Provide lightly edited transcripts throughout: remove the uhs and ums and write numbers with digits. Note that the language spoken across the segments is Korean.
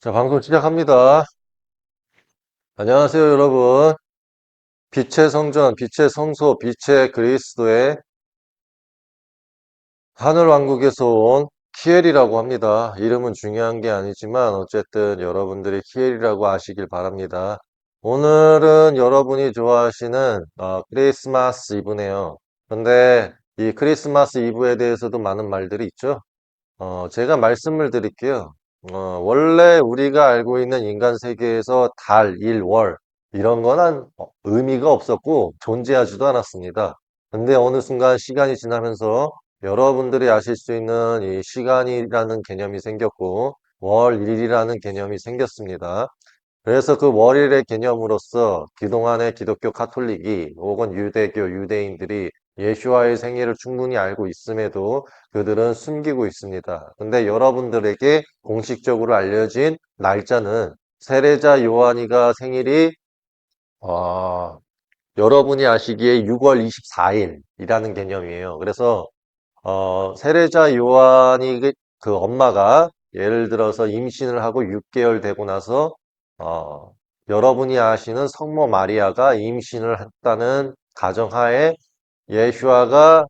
자, 방송 시작합니다. 안녕하세요, 여러분. 빛의 성전, 빛의 성소, 빛의 그리스도의 하늘왕국에서 온 키엘이라고 합니다. 이름은 중요한 게 아니지만 어쨌든 여러분들이 키엘이라고 아시길 바랍니다. 오늘은 여러분이 좋아하시는 크리스마스 이브네요. 근데 이 크리스마스 이브에 대해서도 많은 말들이 있죠. 제가 말씀을 드릴게요. 원래 우리가 알고 있는 인간 세계에서 달, 일, 월, 이런 거는 의미가 없었고 존재하지도 않았습니다. 근데 어느 순간 시간이 지나면서 여러분들이 아실 수 있는 이 시간이라는 개념이 생겼고, 월, 일이라는 개념이 생겼습니다. 그래서 그 월일의 개념으로서 그동안의 기독교 카톨릭이 혹은 유대교 유대인들이 예수와의 생애를 충분히 알고 있음에도 그들은 숨기고 있습니다. 근데 여러분들에게 공식적으로 알려진 날짜는 세례자 요한이가 생일이 어, 여러분이 아시기에 6월 24일이라는 개념이에요. 그래서 세례자 요한이 그 엄마가 예를 들어서 임신을 하고 6개월 되고 나서 어, 여러분이 아시는 성모 마리아가 임신을 했다는 가정하에 예수아가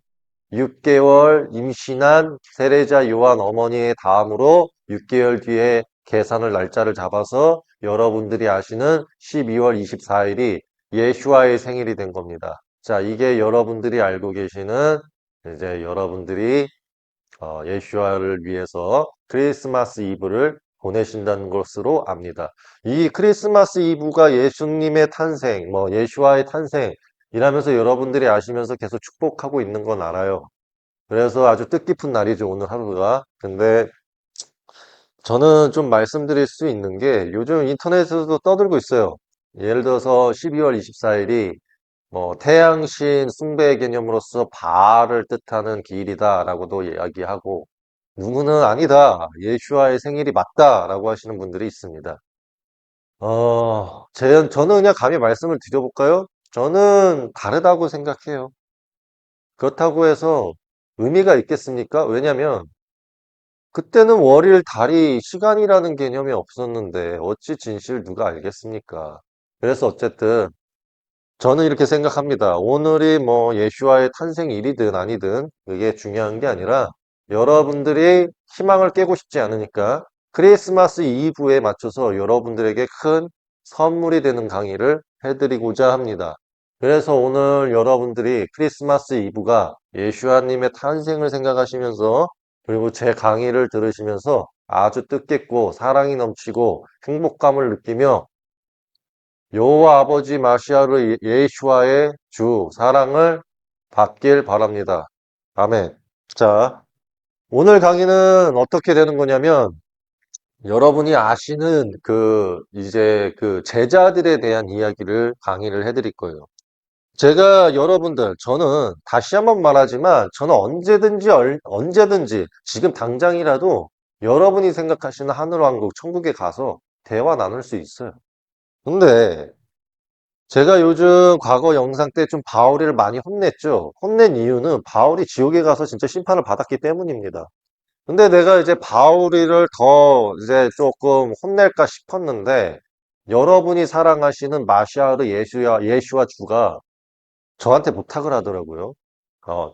6개월 임신한 세례자 요한 어머니의 다음으로 6개월 뒤에 계산을 날짜를 잡아서 여러분들이 아시는 12월 24일이 예수아의 생일이 된 겁니다. 자, 이게 여러분들이 알고 계시는 이제 여러분들이 예수아를 위해서 크리스마스 이브를 보내신다는 것으로 압니다. 이 크리스마스 이브가 예수님의 탄생, 예수아의 탄생이라면서 여러분들이 아시면서 계속 축복하고 있는 건 알아요. 그래서 아주 뜻깊은 날이죠, 오늘 하루가. 근데 저는 좀 말씀드릴 수 있는 게 요즘 인터넷에서도 떠들고 있어요. 예를 들어서 12월 24일이 태양신 숭배 개념으로서 바알을 뜻하는 기일이다라고도 이야기하고 누구는 아니다. 예수와의 생일이 맞다라고 하시는 분들이 있습니다. 저는 그냥 감히 말씀을 드려볼까요? 저는 다르다고 생각해요. 그렇다고 해서 의미가 있겠습니까? 왜냐면 그때는 월일, 달이 시간이라는 개념이 없었는데 어찌 진실 누가 알겠습니까? 그래서 어쨌든 저는 이렇게 생각합니다. 오늘이 예수와의 탄생일이든 아니든 그게 중요한 게 아니라 여러분들이 희망을 깨고 싶지 않으니까 크리스마스 이브에 맞춰서 여러분들에게 큰 선물이 되는 강의를 해드리고자 합니다. 그래서 오늘 여러분들이 크리스마스 이브가 예수아님의 탄생을 생각하시면서 그리고 제 강의를 들으시면서 아주 뜻깊고 사랑이 넘치고 행복감을 느끼며 여호와 아버지 마시아르 예수와의 주 사랑을 받길 바랍니다. 아멘. 자, 오늘 강의는 어떻게 되는 거냐면 여러분이 아시는 이제 그 제자들에 대한 이야기를 강의를 해드릴 거예요. 제가 여러분들, 저는 다시 한번 말하지만 저는 언제든지 지금 당장이라도 여러분이 생각하시는 하늘왕국 천국에 가서 대화 나눌 수 있어요. 근데 제가 요즘 과거 영상 때 좀 바울이를 많이 혼냈죠. 혼낸 이유는 바울이 지옥에 가서 진짜 심판을 받았기 때문입니다. 근데 내가 이제 바울이를 더 이제 조금 혼낼까 싶었는데 여러분이 사랑하시는 마시아르 예수와 주가 저한테 부탁을 하더라고요.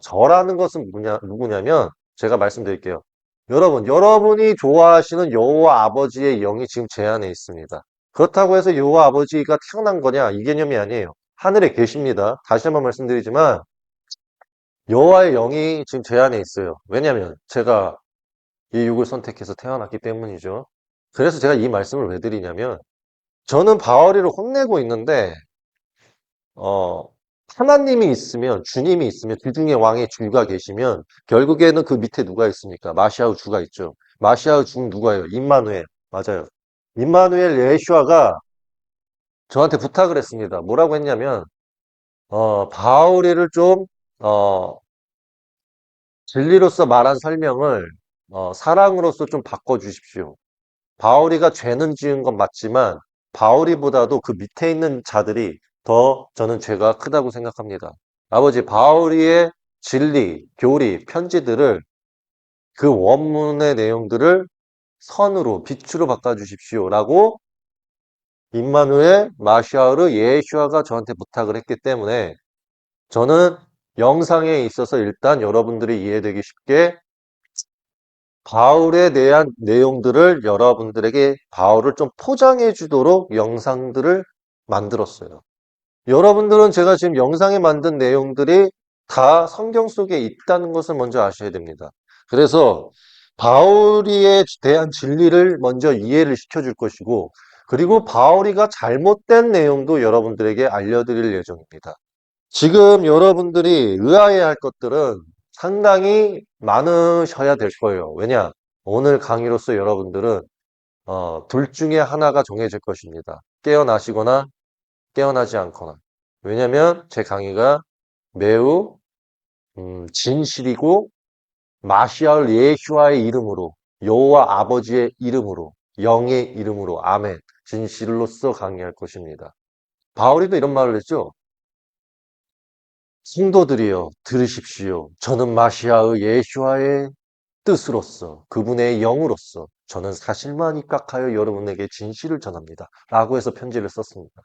저라는 것은 누구냐면 제가 말씀드릴게요. 여러분이 좋아하시는 여호와 아버지의 영이 지금 제 안에 있습니다. 그렇다고 해서 여호와 아버지가 태어난 거냐? 이 개념이 아니에요. 하늘에 계십니다. 다시 한번 말씀드리지만 여호와의 영이 지금 제 안에 있어요. 왜냐하면 제가 이 육을 선택해서 태어났기 때문이죠. 그래서 제가 이 말씀을 왜 드리냐면 저는 바울이를 혼내고 있는데 어, 하나님이 있으면, 주님이 있으면, 주중에 왕의 주가 계시면, 결국에는 그 밑에 누가 있습니까? 마시아우 주가 있죠. 마시아우 주는 누가예요? 임마누엘. 맞아요. 임마누엘 예슈아가 저한테 부탁을 했습니다. 뭐라고 했냐면, 바울이를 좀, 어, 진리로서 말한 설명을, 사랑으로서 좀 바꿔주십시오. 바울이가 죄는 지은 건 맞지만 바울이보다도 그 밑에 있는 자들이 더 저는 죄가 크다고 생각합니다. 아버지 바울이의 진리, 교리, 편지들을 그 원문의 내용들을 선으로, 빛으로 바꿔주십시오. 라고 임마누엘, 마샤흐르, 예슈아가 저한테 부탁을 했기 때문에 저는 영상에 있어서 일단 여러분들이 이해되기 쉽게 바울에 대한 내용들을 여러분들에게 바울을 좀 포장해 주도록 영상들을 만들었어요. 여러분들은 제가 지금 영상에 만든 내용들이 다 성경 속에 있다는 것을 먼저 아셔야 됩니다. 그래서 바울이에 대한 진리를 먼저 이해를 시켜줄 것이고, 그리고 바울이가 잘못된 내용도 여러분들에게 알려드릴 예정입니다. 지금 여러분들이 의아해 할 것들은 상당히 많으셔야 될 거예요. 왜냐? 오늘 강의로서 여러분들은 둘 중에 하나가 정해질 것입니다. 깨어나시거나 깨어나지 않거나. 왜냐면 제 강의가 매우 진실이고 마시아를 예슈아의 이름으로, 여호와 아버지의 이름으로, 영의 이름으로, 아멘, 진실로서 강의할 것입니다. 바울이도 이런 말을 했죠. 성도들이여 들으십시오. 저는 마시아의 예슈아의 뜻으로서, 그분의 영으로서 저는 사실만 입각하여 여러분에게 진실을 전합니다. 라고 해서 편지를 썼습니다.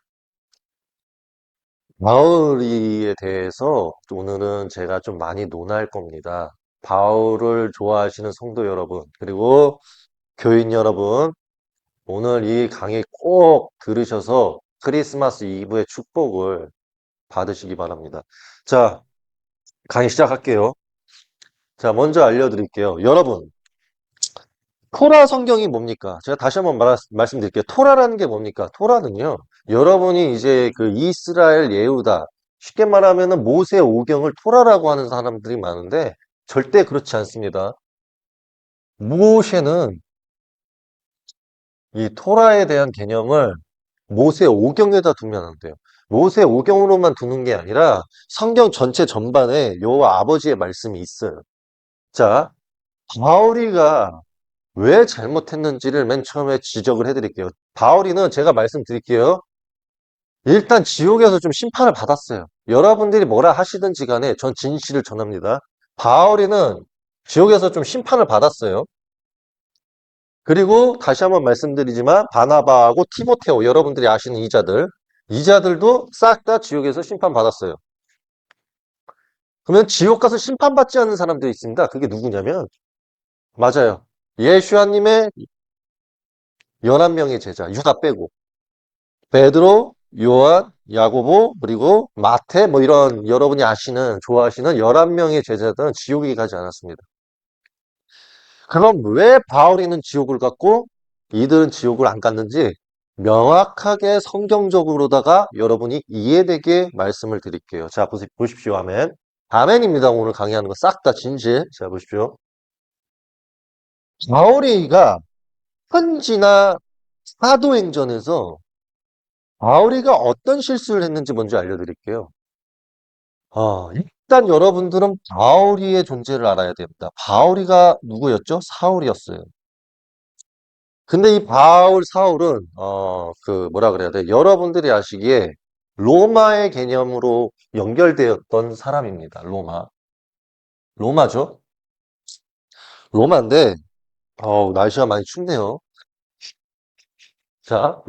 바울에 대해서 오늘은 제가 좀 많이 논할 겁니다. 바울을 좋아하시는 성도 여러분, 그리고 교인 여러분, 오늘 이 강의 꼭 들으셔서 크리스마스 이브의 축복을 받으시기 바랍니다. 자, 강의 시작할게요. 자, 먼저 알려드릴게요. 여러분, 토라 성경이 뭡니까? 제가 다시 한번 말씀드릴게요. 토라라는 게 뭡니까? 토라는요, 여러분이 이제 그 이스라엘 예후다, 쉽게 말하면은 모세 오경을 토라라고 하는 사람들이 많은데, 절대 그렇지 않습니다. 모세는 이 토라에 대한 개념을 모세 오경에다 두면 안 돼요. 모세 오경으로만 두는 게 아니라 성경 전체 전반에 여호와 아버지의 말씀이 있어요. 자, 바울이가 왜 잘못했는지를 맨 처음에 지적을 해드릴게요. 바울이는 제가 말씀드릴게요. 일단 지옥에서 좀 심판을 받았어요. 여러분들이 뭐라 하시든지 간에 전 진실을 전합니다. 바울이는 지옥에서 좀 심판을 받았어요. 그리고 다시 한번 말씀드리지만 바나바하고 티모테오, 여러분들이 아시는 이자들도 싹 다 지옥에서 심판받았어요. 그러면 지옥 가서 심판받지 않는 사람들이 있습니다. 그게 누구냐면, 맞아요, 예수님의 11명의 제자, 유다 빼고 베드로, 요한, 야고보, 그리고 마태, 뭐 이런 여러분이 아시는, 좋아하시는 11명의 제자들은 지옥에 가지 않았습니다. 그럼 왜 바울이는 지옥을 갔고 이들은 지옥을 안 갔는지 명확하게 성경적으로다가 여러분이 이해되게 말씀을 드릴게요. 자, 보십시오. 아멘. 아멘입니다. 오늘 강의하는 거 싹 다 진실. 자, 보십시오. 바울이가 편지나 사도행전에서 바울이가 어떤 실수를 했는지 먼저 알려드릴게요. 일단 여러분들은 바울이의 존재를 알아야 됩니다. 바울이가 누구였죠? 사울이었어요. 근데 이 사울은, 뭐라 그래야 돼? 여러분들이 아시기에 로마의 개념으로 연결되었던 사람입니다. 로마죠? 로마인데, 날씨가 많이 춥네요. 자,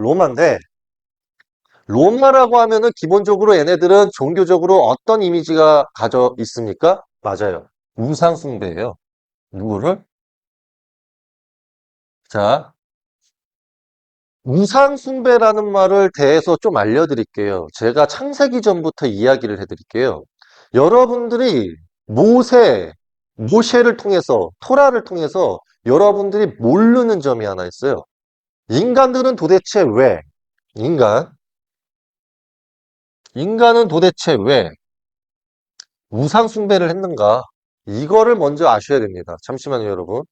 로마라고 하면은 기본적으로 얘네들은 종교적으로 어떤 이미지가 가져 있습니까? 맞아요. 우상숭배예요. 누구를? 자, 우상숭배라는 말을 대해서 좀 알려드릴게요. 제가 창세기 전부터 이야기를 해드릴게요. 여러분들이 모세를 통해서, 토라를 통해서 여러분들이 모르는 점이 하나 있어요. 인간들은 도대체 왜, 인간, 인간은 도대체 왜 우상숭배를 했는가? 이거를 먼저 아셔야 됩니다. 잠시만요, 여러분.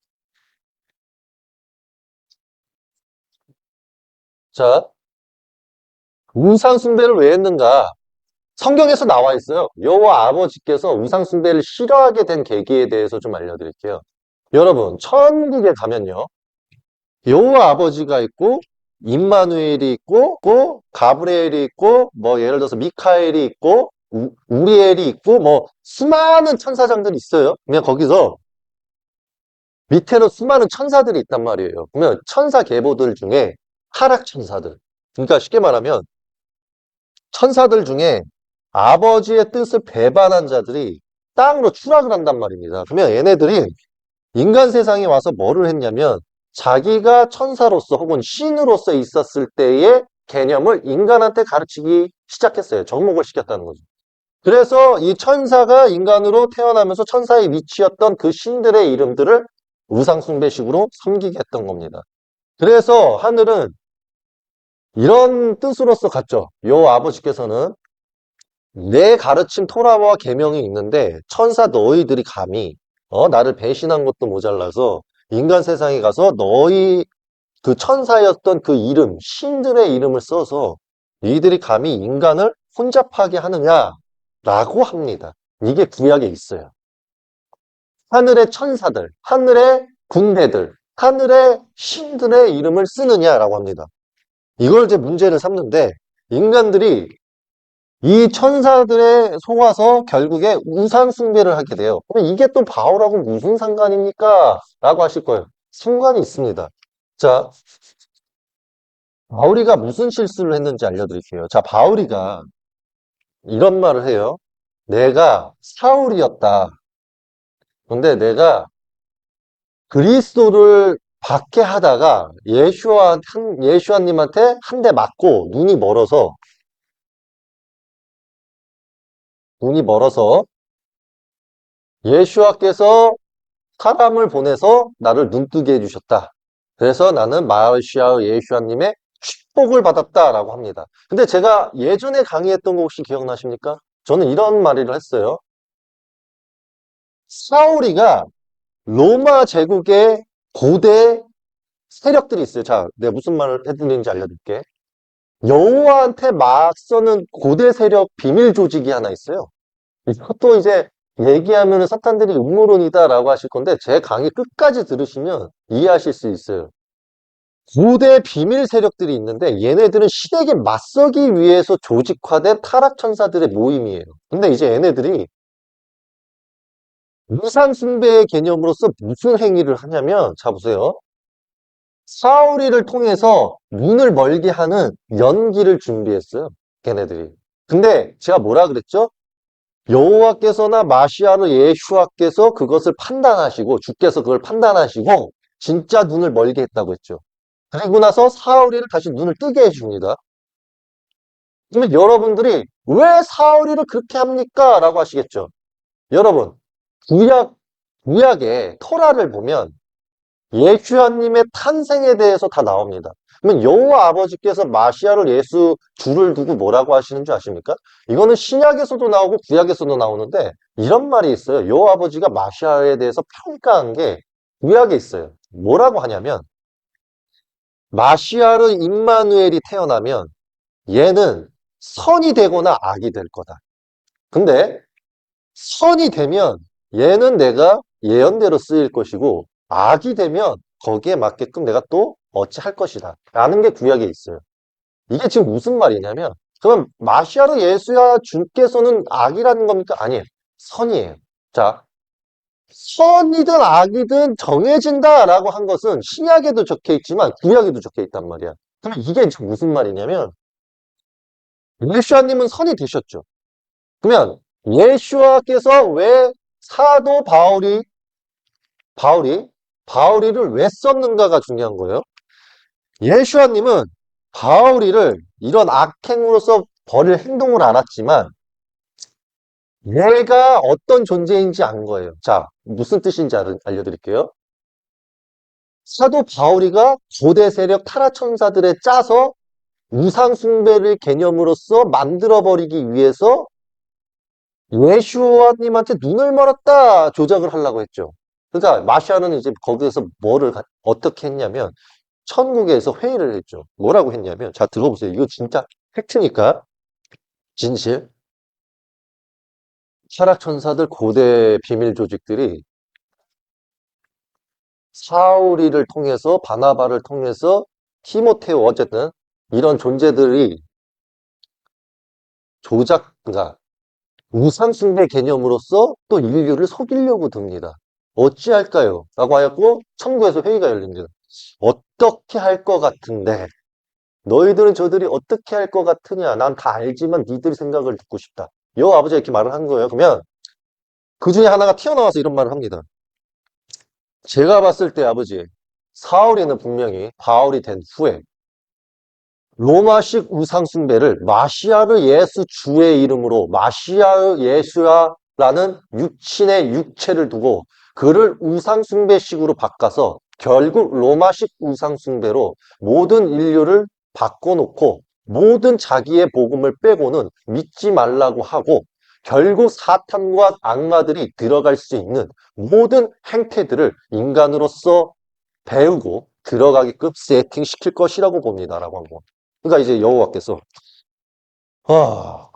자, 우상숭배를 왜 했는가? 성경에서 나와 있어요. 여호와 아버지께서 우상숭배를 싫어하게 된 계기에 대해서 좀 알려드릴게요. 여러분, 천국에 가면요, 여호와 아버지가 있고, 임마누엘이 있고, 가브리엘이 있고, 뭐 예를 들어서 미카엘이 있고, 우리엘이 있고, 뭐 수많은 천사장들이 있어요. 그냥 거기서 밑에는 수많은 천사들이 있단 말이에요. 그러면 천사 계보들 중에 타락 천사들. 그러니까 쉽게 말하면 천사들 중에 아버지의 뜻을 배반한 자들이 땅으로 추락을 한단 말입니다. 그러면 얘네들이 인간 세상에 와서 뭐를 했냐면 자기가 천사로서 혹은 신으로서 있었을 때의 개념을 인간한테 가르치기 시작했어요. 접목을 시켰다는 거죠. 그래서 이 천사가 인간으로 태어나면서 천사의 위치였던 그 신들의 이름들을 우상숭배식으로 섬기게 했던 겁니다. 그래서 하늘은 이런 뜻으로서 갔죠. 요 아버지께서는 내 가르침 토라와 계명이 있는데 천사 너희들이 감히 나를 배신한 것도 모자라서 인간 세상에 가서 너희 그 천사였던 그 이름, 신들의 이름을 써서 너희들이 감히 인간을 혼잡하게 하느냐라고 합니다. 이게 구약에 있어요. 하늘의 천사들, 하늘의 군대들, 하늘의 신들의 이름을 쓰느냐라고 합니다. 이걸 이제 문제를 삼는데 인간들이 이 천사들에 속아서 결국에 우상 숭배를 하게 돼요. 그럼 이게 또 바울하고 무슨 상관입니까? 라고 하실 거예요. 상관이 있습니다. 자, 바울이가 무슨 실수를 했는지 알려드릴게요. 자, 바울이가 이런 말을 해요. 내가 사울이었다. 근데 내가 그리스도를 박해하다가 예수아님한테 한 대 맞고 눈이 멀어서 예수아께서 사람을 보내서 나를 눈뜨게 해주셨다. 그래서 나는 마르시아의 예수아님의 축복을 받았다라고 합니다. 근데 제가 예전에 강의했던 거 혹시 기억나십니까? 저는 이런 말을 했어요. 사울이가 로마 제국의 고대 세력들이 있어요. 자, 내가 무슨 말을 해드리는지 알려드릴게. 여호와한테 맞서는 고대 세력 비밀 조직이 하나 있어요. 이것도 이제 얘기하면 사탄들이 음모론이다라고 하실 건데 제 강의 끝까지 들으시면 이해하실 수 있어요. 고대 비밀 세력들이 있는데 얘네들은 시대에 맞서기 위해서 조직화된 타락 천사들의 모임이에요. 근데 이제 얘네들이 우상 숭배의 개념으로서 무슨 행위를 하냐면 자 보세요. 사울이를 통해서 눈을 멀게 하는 연기를 준비했어요. 걔네들이. 근데 제가 뭐라 그랬죠? 여호와께서나 마시아르 예슈아께서 그것을 판단하시고 주께서 그걸 판단하시고 진짜 눈을 멀게 했다고 했죠. 그리고 나서 사울이를 다시 눈을 뜨게 해줍니다. 그러면 여러분들이 왜 사울이를 그렇게 합니까? 라고 하시겠죠. 여러분 구약, 구약의 토라를 보면 예수님의 탄생에 대해서 다 나옵니다. 그러면 여호와 아버지께서 마시아를 예수 줄을 두고 뭐라고 하시는 줄 아십니까? 이거는 신약에서도 나오고 구약에서도 나오는데 이런 말이 있어요. 여호와 아버지가 마시아에 대해서 평가한 게 구약에 있어요. 뭐라고 하냐면 마시아르 임마누엘이 태어나면 얘는 선이 되거나 악이 될 거다. 근데 선이 되면 얘는 내가 예언대로 쓰일 것이고 악이 되면 거기에 맞게끔 내가 또 어찌할 것이다 라는 게 구약에 있어요. 이게 지금 무슨 말이냐면 그럼 마시아르 예수야 주께서는 악이라는 겁니까? 아니에요. 선이에요. 자, 선이든 악이든 정해진다라고 한 것은 신약에도 적혀 있지만 구약에도 적혀 있단 말이야. 그러면 이게 지금 무슨 말이냐면 예수아님은 선이 되셨죠. 그러면 예수아께서 왜 사도 바울이 바울이를 왜 썼는가가 중요한 거예요. 예수아님은 바울이를 이런 악행으로서 벌일 행동을 알았지만 얘가 어떤 존재인지 안 거예요. 자, 무슨 뜻인지 알려드릴게요. 사도 바울이가 고대 세력 타락 천사들에 짜서 우상 숭배를 개념으로서 만들어버리기 위해서 예수아님한테 눈을 멀었다 조작을 하려고 했죠. 그러니까 마샤는 이제 거기에서 어떻게 했냐면 천국에서 회의를 했죠. 뭐라고 했냐면 자 들어보세요. 이거 진짜 팩트니까 진실. 타락천사들 고대 비밀 조직들이 사울이를 통해서 바나바를 통해서 티모테오 어쨌든 이런 존재들이 그러니까 우상숭배 개념으로서 또 인류를 속이려고 듭니다. 어찌할까요? 라고 하였고 천국에서 회의가 열립니다. 어떻게 할 것 같은데 너희들은 저들이 어떻게 할 것 같으냐? 난 다 알지만 니들 생각을 듣고 싶다. 여호와 아버지가 이렇게 말을 한 거예요. 그러면 그 중에 하나가 튀어나와서 이런 말을 합니다. 제가 봤을 때 아버지, 사울이는 분명히 바울이 된 후에 로마식 우상숭배를 마시아르 예수 주의 이름으로 마시아르 예수야라는 육신의 육체를 두고 그를 우상숭배식으로 바꿔서 결국 로마식 우상숭배로 모든 인류를 바꿔놓고 모든 자기의 복음을 빼고는 믿지 말라고 하고 결국 사탄과 악마들이 들어갈 수 있는 모든 행태들을 인간으로서 배우고 들어가게끔 세팅시킬 것이라고 봅니다라고 한 거. 그러니까 이제 여호와께서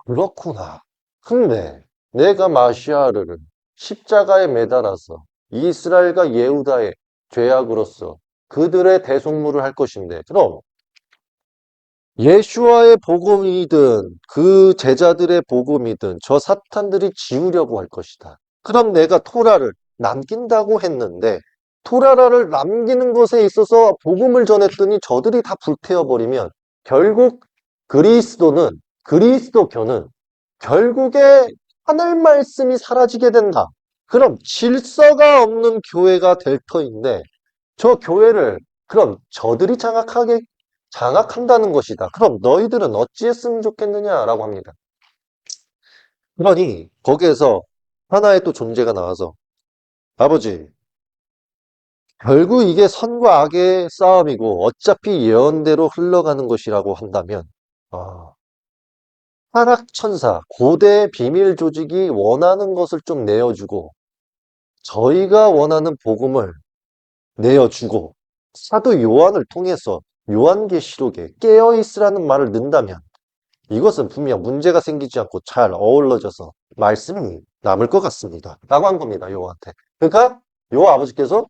그렇구나. 근데 내가 마시아르를 십자가에 매달아서 이스라엘과 예후다의 죄악으로서 그들의 대속물을 할 것인데 그럼 예수와의 복음이든 그 제자들의 복음이든 저 사탄들이 지우려고 할 것이다. 그럼 내가 토라를 남긴다고 했는데 토라를 남기는 것에 있어서 복음을 전했더니 저들이 다 불태워버리면 결국 그리스도교는 결국에 하늘 말씀이 사라지게 된다. 그럼 질서가 없는 교회가 될 터인데 저 교회를 그럼 저들이 장악한다는 것이다. 그럼 너희들은 어찌했으면 좋겠느냐라고 합니다. 그러니 거기에서 하나의 또 존재가 나와서 아버지, 결국 이게 선과 악의 싸움이고 어차피 예언대로 흘러가는 것이라고 한다면 아, 타락천사, 고대 비밀 조직이 원하는 것을 좀 내어주고 저희가 원하는 복음을 내어주고 사도 요한을 통해서 요한계시록에 깨어있으라는 말을 넣는다면 이것은 분명 문제가 생기지 않고 잘 어우러져서 말씀이 남을 것 같습니다. 라고 한 겁니다. 요한테. 그러니까 요 아버지께서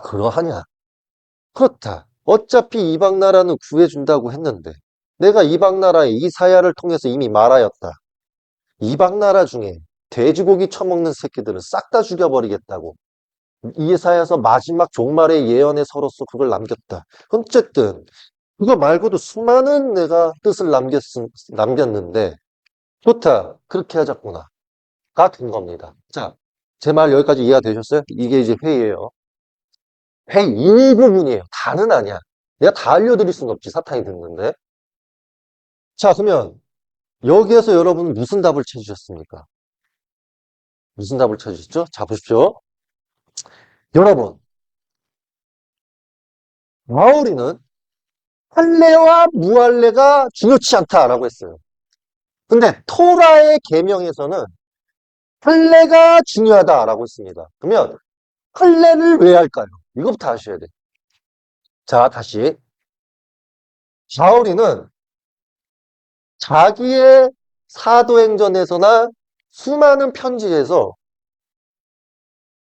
그러하냐. 그렇다. 어차피 이방 나라는 구해준다고 했는데 내가 이방 나라의 이사야를 통해서 이미 말하였다. 이방 나라 중에 돼지고기 처먹는 새끼들은 싹 다 죽여버리겠다고. 이사야서 마지막 종말의 예언의 서로서 그걸 남겼다. 어쨌든 그거 말고도 수많은 내가 뜻을 남겼는데 좋다. 그렇게 하자꾸나. 가 된 겁니다. 자, 제 말 여기까지 이해가 되셨어요? 이게 이제 회의예요. 회의 일부분이에요. 다는 아니야. 내가 다 알려드릴 수는 없지. 사탄이 듣는데. 자, 그러면 여기에서 여러분은 무슨 답을 찾으셨습니까? 무슨 답을 찾으셨죠? 자, 보십시오. 여러분, 마오리는 할례와 무할례가 중요치 않다라고 했어요. 근데 토라의 계명에서는 할례가 중요하다라고 했습니다. 그러면 할례를 왜 할까요? 이것부터 아셔야 돼. 자, 다시. 바울이는 자기의 사도행전에서나 수많은 편지에서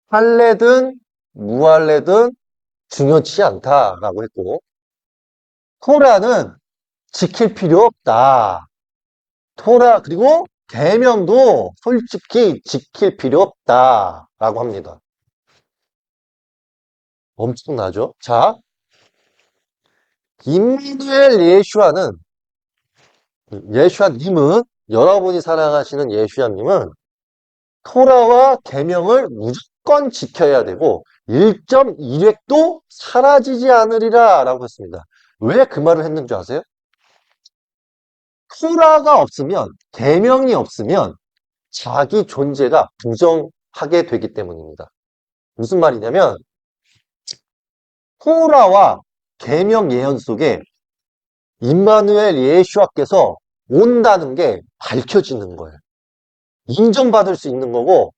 할례든 무할례든 중요치 않다라고 했고 토라는 지킬 필요 없다. 토라 그리고 계명도 솔직히 지킬 필요 없다라고 합니다. 엄청나죠? 자, 임마누엘 예슈아님은 여러분이 사랑하시는 예슈아님은 토라와 계명을 무조건 지켜야 되고 1.1획도 사라지지 않으리라 라고 했습니다. 왜 그 말을 했는지 아세요? 토라가 없으면 계명이 없으면 자기 존재가 부정하게 되기 때문입니다. 무슨 말이냐면 토라와 계명 예언 속에 임마누엘 예수와께서 온다는 게 밝혀지는 거예요. 인정받을 수 있는 거고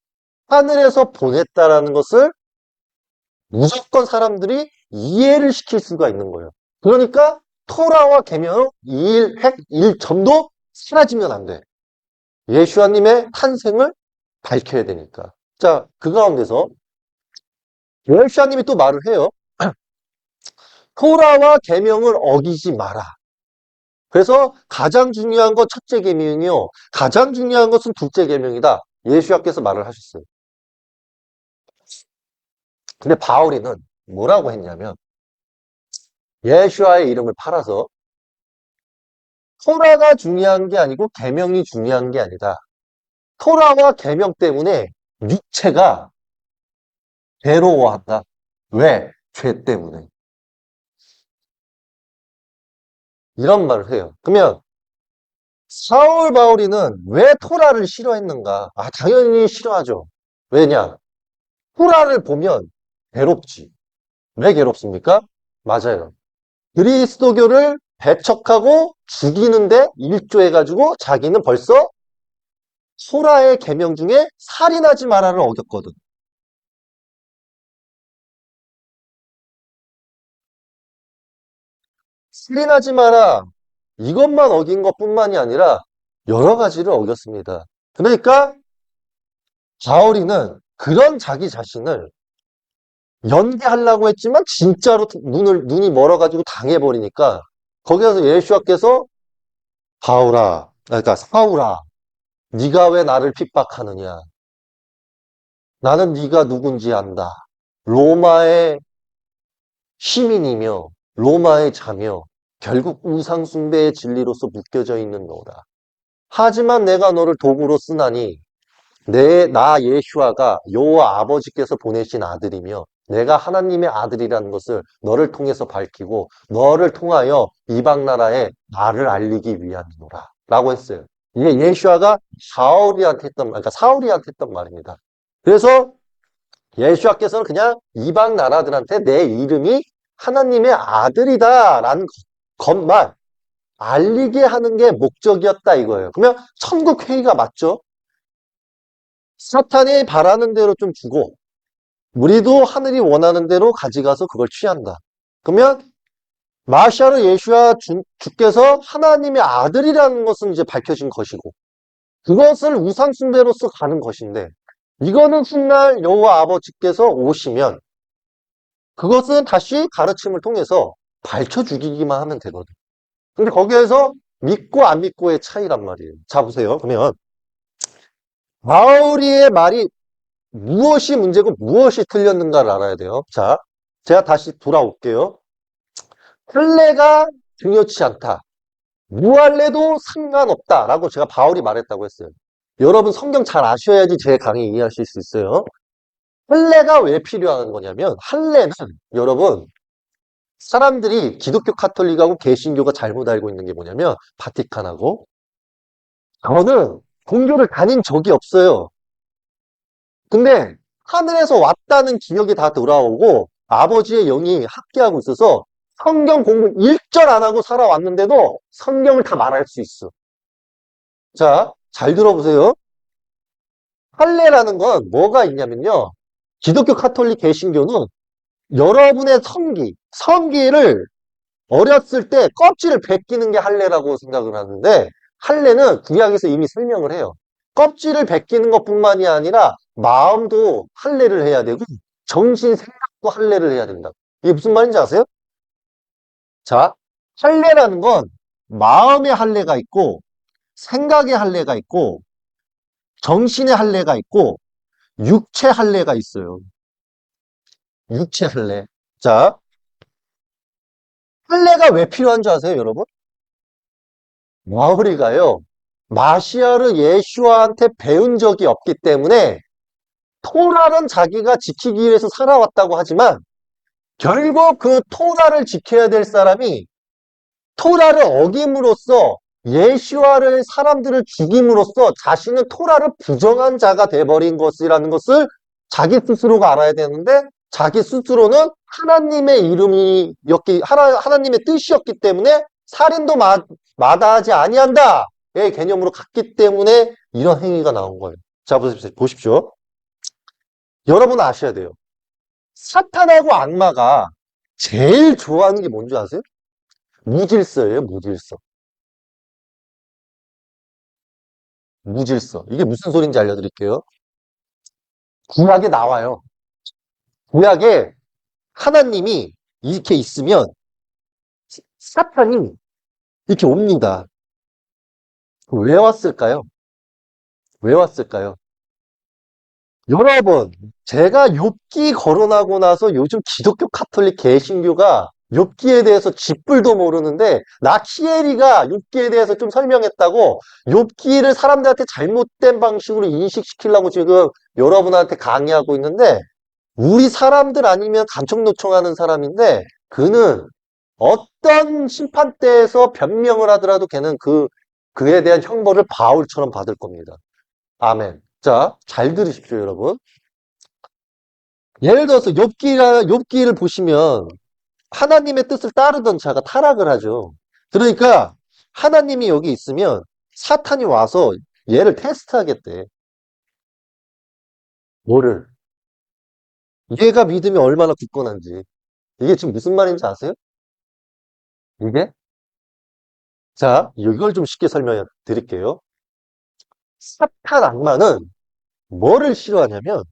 하늘에서 보냈다라는 것을 무조건 사람들이 이해를 시킬 수가 있는 거예요. 그러니까 토라와 계명 일점도 사라지면 안 돼. 예수아님의 탄생을 밝혀야 되니까. 자, 그 가운데서 예수아님이 또 말을 해요. 토라와 계명을 어기지 마라. 그래서 가장 중요한 건 첫째 계명이요. 가장 중요한 것은 둘째 계명이다. 예수님께서 말을 하셨어요. 근데 바울이는 뭐라고 했냐면 예수와의 이름을 팔아서 토라가 중요한 게 아니고 계명이 중요한 게 아니다. 토라와 계명 때문에 육체가 괴로워한다. 왜? 죄 때문에. 이런 말을 해요. 그러면 사울 바울이는 왜 토라를 싫어했는가? 아, 당연히 싫어하죠. 왜냐? 토라를 보면 괴롭지. 왜 괴롭습니까? 맞아요. 그리스도교를 배척하고 죽이는데 일조해가지고 자기는 벌써 토라의 계명 중에 살인하지 마라를 어겼거든. 살인하지 마라. 이것만 어긴 것뿐만이 아니라 여러 가지를 어겼습니다. 그러니까 바울이는 그런 자기 자신을 연기하려고 했지만 진짜로 눈이 멀어가지고 당해버리니까 거기서 예수와께서 바울아, 그러니까 사울아, 네가 왜 나를 핍박하느냐? 나는 네가 누군지 안다. 로마의 시민이며 로마의 자며 결국 우상숭배의 진리로서 묶여져 있는 너다. 하지만 내가 너를 도구로 쓰나니 나 예슈아가 여호와 아버지께서 보내신 아들이며 내가 하나님의 아들이라는 것을 너를 통해서 밝히고 너를 통하여 이방 나라에 나를 알리기 위함이노라 라고 했어요. 이게 예슈아가 그러니까 사울이한테 했던 말입니다. 그래서 예수와께서는 그냥 이방 나라들한테 내 이름이 하나님의 아들이다라는 것만 알리게 하는 게 목적이었다 이거예요. 그러면 천국 회의가 맞죠? 사탄이 바라는 대로 좀 주고 우리도 하늘이 원하는 대로 가져가서 그걸 취한다. 그러면 마시아르 예수와 주께서 하나님의 아들이라는 것은 이제 밝혀진 것이고 그것을 우상 숭배로서 가는 것인데 이거는 훗날 여호와 아버지께서 오시면 그것은 다시 가르침을 통해서 밝혀 죽이기만 하면 되거든. 근데 거기에서 믿고 안 믿고의 차이란 말이에요. 자, 보세요. 그러면 바울이의 말이 무엇이 문제고 무엇이 틀렸는가를 알아야 돼요. 자, 제가 다시 돌아올게요. 할례가 중요치 않다. 무할례도 상관없다라고 제가 바울이 말했다고 했어요. 여러분 성경 잘 아셔야지 제 강의 이해하실 수 있어요. 할례가 왜 필요한 거냐면 할례는 여러분 사람들이 기독교 카톨릭하고 개신교가 잘못 알고 있는 게 뭐냐면 바티칸하고 저는 종교를 다닌 적이 없어요. 근데 하늘에서 왔다는 기억이 다 돌아오고 아버지의 영이 함께하고 있어서 성경 공부 1절 안 하고 살아왔는데도 성경을 다 말할 수 있어. 자, 잘 들어보세요. 할례라는 건 뭐가 있냐면요. 기독교 카톨릭 개신교는 여러분의 성기를 어렸을 때 껍질을 벗기는 게 할례라고 생각을 하는데 할례는 구약에서 이미 설명을 해요. 껍질을 벗기는 것뿐만이 아니라 마음도 할례를 해야 되고 정신 생각도 할례를 해야 된다. 이게 무슨 말인지 아세요? 자, 할례라는 건 마음의 할례가 있고 생각의 할례가 있고 정신의 할례가 있고 육체 할례가 있어요. 육체 할례. 자, 할례가 왜 필요한 줄 아세요, 여러분? 마우리가요, 마시아르 예슈아한테 배운 적이 없기 때문에 토라는 자기가 지키기 위해서 살아왔다고 하지만 결국 그 토라를 지켜야 될 사람이 토라를 어김으로써 예슈아를 사람들을 죽임으로써 자신은 토라를 부정한 자가 돼버린 것이라는 것을 자기 스스로가 알아야 되는데 자기 스스로는 하나님의 이름이었기 하나님의 뜻이었기 때문에 살인도 마다하지 아니한다의 개념으로 갔기 때문에 이런 행위가 나온 거예요. 자, 보십시오. 여러분 아셔야 돼요. 사탄하고 악마가 제일 좋아하는 게 뭔지 아세요? 무질서예요, 무질서. 무질서. 이게 무슨 소린지 알려드릴게요. 구약에 나와요. 구약에 하나님이 이렇게 있으면 사탄이 이렇게 옵니다. 왜 왔을까요? 왜 왔을까요? 여러분, 제가 욥기 거론하고 나서 요즘 기독교 카톨릭 개신교가 욥기에 대해서 쥐뿔도 모르는데 나키에리가 욥기에 대해서 좀 설명했다고 욥기를 사람들한테 잘못된 방식으로 인식시키려고 지금 여러분한테 강의하고 있는데 우리 사람들 아니면 간청 요청하는 사람인데 그는 어떤 심판대에서 변명을 하더라도 걔는 그에 대한 형벌을 바울처럼 받을 겁니다. 아멘. 자, 잘 들으십시오, 여러분. 예를 들어서 욥기를 보시면 하나님의 뜻을 따르던 자가 타락을 하죠. 그러니까 하나님이 여기 있으면 사탄이 와서 얘를 테스트하겠대. 뭐를? 얘가 믿음이 얼마나 굳건한지. 이게 지금 무슨 말인지 아세요? 이게? 자, 이걸 좀 쉽게 설명해 드릴게요. 사탄 악마는 뭐를 싫어하냐면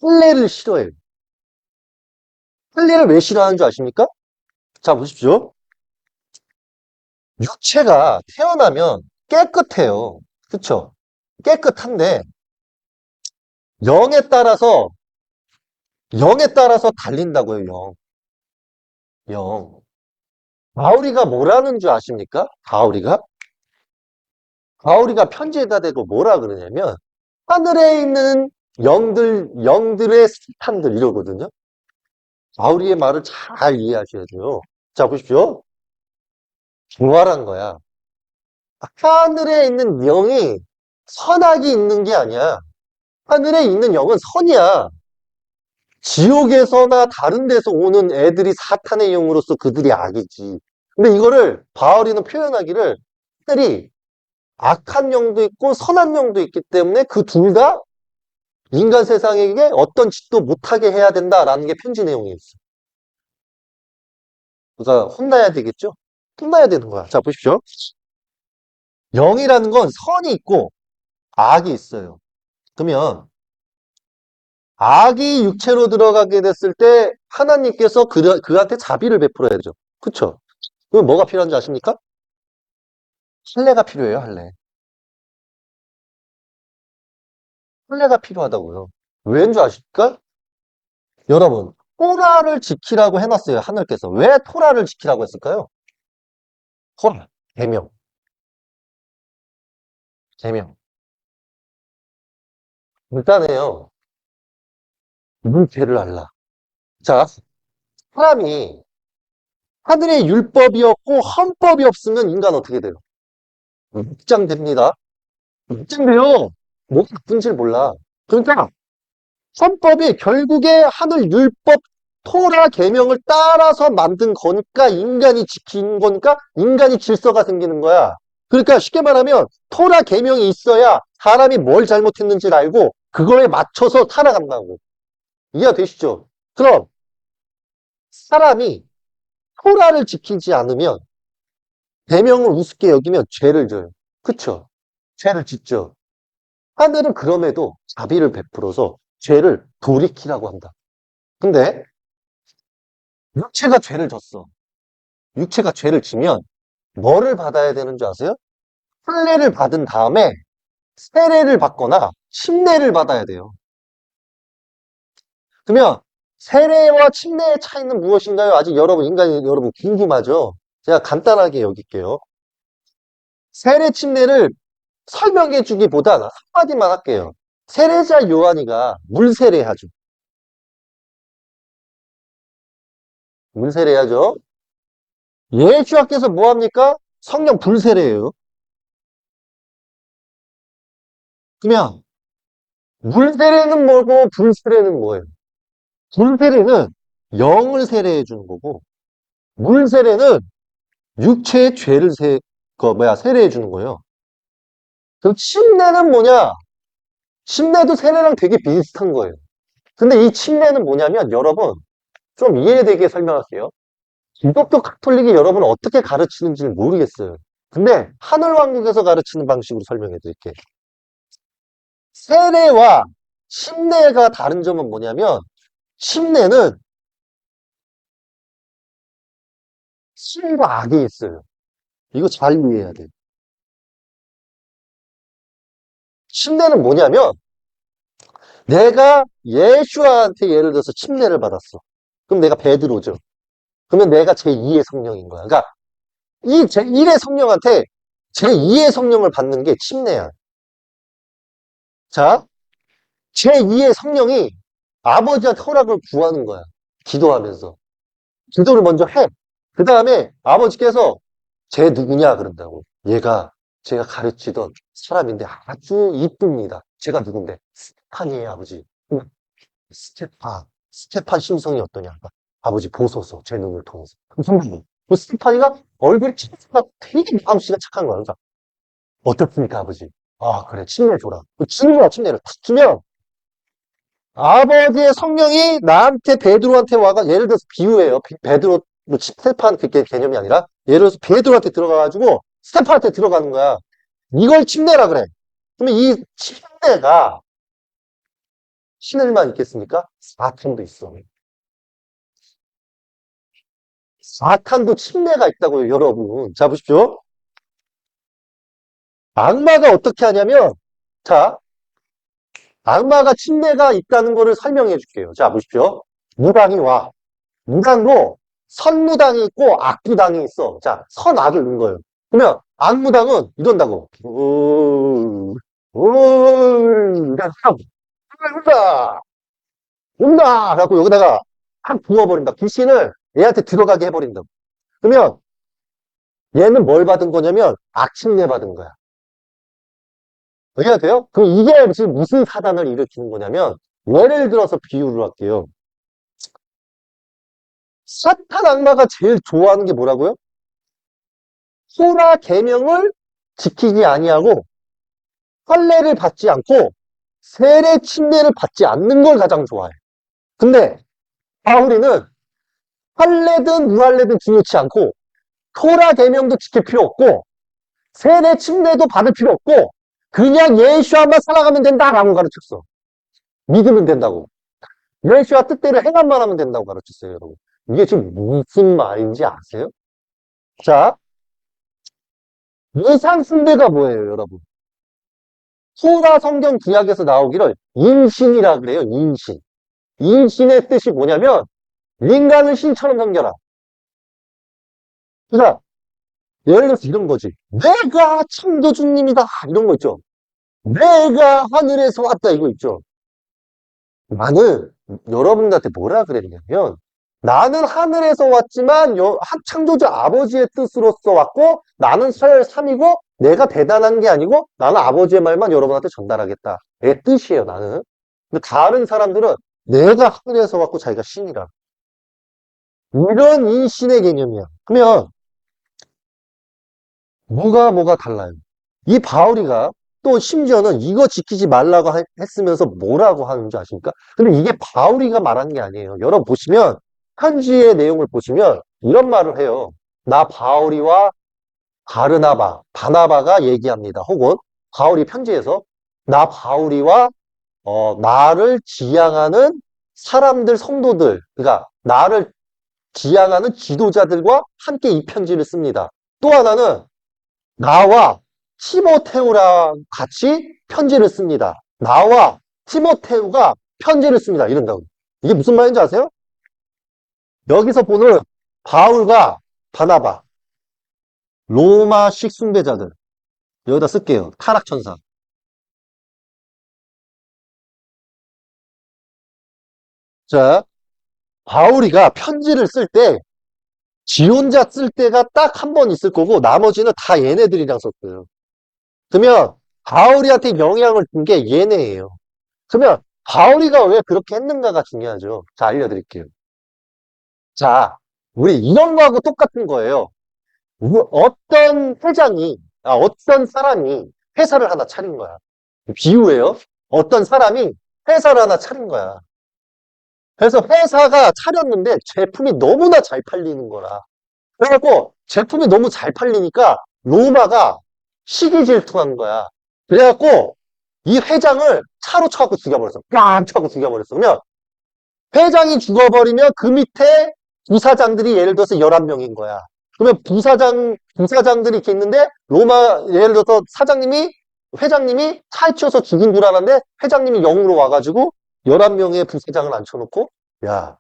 혼례를 싫어해요. 혼례를 왜 싫어하는 줄 아십니까? 자, 보십시오. 육체가 태어나면 깨끗해요. 그쵸? 깨끗한데 영에 따라서 영에 따라서 달린다고요, 영. 영. 바울이가 뭐라는 줄 아십니까? 바울이가 편지에다 대고 뭐라 그러냐면 하늘에 있는 영들의 스탄들 이러거든요. 바울이의 말을 잘 이해하셔야 돼요. 자, 보십시오. 부활한 거야. 하늘에 있는 영이 선악이 있는 게 아니야. 하늘에 있는 영은 선이야. 지옥에서나 다른 데서 오는 애들이 사탄의 영으로서 그들이 악이지. 근데 이거를 바울이는 표현하기를 하늘이 악한 영도 있고 선한 영도 있기 때문에 그 둘 다 인간 세상에게 어떤 짓도 못하게 해야 된다라는 게 편지 내용이 있어. 그러니까 혼나야 되겠죠? 혼나야 되는 거야. 자, 보십시오. 영이라는 건 선이 있고 악이 있어요. 그러면 악이 육체로 들어가게 됐을 때 하나님께서 그한테 자비를 베풀어야 되죠. 그쵸? 그럼 뭐가 필요한지 아십니까? 할례가 필요해요, 할례. 할례가 필요하다고요. 왜인 줄 아십니까? 여러분, 토라를 지키라고 해놨어요, 하늘께서. 왜 토라를 지키라고 했을까요? 토라, 계명, 계명. 일단에요, 문제를 알라. 자, 사람이 하늘의 율법이었고 헌법이 없으면 인간 어떻게 돼요? 묵장됩니다. 묵장돼요. 뭐가 나쁜지 몰라. 그러니까 헌법이 결국에 하늘 율법 토라 계명을 따라서 만든 거니까 인간이 지킨 거니까 인간이 질서가 생기는 거야. 그러니까 쉽게 말하면 토라 계명이 있어야 사람이 뭘 잘못했는지를 알고 그거에 맞춰서 살아간다고. 이해가 되시죠? 그럼 사람이 토라를 지키지 않으면 계명을 우습게 여기면 죄를 져요. 그쵸? 죄를 짓죠. 하늘은 그럼에도 자비를 베풀어서 죄를 돌이키라고 한다. 근데 육체가 죄를 졌어. 육체가 죄를 지면 뭐를 받아야 되는 줄 아세요? 할례를 받은 다음에 세례를 받거나 침례를 받아야 돼요. 그러면 세례와 침례의 차이는 무엇인가요? 아직 여러분 궁금하죠? 제가 간단하게 여길게요. 세례 침례를 설명해 주기보단 한마디만 할게요. 세례자 요한이가 물세례하죠. 물세례하죠. 예수님께서 뭐 합니까? 성령 불세례예요. 그러면 물세례는 뭐고 불세례는 뭐예요? 물세례는 영을 세례해 주는 거고 물세례는 육체의 죄를 세례해 주는 거예요. 그럼 침례는 뭐냐? 침례도 세례랑 되게 비슷한 거예요. 근데 이 침례는 뭐냐면 여러분 좀 이해되게 설명할게요. 기독교 카톨릭이 여러분 어떻게 가르치는지는 모르겠어요. 근데 하늘왕국에서 가르치는 방식으로 설명해 드릴게요. 세례와 침례가 다른 점은 뭐냐면 침례는 신과 악이 있어요. 이거 잘 이해해야 돼요. 침례는 뭐냐면 내가 예슈아한테 예를 들어서 침례를 받았어. 그럼 내가 베드로죠. 그러면 내가 제2의 성령인 거야. 그러니까 이 제1의 성령한테 제2의 성령을 받는 게 침례야. 자, 제2의 성령이 아버지한테 허락을 구하는 거야. 기도하면서. 기도를 먼저 해. 그 다음에 아버지께서 쟤 누구냐 그런다고. 얘가 제가 가르치던 사람인데 아주 이쁩니다. 제가 누군데? 스테판이에요, 아버지. 스테판 심성이 어떠냐? 아버지 보소서, 제 눈을 통해서. 그럼 선생님, 그 스테판이가 얼굴이 착착 되게 마음씨가 착한 거야. 그러니까 어떻습니까, 아버지? 아, 그래, 침례 줘라. 주는 거야, 침례를. 탁 주면 아버지의 성령이 나한테 베드로한테 와가 예를 들어서 비유예요. 베드로 뭐 스테판 그게 개념이 아니라 예를 들어서 베드로한테 들어가가지고 스테판한테 들어가는 거야. 이걸 침례라 그래. 그러면 이 침례가 신을만 있겠습니까? 사탄도 있어. 사탄도 침례가 있다고요, 여러분. 자, 보십시오. 악마가 어떻게 하냐면, 자, 악마가 침례가 있다는 거를 설명해 줄게요. 자, 보십시오. 무당이 와. 무당도 선무당이 있고 악무당이 있어. 자, 선악을 넣은 거예요. 그러면 악무당은 이런다고. 온다! 온다! 갖고 여기다가 확 부어버린다. 귀신을 얘한테 들어가게 해버린다. 그러면 얘는 뭘 받은 거냐면 악침례 받은 거야. 이해가 돼요? 그럼 이게 지금 무슨 사단을 일으키는 거냐면 예를 들어서 비유를 할게요. 사탄 악마가 제일 좋아하는 게 뭐라고요? 소라 계명을 지키지 아니하고 할례를 받지 않고 세례 침례를 받지 않는 걸 가장 좋아해. 근데 바울이는 할례든 무할례든 중요치 않고 토라 계명도 지킬 필요 없고 세례 침례도 받을 필요 없고 그냥 예수와만 살아가면 된다라고 가르쳤어. 믿으면 된다고. 예수와 뜻대로 행함만 하면 된다고 가르쳤어요, 여러분. 이게 지금 무슨 말인지 아세요? 자, 이상숭배가 뭐예요, 여러분? 소라 성경 구약에서 나오기를 인신이라 그래요, 인신. 인신의 뜻이 뭐냐면 인간을 신처럼 섬겨라. 그러니까 예를 들어서 이런 거지. 내가 창조주님이다. 이런 거 있죠. 내가 하늘에서 왔다. 이거 있죠. 나는 여러분들한테 뭐라 그랬냐면 나는 하늘에서 왔지만 창조주 아버지의 뜻으로서 왔고 나는 서열 3이고 내가 대단한 게 아니고 나는 아버지의 말만 여러분한테 전달하겠다. 내 뜻이에요, 나는. 근데 다른 사람들은 내가 하늘에서 왔고 자기가 신이라. 이런 인신의 개념이야. 그러면 뭐가 달라요? 이 바울이가 또 심지어는 이거 지키지 말라고 했으면서 뭐라고 하는지 아십니까? 근데 이게 바울이가 말한 게 아니에요. 여러분 보시면 편지의 내용을 보시면 이런 말을 해요. 나 바울이와 바나바가 얘기합니다. 혹은 바울이 편지에서 나 바울이와 나를 지향하는 사람들, 성도들, 그러니까 나를 지향하는 지도자들과 함께 이 편지를 씁니다. 또 하나는 나와 티모테우랑 같이 편지를 씁니다. 나와 티모테우가 편지를 씁니다. 이런다고. 이게 무슨 말인지 아세요? 여기서 보는 바울과 바나바, 로마식 숭배자들. 여기다 쓸게요. 타락천사. 자, 바울이가 편지를 쓸 때, 지 혼자 쓸 때가 딱 한 번 있을 거고, 나머지는 다 얘네들이랑 썼어요. 그러면 바울이한테 영향을 준 게 얘네예요. 그러면 바울이가 왜 그렇게 했는가가 중요하죠. 자, 알려드릴게요. 자, 우리 이런 거하고 똑같은 거예요. 어떤 어떤 사람이 회사를 하나 차린 거야. 비유예요. 어떤 사람이 회사를 하나 차린 거야. 그래서 회사가 차렸는데 제품이 너무나 잘 팔리는 거라. 그래갖고 제품이 너무 잘 팔리니까 로마가 시기 질투한 거야. 그래갖고 이 회장을 차로 쳐갖고 죽여버렸어. 뺨 쳐갖고 죽여버렸어. 그러면 회장이 죽어버리면 그 밑에 부사장들이 예를 들어서 11명인 거야. 그러면 부사장들이 이렇게 있는데 로마 예를 들어서 회장님이 차에 치여서 죽은 줄 알았는데 회장님이 영으로 와가지고 11명의 부사장을 앉혀놓고, 야,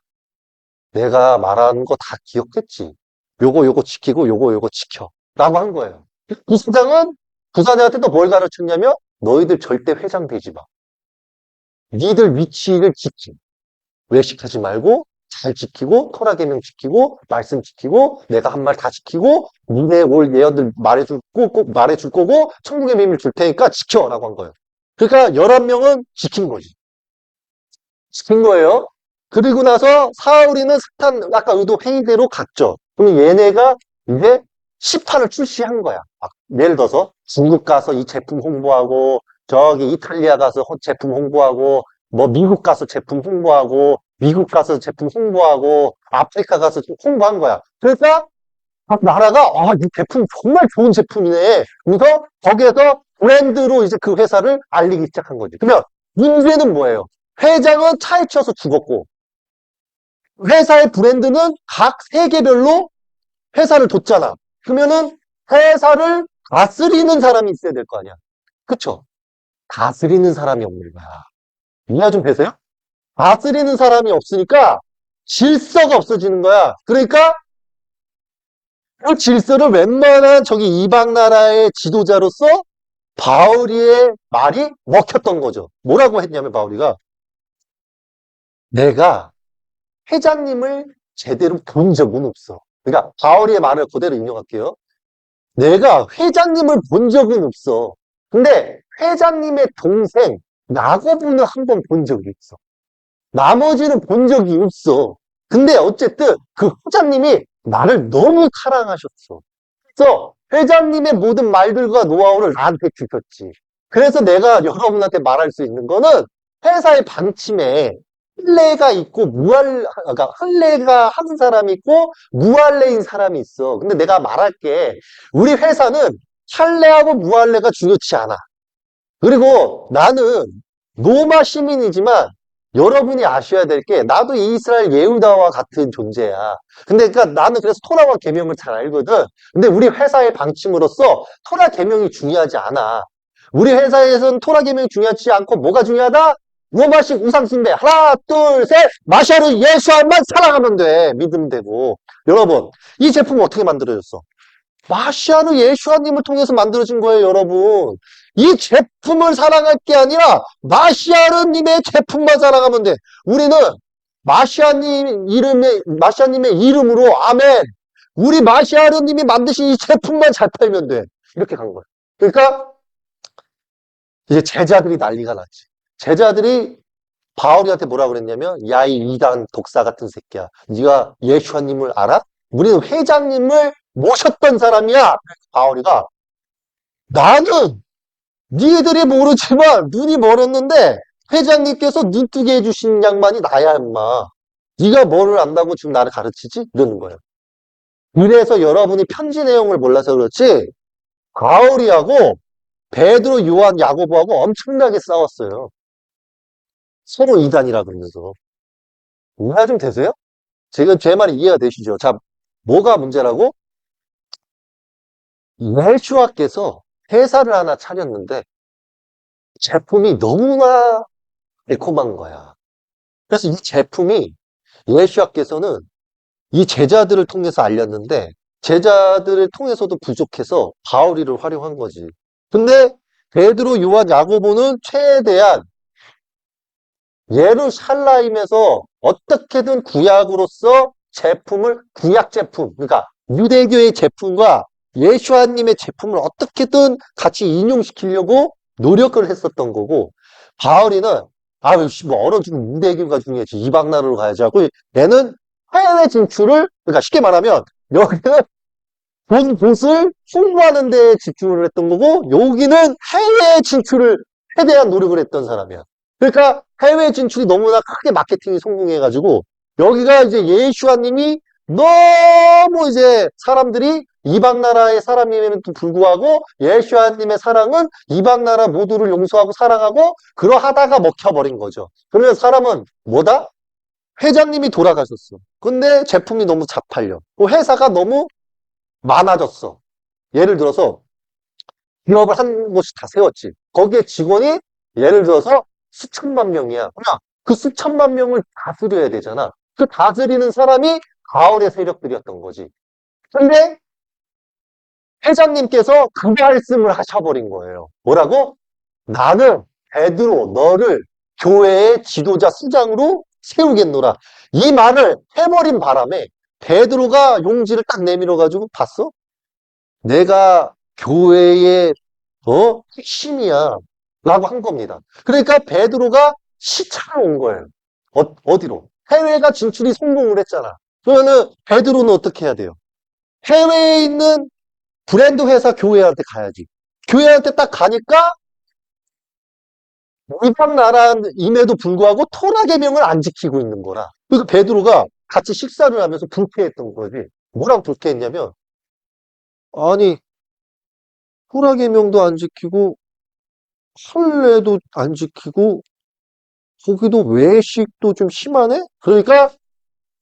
내가 말하는 거 다 기억했지? 요거 지키고 요거 지켜. 라고 한 거예요. 부사장은 부사장한테 또 뭘 가르쳤냐면 너희들 절대 회장 되지 마. 니들 위치를 지키. 외식하지 말고 잘 지키고 토라 계명 지키고 말씀 지키고 내가 한 말 다 지키고 니네 올 예언들 꼭 말해줄 거고 천국의 비밀 줄 테니까 지켜라고 한 거예요. 그러니까 11명은 지킨 거지. 시킨 거예요. 그리고 나서 사울이는 스탄 아까 의도 회의대로 갔죠. 그럼 얘네가 이제 시판을 출시한 거야. 예를 들어서 중국 가서 이 제품 홍보하고 저기 이탈리아 가서 제품 홍보하고 뭐 미국 가서 제품 홍보하고 미국 가서 제품 홍보하고 아프리카 가서 홍보한 거야. 그러니까 각 나라가 이 제품 정말 좋은 제품이네. 그래서 거기에서 브랜드로 이제 그 회사를 알리기 시작한 거지. 그러면 문제는 뭐예요? 회장은 차에 치여서 죽었고 회사의 브랜드는 각 세계별로 회사를 뒀잖아. 그러면은 회사를 다스리는 사람이 있어야 될 거 아니야. 그쵸? 다스리는 사람이 없는 거야. 이해 좀 되세요? 다스리는 사람이 없으니까 질서가 없어지는 거야. 그러니까 그 질서를 웬만한 저기 이방 나라의 지도자로서 바울이의 말이 먹혔던 거죠. 뭐라고 했냐면 바울이가 내가 회장님을 제대로 본 적은 없어. 그러니까 바울이의 말을 그대로 인용할게요. 내가 회장님을 본 적은 없어. 근데 회장님의 동생 야고보는 한 번 본 적이 있어. 나머지는 본 적이 없어. 근데 어쨌든 그 회장님이 나를 너무 사랑하셨어. 그래서 회장님의 모든 말들과 노하우를 나한테 주셨지. 그래서 내가 여러분한테 말할 수 있는 거는 회사의 방침에 할례가 있고 그러니까 할례가 한 사람이 있고 무할례인 사람이 있어. 근데 내가 말할게. 우리 회사는 할례하고 무할례가 중요치 않아. 그리고 나는 로마 시민이지만 여러분이 아셔야 될 게 나도 이스라엘 예후다와 같은 존재야. 근데 그러니까 나는 그래서 토라와 계명을 잘 알거든. 근데 우리 회사의 방침으로서 토라 계명이 중요하지 않아. 우리 회사에서는 토라 계명이 중요하지 않고 뭐가 중요하다? 로마식 우상 숭배 하나 둘 셋 마샤르 예수만 사랑하면 돼. 믿으면 되고. 여러분 이 제품 어떻게 만들어졌어? 마시아는 예수아님을 통해서 만들어진 거예요, 여러분. 이 제품을 사랑할 게 아니라 마시아님의 제품만 사랑하면 돼. 우리는 마시아님의 이름으로 아멘. 우리 마시아님이 만드신 이 제품만 잘 팔면 돼. 이렇게 간 거예요. 그러니까 이제 제자들이 난리가 났지. 제자들이 바울이한테 뭐라 그랬냐면 야, 이 이단 독사 같은 새끼야. 네가 예수아님을 알아? 우리는 회장님을 모셨던 사람이야. 바울이가 나는 니들이 모르지만 눈이 멀었는데 회장님께서 눈뜨게 해주신 양반이 나야 임마. 네가 뭐를 안다고 지금 나를 가르치지? 이러는 거예요. 그래서 여러분이 편지 내용을 몰라서 그렇지 바울이하고 베드로, 요한, 야고보하고 엄청나게 싸웠어요. 서로 이단이라 그러면서. 이해 좀 되세요? 지금 제 말이 이해가 되시죠? 자, 뭐가 문제라고? 예수와께서 회사를 하나 차렸는데 제품이 너무나 매콤한 거야. 그래서 이 제품이 예수와께서는 이 제자들을 통해서 알렸는데 제자들을 통해서도 부족해서 바울이를 활용한 거지. 근데 베드로, 요한, 야고보는 최대한 예루살렘에서 어떻게든 구약으로서 제품을 구약 제품, 그러니까 유대교의 제품과 예수아님의 제품을 어떻게든 같이 인용시키려고 노력을 했었던 거고 바울이는 뭐 얼어 죽은 유대교가 중요하지 이방 나라로 가야지 하고 얘는 해외 진출을 그러니까 쉽게 말하면 여기는 본 곳을 홍보하는 데 집중을 했던 거고 여기는 해외 진출을 최대한 노력을 했던 사람이야. 그러니까 해외 진출이 너무나 크게 마케팅이 성공해가지고 여기가 이제 예수아님이 너무 이제 사람들이 이방 나라의 사람임에도 불구하고 예수아님의 사랑은 이방 나라 모두를 용서하고 사랑하고 그러하다가 먹혀버린 거죠. 그러면 사람은 뭐다? 회장님이 돌아가셨어. 근데 제품이 너무 잘 팔려. 회사가 너무 많아졌어. 예를 들어서 기업을 한 곳이 다 세웠지. 거기에 직원이 예를 들어서 수천만 명이야. 그냥 그 수천만 명을 다스려야 되잖아. 그 다스리는 사람이 가을의 세력들이었던 거지. 근데 회장님께서 그 말씀을 하셔버린 거예요. 뭐라고? 나는 베드로 너를 교회의 지도자 수장으로 세우겠노라. 이 말을 해버린 바람에 베드로가 용지를 딱 내밀어 가지고 봤어? 내가 교회의 핵심이야 라고 한 겁니다. 그러니까 베드로가 시차로 온 거예요. 어디로? 해외가 진출이 성공을 했잖아. 그러면은 베드로는 어떻게 해야 돼요? 해외에 있는 브랜드 회사 교회한테 가야지. 교회한테 딱 가니까 이방 나라임에도 불구하고 토라 계명을 안 지키고 있는 거라. 그래서 베드로가 같이 식사를 하면서 불쾌했던 거지. 뭐랑 불쾌했냐면 아니 토라 계명도 안 지키고 할례도 안 지키고 거기도 외식도 좀 심하네? 그러니까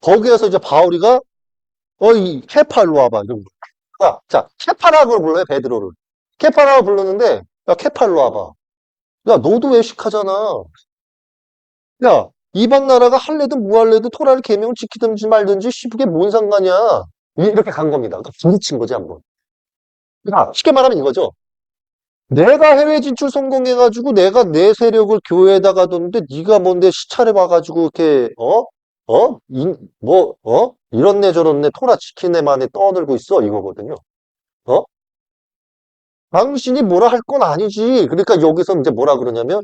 거기에서 이제 바울이가 이 케파 일로 와봐 이런 거. 자 케파라고 불러요 베드로를. 케파라고 불렀는데 야 케파 일로 와봐. 야 너도 외식하잖아. 야 이방 나라가 할래든 무할래든 토라를 계명을 지키든지 말든지 그게 뭔 상관이야. 이렇게 간 겁니다. 그러니까 부딪힌 거지 한번. 그러니까 쉽게 말하면 이거죠. 내가 해외 진출 성공해가지고 내가 내 세력을 교회에다가 뒀는데 네가 뭔데 시차를 봐가지고 이렇게 이런 애 저런 애 토라 지킨 애만에 떠들고 있어 이거거든요. 어? 당신이 뭐라 할 건 아니지. 그러니까 여기서 이제 뭐라 그러냐면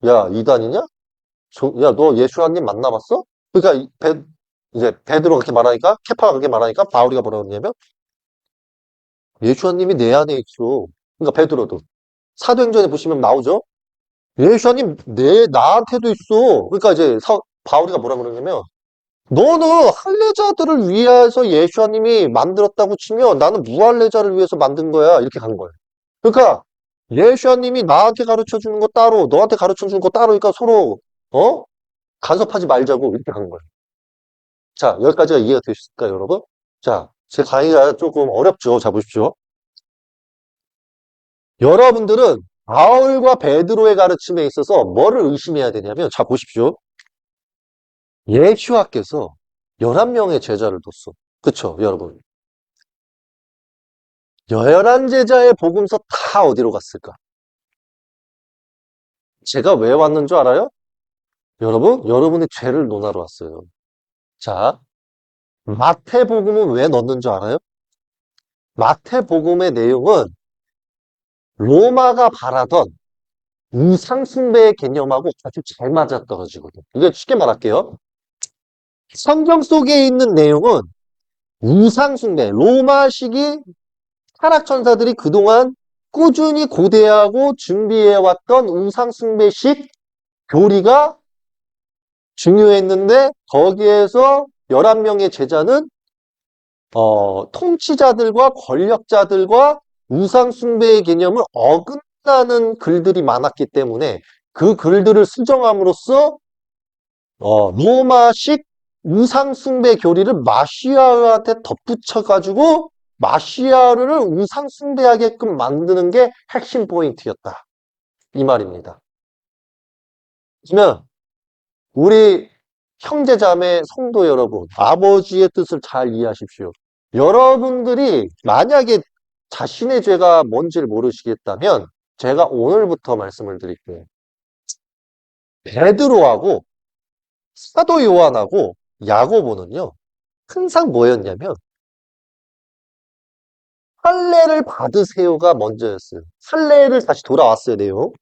야 이단이냐? 야 너 예수님 만나봤어? 그러니까 이제 베드로가 그렇게 말하니까 케파가 그렇게 말하니까 바울이가 뭐라 그러냐면 예수님이 내 안에 있어. 그러니까 베드로도 사도행전에 보시면 나오죠. 예수님 나한테도 있어. 그러니까 이제 바울이가 뭐라 그러냐면 너는 할례자들을 위해서 예수님이 만들었다고 치면 나는 무할례자를 위해서 만든 거야. 이렇게 간 거예요. 그러니까 예수님이 나한테 가르쳐 주는 거 따로, 너한테 가르쳐 주는 거 따로니까 서로 어? 간섭하지 말자고 이렇게 간 거예요. 자, 여기까지가 이해가 되셨을까요, 여러분? 자, 제 강의가 조금 어렵죠. 자, 보십시오. 여러분들은 바울과 베드로의 가르침에 있어서 뭐를 의심해야 되냐면, 자, 보십시오. 예수와께서 11명의 제자를 뒀어. 그쵸, 여러분? 11제자의 복음서 다 어디로 갔을까? 제가 왜 왔는 줄 알아요? 여러분, 여러분의 죄를 논하러 왔어요. 자, 마태복음은 왜 넣는 줄 알아요? 마태복음의 내용은 로마가 바라던 우상숭배의 개념하고 아주 잘 맞아떨어지거든. 이게 쉽게 말할게요. 성경 속에 있는 내용은 우상숭배, 로마식이 타락천사들이 그동안 꾸준히 고대하고 준비해왔던 우상숭배식 교리가 중요했는데 거기에서 11명의 제자는 통치자들과 권력자들과 우상숭배의 개념을 어긋나는 글들이 많았기 때문에 그 글들을 수정함으로써 로마식 우상숭배 교리를 마시아한테 덧붙여가지고 마시아를 우상숭배하게끔 만드는 게 핵심 포인트였다. 이 말입니다. 그러면 우리 형제자매 성도 여러분, 아버지의 뜻을 잘 이해하십시오. 여러분들이 만약에 자신의 죄가 뭔지를 모르시겠다면 제가 오늘부터 말씀을 드릴게요. 베드로하고 사도 요한하고 야고보는요. 항상 뭐였냐면 할례를 받으세요가 먼저였어요. 할례를 다시 돌아왔어요, 내용.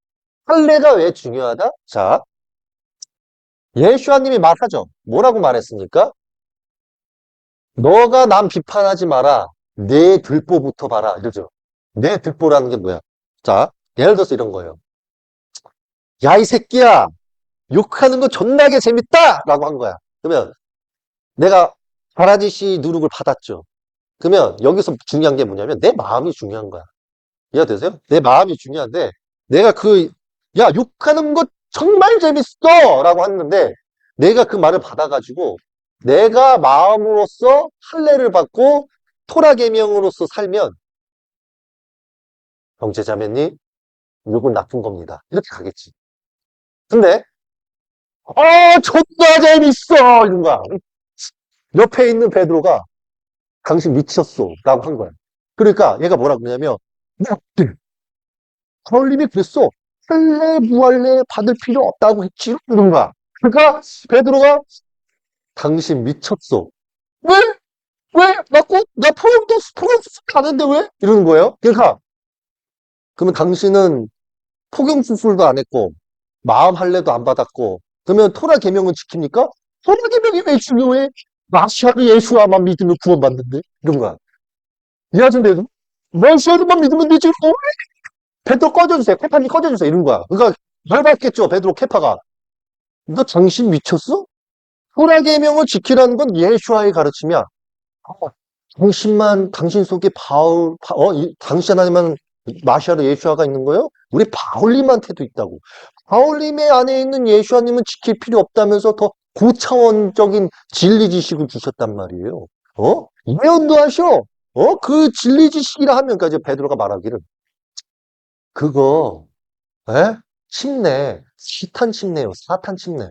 할례가 왜 중요하다? 자, 예수아님이 말하죠. 뭐라고 말했습니까? 너가 남 비판하지 마라. 내 들보부터 봐라. 이러죠. 내 들보라는 게 뭐야? 자, 예를 들어서 이런 거예요. 야, 이 새끼야! 욕하는 거 존나게 재밌다! 라고 한 거야. 그러면 내가 바라지씨 누룩을 받았죠. 그러면 여기서 중요한 게 뭐냐면 내 마음이 중요한 거야. 이해되세요? 내 마음이 중요한데 내가 야, 욕하는 거 정말 재밌어! 라고 했는데 내가 그 말을 받아가지고 내가 마음으로서 할례를 받고 토라 계명으로서 살면 형제자매님, 욕은 나쁜 겁니다. 이렇게 가겠지. 근데 존나 재밌어! 이런 거야. 옆에 있는 베드로가 당신 미쳤어. 라고 한 거야. 그러니까 얘가 뭐라 그러냐면, 야, 바울님이 그랬어. 할례, 무할례 받을 필요 없다고 했지. 이런 거야. 그러니까 베드로가 당신 미쳤어. 왜? 왜? 나 포경수술 가는데 왜? 이러는 거예요. 그러니까, 그러면 당신은 포경수술도 안 했고, 마음 할례도 안 받았고, 그러면 토라 계명은 지킵니까? 토라 계명이 왜 중요해? 마시아를 예수와만 믿으면 구원받는데? 이런 거야. 이해하신대요? 마시아를만 믿으면 되지. 베드로 꺼져주세요. 케파님 꺼져주세요. 이런 거야. 그러니까 열받겠죠. 베드로 케파가. 너 정신 미쳤어? 토라 계명을 지키라는 건 예수와의 가르침이야. 당신만 당신 속에 당신 안에만 마시아르 예수아가 있는 거예요? 우리 바울님한테도 있다고. 바울님의 안에 있는 예수아님은 지킬 필요 없다면서 더 고차원적인 진리 지식을 주셨단 말이에요. 이해도 하셔. 그 진리 지식이라 하면, 까지 베드로가 말하기를 그거 침례, 사탄 침례요. 사탄 침례.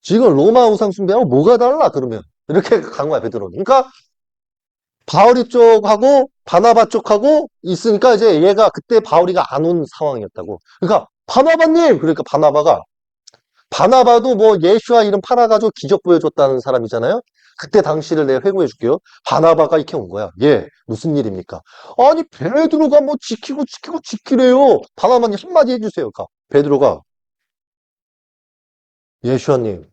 지금 로마 우상 숭배하고 뭐가 달라 그러면 이렇게 간 거야 베드로는. 그러니까 바울이 쪽하고 바나바 쪽하고 있으니까 이제 얘가 그때 바울이가 안 온 상황이었다고. 그러니까 바나바님! 그러니까 바나바도 뭐 예수와 이름 팔아가지고 기적 보여줬다는 사람이잖아요. 그때 당시를 내가 회고해 줄게요. 바나바가 이렇게 온 거야. 예, 무슨 일입니까? 아니 베드로가 뭐 지키래요. 바나바님 한마디 해주세요. 그러니까 베드로가 예수님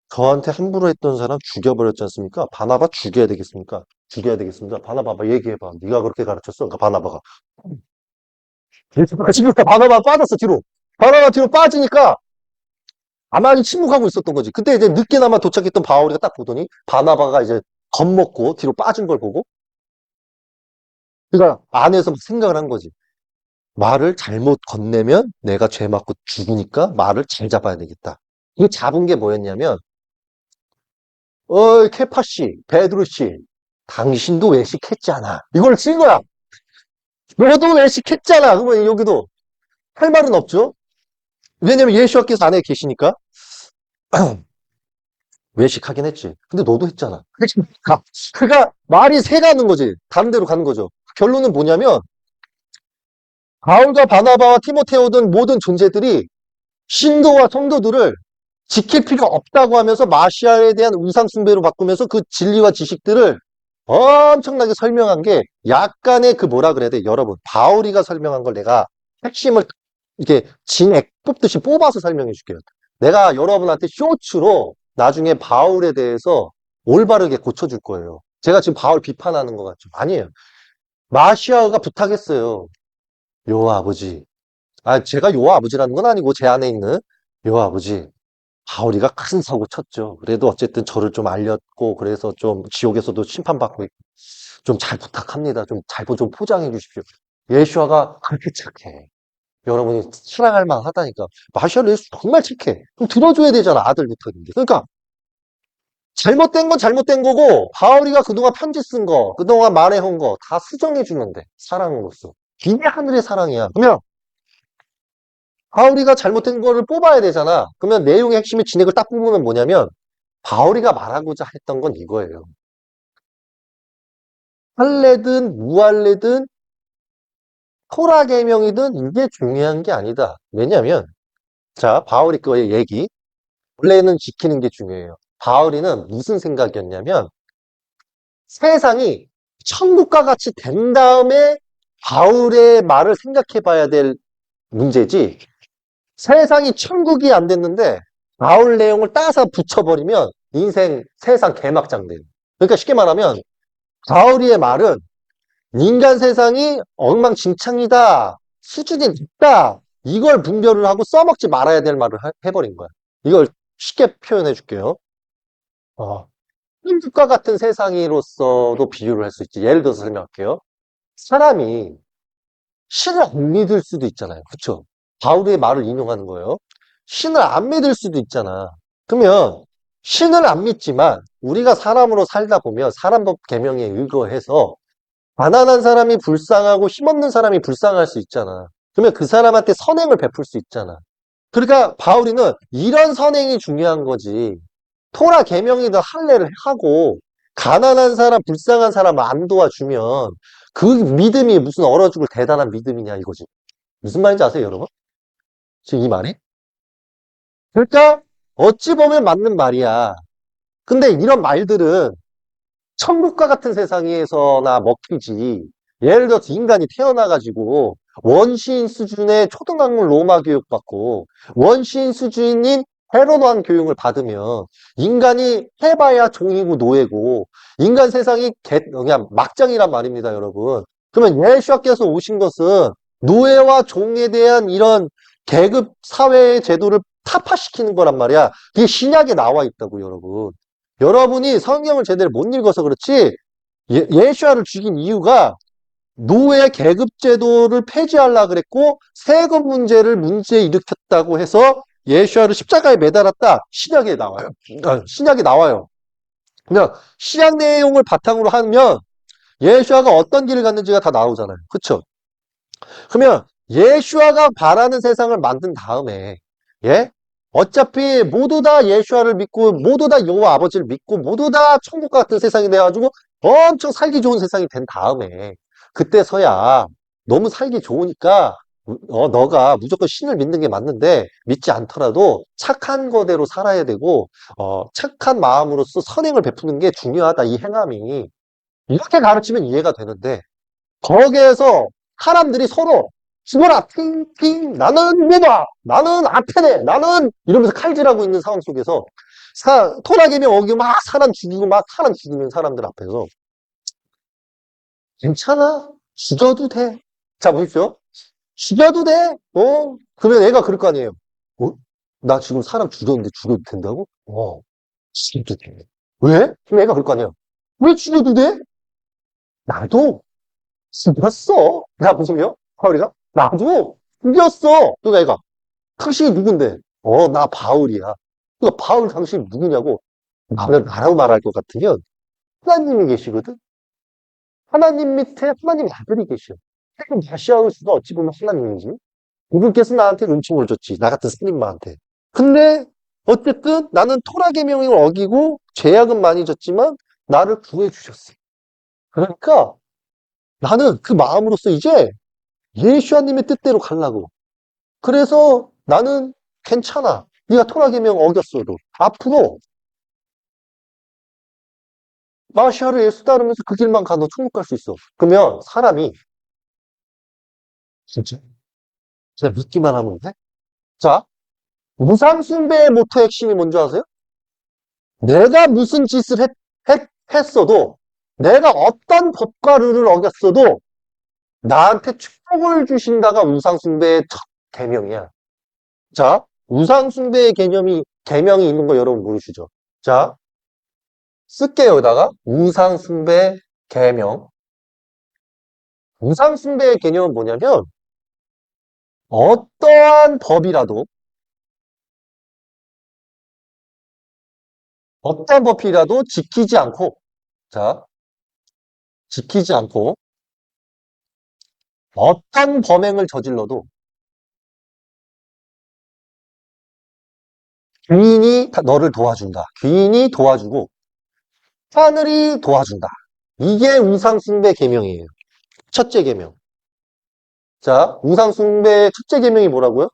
저한테 함부로 했던 사람 죽여버렸지 않습니까? 바나바 죽여야 되겠습니까? 죽여야 되겠습니다. 바나바가 얘기해봐. 네가 그렇게 가르쳤어? 그러니까 바나바가. 지금 바나바 빠졌어, 뒤로. 바나바 뒤로 빠지니까 가만히 침묵하고 있었던 거지. 그때 이제 늦게나마 도착했던 바울이가 딱 보더니 바나바가 이제 겁먹고 뒤로 빠진 걸 보고 그러니까 안에서 막 생각을 한 거지. 말을 잘못 건네면 내가 죄 맞고 죽으니까 말을 잘 잡아야 되겠다. 그 잡은 게 뭐였냐면 케파 씨, 베드로 씨, 당신도 외식했잖아. 이걸 쓴 거야. 너도 외식했잖아. 그러면 여기도 할 말은 없죠. 왜냐면 예수님께서 안에 계시니까 외식하긴 했지. 근데 너도 했잖아. 그러니까 말이 새가는 거지. 다른 데로 가는 거죠. 결론은 뭐냐면 바울과 바나바와 티모테오 등 모든 존재들이 신도와 성도들을 지킬 필요 없다고 하면서 마시아에 대한 우상 숭배로 바꾸면서 그 진리와 지식들을 엄청나게 설명한 게 약간의 그 뭐라 그래야 돼? 여러분, 바울이가 설명한 걸 내가 핵심을 이렇게 진액 뽑듯이 뽑아서 설명해 줄게요. 내가 여러분한테 쇼츠로 나중에 바울에 대해서 올바르게 고쳐줄 거예요. 제가 지금 바울 비판하는 것 같죠? 아니에요. 마시아가 부탁했어요. 요 아버지. 제가 요 아버지라는 건 아니고 제 안에 있는 요 아버지. 바울이가 큰 사고 쳤죠. 그래도 어쨌든 저를 좀 알렸고 그래서 좀 지옥에서도 심판받고 있고 좀 잘 부탁합니다. 좀 잘 좀 포장해 주십시오. 예수아가 그렇게 착해. 여러분이 사랑할 만하다니까. 마샬 예수 정말 착해. 그럼 들어줘야 되잖아. 아들 부탁인데. 그러니까 잘못된 건 잘못된 거고 바울이가 그동안 편지 쓴 거, 그동안 말해온 거 다 수정해 주는데 사랑으로서. 이게 하늘의 사랑이야. 그러면 바울이가 잘못된 거를 뽑아야 되잖아. 그러면 내용의 핵심의 진액을 딱 뽑으면 뭐냐면 바울이가 말하고자 했던 건 이거예요. 할례든 무할례든 토라 계명이든 이게 중요한 게 아니다. 왜냐면 자 바울이 그의 얘기 원래는 지키는 게 중요해요. 바울이는 무슨 생각이었냐면 세상이 천국과 같이 된 다음에 바울의 말을 생각해 봐야 될 문제지 세상이 천국이 안 됐는데 바울 내용을 따서 붙여버리면 인생 세상 개막장 돼요. 그러니까 쉽게 말하면 바울이의 말은 인간 세상이 엉망진창이다. 수준이 높다. 이걸 분별을 하고 써먹지 말아야 될 말을 해버린 거야. 이걸 쉽게 표현해 줄게요. 천국과 같은 세상이로서도 비유를 할 수 있지. 예를 들어서 설명할게요. 사람이 신을 안 믿을 수도 있잖아요. 그쵸? 바울의 말을 인용하는 거예요. 신을 안 믿을 수도 있잖아. 그러면 신을 안 믿지만 우리가 사람으로 살다 보면 사람법 계명에 의거해서 가난한 사람이 불쌍하고 힘없는 사람이 불쌍할 수 있잖아. 그러면 그 사람한테 선행을 베풀 수 있잖아. 그러니까 바울이는 이런 선행이 중요한 거지. 토라 계명이든 할례를 하고 가난한 사람, 불쌍한 사람 안 도와주면 그 믿음이 무슨 얼어 죽을 대단한 믿음이냐 이거지. 무슨 말인지 아세요, 여러분? 지금 이 말이? 그러니까 어찌 보면 맞는 말이야. 근데 이런 말들은 천국과 같은 세상에서나 먹히지. 예를 들어서 인간이 태어나가지고 원시인 수준의 초등학문 로마 교육 받고 원시인 수준인 헤로도안 교육을 받으면 인간이 해봐야 종이고 노예고 인간 세상이 그냥 막장이란 말입니다, 여러분. 그러면 예수님께서 오신 것은 노예와 종에 대한 이런 계급 사회의 제도를 타파시키는 거란 말이야. 그게 신약에 나와 있다고, 여러분. 여러분이 성경을 제대로 못 읽어서 그렇지 예수아를 죽인 이유가 노예 계급 제도를 폐지하려고 그랬고 세금 문제 일으켰다고 해서 예수아를 십자가에 매달았다. 신약에 나와요. 신약에 나와요. 그냥 신약 내용을 바탕으로 하면 예수아가 어떤 길을 갔는지가 다 나오잖아요. 그쵸? 그러면 예수아가 바라는 세상을 만든 다음에 예? 어차피 모두 다 예수아를 믿고 모두 다 여호와 아버지를 믿고 모두 다 천국 같은 세상이 돼가지고 엄청 살기 좋은 세상이 된 다음에 그때서야 너무 살기 좋으니까 너가 무조건 신을 믿는 게 맞는데 믿지 않더라도 착한 거대로 살아야 되고 착한 마음으로서 선행을 베푸는 게 중요하다 이 행함이 이렇게 가르치면 이해가 되는데 거기에서 사람들이 서로 죽어라 핑핑 나는 뭐다 나는 아테네 나는 이러면서 칼질하고 있는 상황 속에서 토라계명 어기고 막 사람 죽이고 막 사람 죽이는 사람들 앞에서 괜찮아 죽여도 돼. 자 보십시오. 죽여도 돼. 그러면 애가 그럴 거 아니에요. 나 지금 사람 죽였는데 죽여도 된다고? 죽여도 돼. 왜? 그럼 애가 그럴 거 아니에요. 왜 죽여도 돼? 나도 죽였어. 나 무슨요? 바울이가? 나도 죽였어. 그러니까 애가 당신이 누군데? 나 바울이야. 그러니까 바울 당신이 누구냐고 나라고 말할 것 같으면 하나님이 계시거든. 하나님 밑에 하나님 아들이 계셔. 그럼 다시아울 수가 어찌 보면 하나님이지. 그분께서 나한테 은총을 줬지. 나 같은 스님마한테. 근데 어쨌든 나는 토라 계명을 어기고 죄악은 많이 졌지만 나를 구해 주셨어. 그러니까 나는 그 마음으로서 이제 예수님의 뜻대로 가려고. 그래서 나는 괜찮아. 네가 토라 계명 어겼어도 앞으로 마시아를 예수 따르면서 그 길만 가도 천국 갈 수 있어. 그러면 사람이 진짜 그냥 믿기만 하면 돼? 자, 무상숭배의 모토 핵심이 뭔지 아세요? 내가 무슨 짓을 했어도 내가 어떤 법과 룰을 어겼어도 나한테 축복을 주신다가 우상숭배의 첫 개명이야. 자, 우상숭배의 개명이 있는 거 여러분 모르시죠? 자, 쓸게요, 여기다가. 우상숭배 개명. 우상숭배의 개념은 뭐냐면, 어떠한 법이라도, 어떠한 법이라도 지키지 않고, 자, 지키지 않고, 어떤 범행을 저질러도 귀인이 너를 도와준다. 귀인이 도와주고, 하늘이 도와준다. 이게 우상숭배 계명이에요. 첫째 계명. 자, 우상숭배의 첫째 계명이 뭐라고요?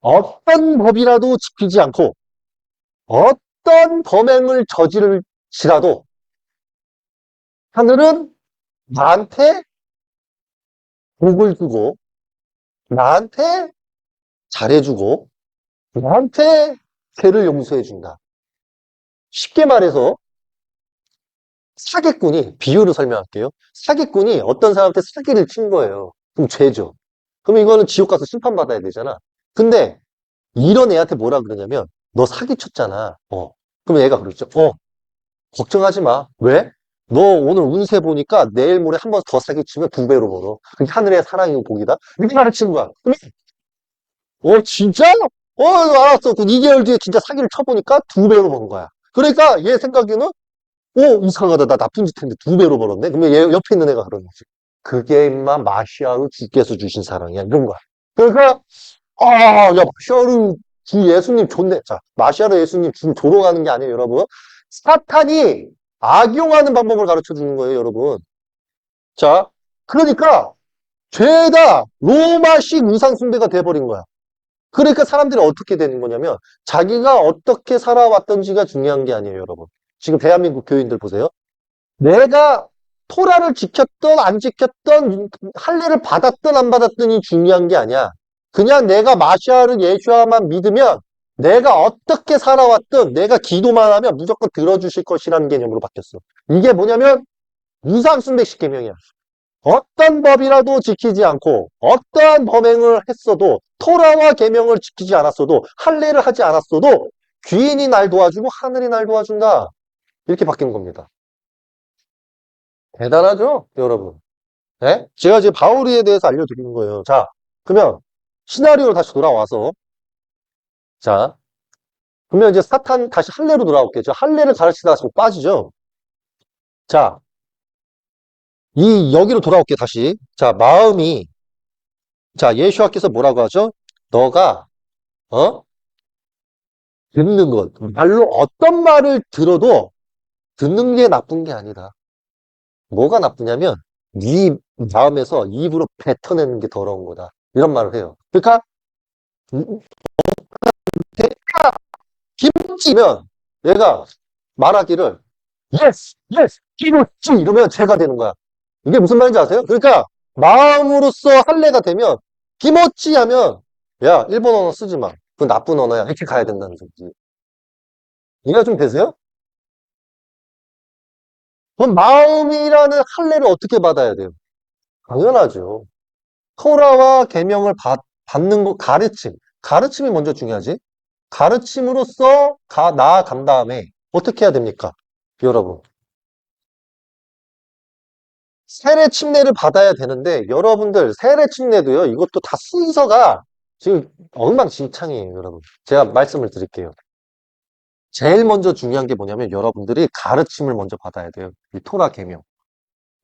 어떤 법이라도 지키지 않고 어떤 범행을 저지를지라도 하늘은 나한테 복을 주고 나한테 잘해주고 나한테 죄를 용서해준다. 쉽게 말해서 사기꾼이 비유를 설명할게요. 사기꾼이 어떤 사람한테 사기를 친 거예요. 그럼 죄죠. 그럼 이거는 지옥 가서 심판받아야 되잖아. 근데 이런 애한테 뭐라 그러냐면 너 사기쳤잖아. 그럼 얘가 그러죠. 걱정하지 마. 왜? 너 오늘 운세 보니까 내일 모레 한 번 더 사기치면 두 배로 벌어. 그게 하늘의 사랑이고 복이다. 이렇게 가르치는 거야. 그러면 진짜? 알았어. 그 2개월 뒤에 진짜 사기를 쳐보니까 두 배로 번 거야. 그러니까 얘 생각에는 이상하다. 나 나쁜 짓 했는데 두 배로 벌었네. 그러면 얘 옆에 있는 애가 그러는 거지. 그게 임마 마시아의 주께서 주신 사랑이야. 이런 거야. 그러니까 아, 야, 마샤르 주 예수님 좋네. 자, 마샤르 예수님 주 조롱하는 게 아니에요, 여러분. 사탄이 악용하는 방법을 가르쳐 주는 거예요, 여러분. 자, 그러니까 죄다 로마식 우상숭배가 돼버린 거야. 그러니까 사람들이 어떻게 되는 거냐면 자기가 어떻게 살아왔던지가 중요한 게 아니에요, 여러분. 지금 대한민국 교인들 보세요. 내가 토라를 지켰던 안 지켰던 할례를 받았던 안 받았던이 중요한 게 아니야. 그냥 내가 마시아를 예수와만 믿으면 내가 어떻게 살아왔든 내가 기도만 하면 무조건 들어주실 것이라는 개념으로 바뀌었어. 이게 뭐냐면 우상숭배식 개념이야. 어떤 법이라도 지키지 않고 어떠한 범행을 했어도 토라와 계명을 지키지 않았어도 할례를 하지 않았어도 귀인이 날 도와주고 하늘이 날 도와준다. 이렇게 바뀐 겁니다. 대단하죠, 여러분? 네? 제가 이제 바울이에 대해서 알려드리는 거예요. 자, 그러면 시나리오로 다시 돌아와서 자, 그러면 이제 사탄 다시 할례로 돌아올게요. 할례를 가르치다가 자꾸 빠지죠. 자, 이 여기로 돌아올게요. 다시. 자, 마음이 자, 예수와께서 뭐라고 하죠? 너가 어? 듣는 것. 말로 어떤 말을 들어도 듣는 게 나쁜 게 아니다. 뭐가 나쁘냐면 네 마음에서 입으로 뱉어내는 게 더러운 거다. 이런 말을 해요. 그러니까 김치면 내가 말하기를 yes, yes, 김치 이러면 죄가 되는 거야. 이게 무슨 말인지 아세요? 그러니까 마음으로써 할례가 되면 김치 하면 야 일본 언어 쓰지 마. 그 나쁜 언어야. 이렇게 가야 된다는 소리지. 이해가 좀 되세요? 그럼 마음이라는 할례를 어떻게 받아야 돼요? 당연하죠. 토라와 계명을 받는 거 가르침. 가르침이 먼저 중요하지. 가르침으로써 나아간 다음에 어떻게 해야 됩니까? 여러분. 세례 침례를 받아야 되는데 여러분들 세례 침례도요. 이것도 다 순서가 지금 엉망진창이에요, 여러분. 제가 말씀을 드릴게요. 제일 먼저 중요한 게 뭐냐면 여러분들이 가르침을 먼저 받아야 돼요. 이 토라 계명.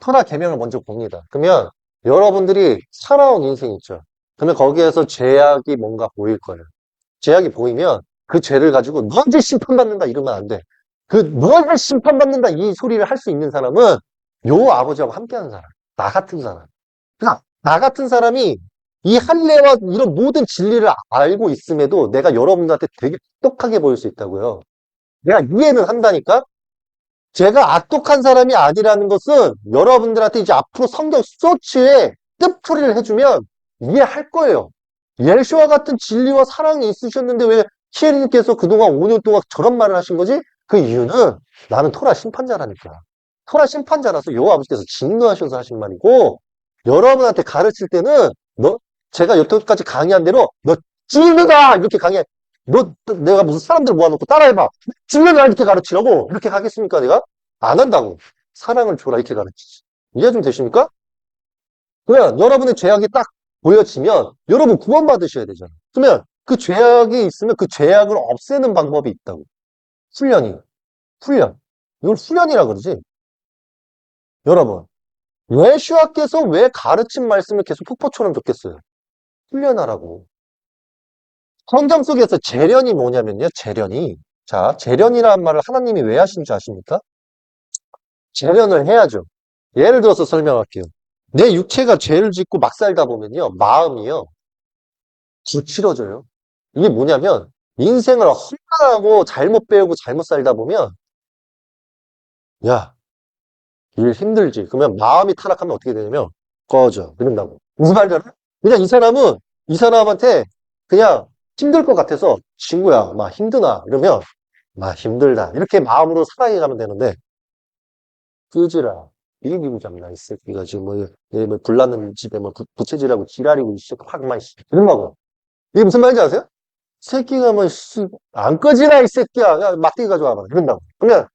토라 계명을 먼저 봅니다. 그러면 여러분들이 살아온 인생 있죠. 그러면 거기에서 죄악이 뭔가 보일 거예요. 죄악이 보이면 그 죄를 가지고 너희들 심판받는다 이러면 안 돼. 그 너희들 심판받는다 이 소리를 할 수 있는 사람은 요 아버지하고 함께하는 사람. 나 같은 사람. 그러니까 나 같은 사람이 이 할례와 이런 모든 진리를 알고 있음에도 내가 여러분들한테 되게 똑똑하게 보일 수 있다고요. 내가 이해는 한다니까? 제가 악독한 사람이 아니라는 것은 여러분들한테 이제 앞으로 성경 소치에 뜻풀이를 해주면 이해할 거예요. 예수와 같은 진리와 사랑이 있으셨는데 왜 키에리님께서 그동안 5년 동안 저런 말을 하신 거지? 그 이유는 나는 토라 심판자라니까. 토라 심판자라서 여호와 아버지께서 진노하셔서 하신 말이고 여러분한테 가르칠 때는 너 제가 여태까지 강의한 대로 너 찔르다 이렇게 강의해. 너 내가 무슨 사람들 모아놓고 따라해봐. 찔르다 이렇게 가르치라고 이렇게 하겠습니까 내가? 안 한다고. 사랑을 줘라 이렇게 가르치지. 이해 좀 되십니까? 그러면 여러분의 죄악이 딱 보여지면 여러분 구원받으셔야 되잖아. 그러면 그 죄악이 있으면 그 죄악을 없애는 방법이 있다고. 훈련이. 훈련. 이걸 훈련이라 그러지. 여러분. 예수와께서 왜 가르친 말씀을 계속 폭포처럼 줬겠어요? 훈련하라고. 성경 속에서 재련이 뭐냐면요. 재련이. 자, 재련이라는 말을 하나님이 왜 하신 줄 아십니까? 재련을 해야죠. 예를 들어서 설명할게요. 내 육체가 죄를 짓고 막 살다 보면요. 마음이요. 거칠어져요. 이게 뭐냐면 인생을 험난하고 잘못 배우고 잘못 살다 보면 야, 일 힘들지. 그러면 마음이 타락하면 어떻게 되냐면 꺼져. 이런다고. 무슨 말인지 알아? 그냥 이 사람한테 그냥 힘들 것 같아서 친구야, 막 힘드나? 이러면 막 힘들다. 이렇게 마음으로 사랑해 가면 되는데 끄지라. 일기고 잡나 이 새끼가 지금 뭐 불났는 집에 뭐 부채질하고 지랄이고 확막 이런 거고. 이게 무슨 말인지 아세요? 새끼가 뭐, 안 꺼지나, 이 새끼야. 야, 막대기 가져와봐. 이런다고. 그러면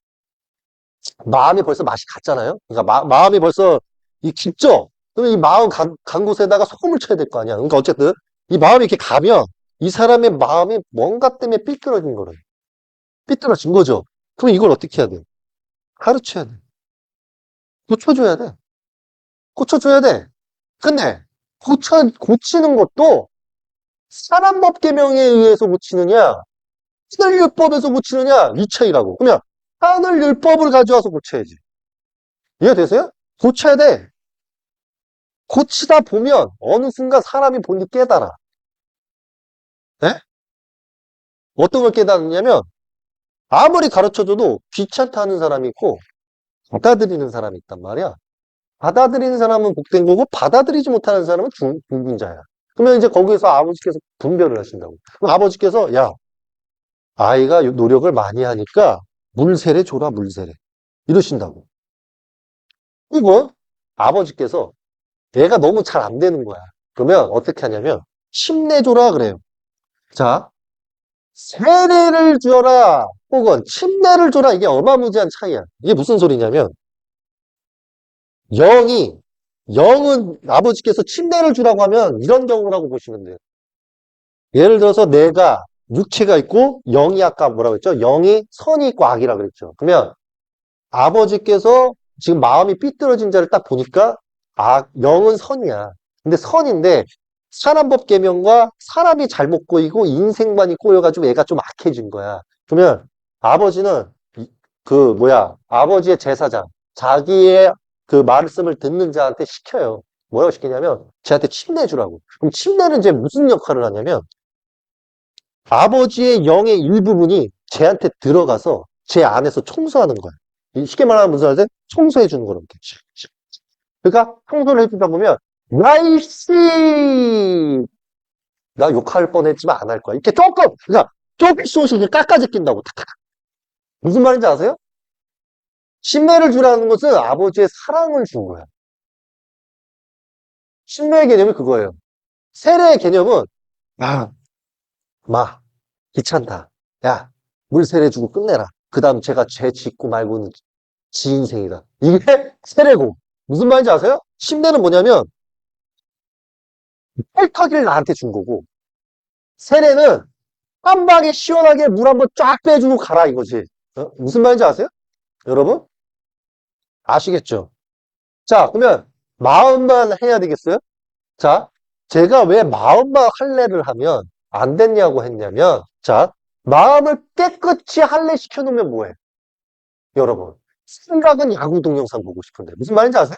마음이 벌써 맛이 갔잖아요? 그러니까 마음이 벌써 이 깊죠? 그러면 이 마음 간 곳에다가 소금을 쳐야 될 거 아니야. 그러니까 어쨌든 이 마음이 이렇게 가면 이 사람의 마음이 뭔가 때문에 삐뚤어진 거를. 삐뚤어진 거죠. 그럼 이걸 어떻게 해야 돼? 가르쳐야 돼. 고쳐줘야 돼. 고쳐줘야 돼. 근데 고치는 것도 사람법계명에 의해서 고치느냐, 하늘율법에서 고치느냐, 이 차이라고. 그러면 하늘율법을 가져와서 고쳐야지. 이해되세요? 고쳐야 돼. 고치다 보면 어느 순간 사람이 본디 깨달아. 네? 어떤 걸 깨달았냐면 아무리 가르쳐줘도 귀찮다 하는 사람이 있고 받아들이는 사람이 있단 말이야. 받아들이는 사람은 복된 거고 받아들이지 못하는 사람은 죽은 자야. 그러면 이제 거기서 아버지께서 분별을 하신다고. 그럼 아버지께서 야, 아이가 노력을 많이 하니까 물세례 줘라 물세례 이러신다고. 그리고 아버지께서 얘가 너무 잘 안 되는 거야. 그러면 어떻게 하냐면 침내 줘라 그래요. 자, 세례를 줘라 혹은 침례를 줘라 이게 어마무지한 차이야. 이게 무슨 소리냐면 영이 영은 아버지께서 침례를 주라고 하면 이런 경우라고 보시면 돼요. 예를 들어서 내가 육체가 있고 영이 아까 뭐라고 했죠? 영이 선이 있고 악이라 그랬죠. 그러면 아버지께서 지금 마음이 삐뚤어진 자를 딱 보니까 영은 선이야. 근데 선인데 사람법 계명과 사람이 잘못 꼬이고 인생만이 꼬여가지고 애가 좀 악해진 거야. 그러면 아버지는 아버지의 제사장 자기의 그 말씀을 듣는 자한테 시켜요. 뭐라고 시키냐면 쟤한테 침례주라고. 그럼 침례는 이제 무슨 역할을 하냐면 아버지의 영의 일부분이 쟤한테 들어가서 쟤 안에서 청소하는 거야. 쉽게 말하면 무슨 말이지? 청소해 주는 거라고. 그러니까 청소를 해주다 보면 야이씨 나 욕할 뻔했지만 안 할 거야. 이렇게 그러니까 조금씩 깎아제 낀다고. 무슨 말인지 아세요? 신뢰를 주라는 것은 아버지의 사랑을 준 거야. 신뢰의 개념이 그거예요. 세례의 개념은 마 귀찮다. 야 물 세례 주고 끝내라. 그 다음 제가 죄 짓고 말고는 지 인생이다. 이게 세례고 무슨 말인지 아세요? 신뢰는 뭐냐면 펠터기를 나한테 준 거고 세례는 한 방에 시원하게 물 한번 쫙 빼주고 가라 이거지. 무슨 말인지 아세요? 여러분? 아시겠죠? 자, 그러면 마음만 해야 되겠어요? 자, 제가 왜 마음만 할례를 하면 안 됐냐고 했냐면, 자, 마음을 깨끗이 할례 시켜놓으면 뭐해? 여러분, 생각은 야구 동영상 보고 싶은데 무슨 말인지 아세요?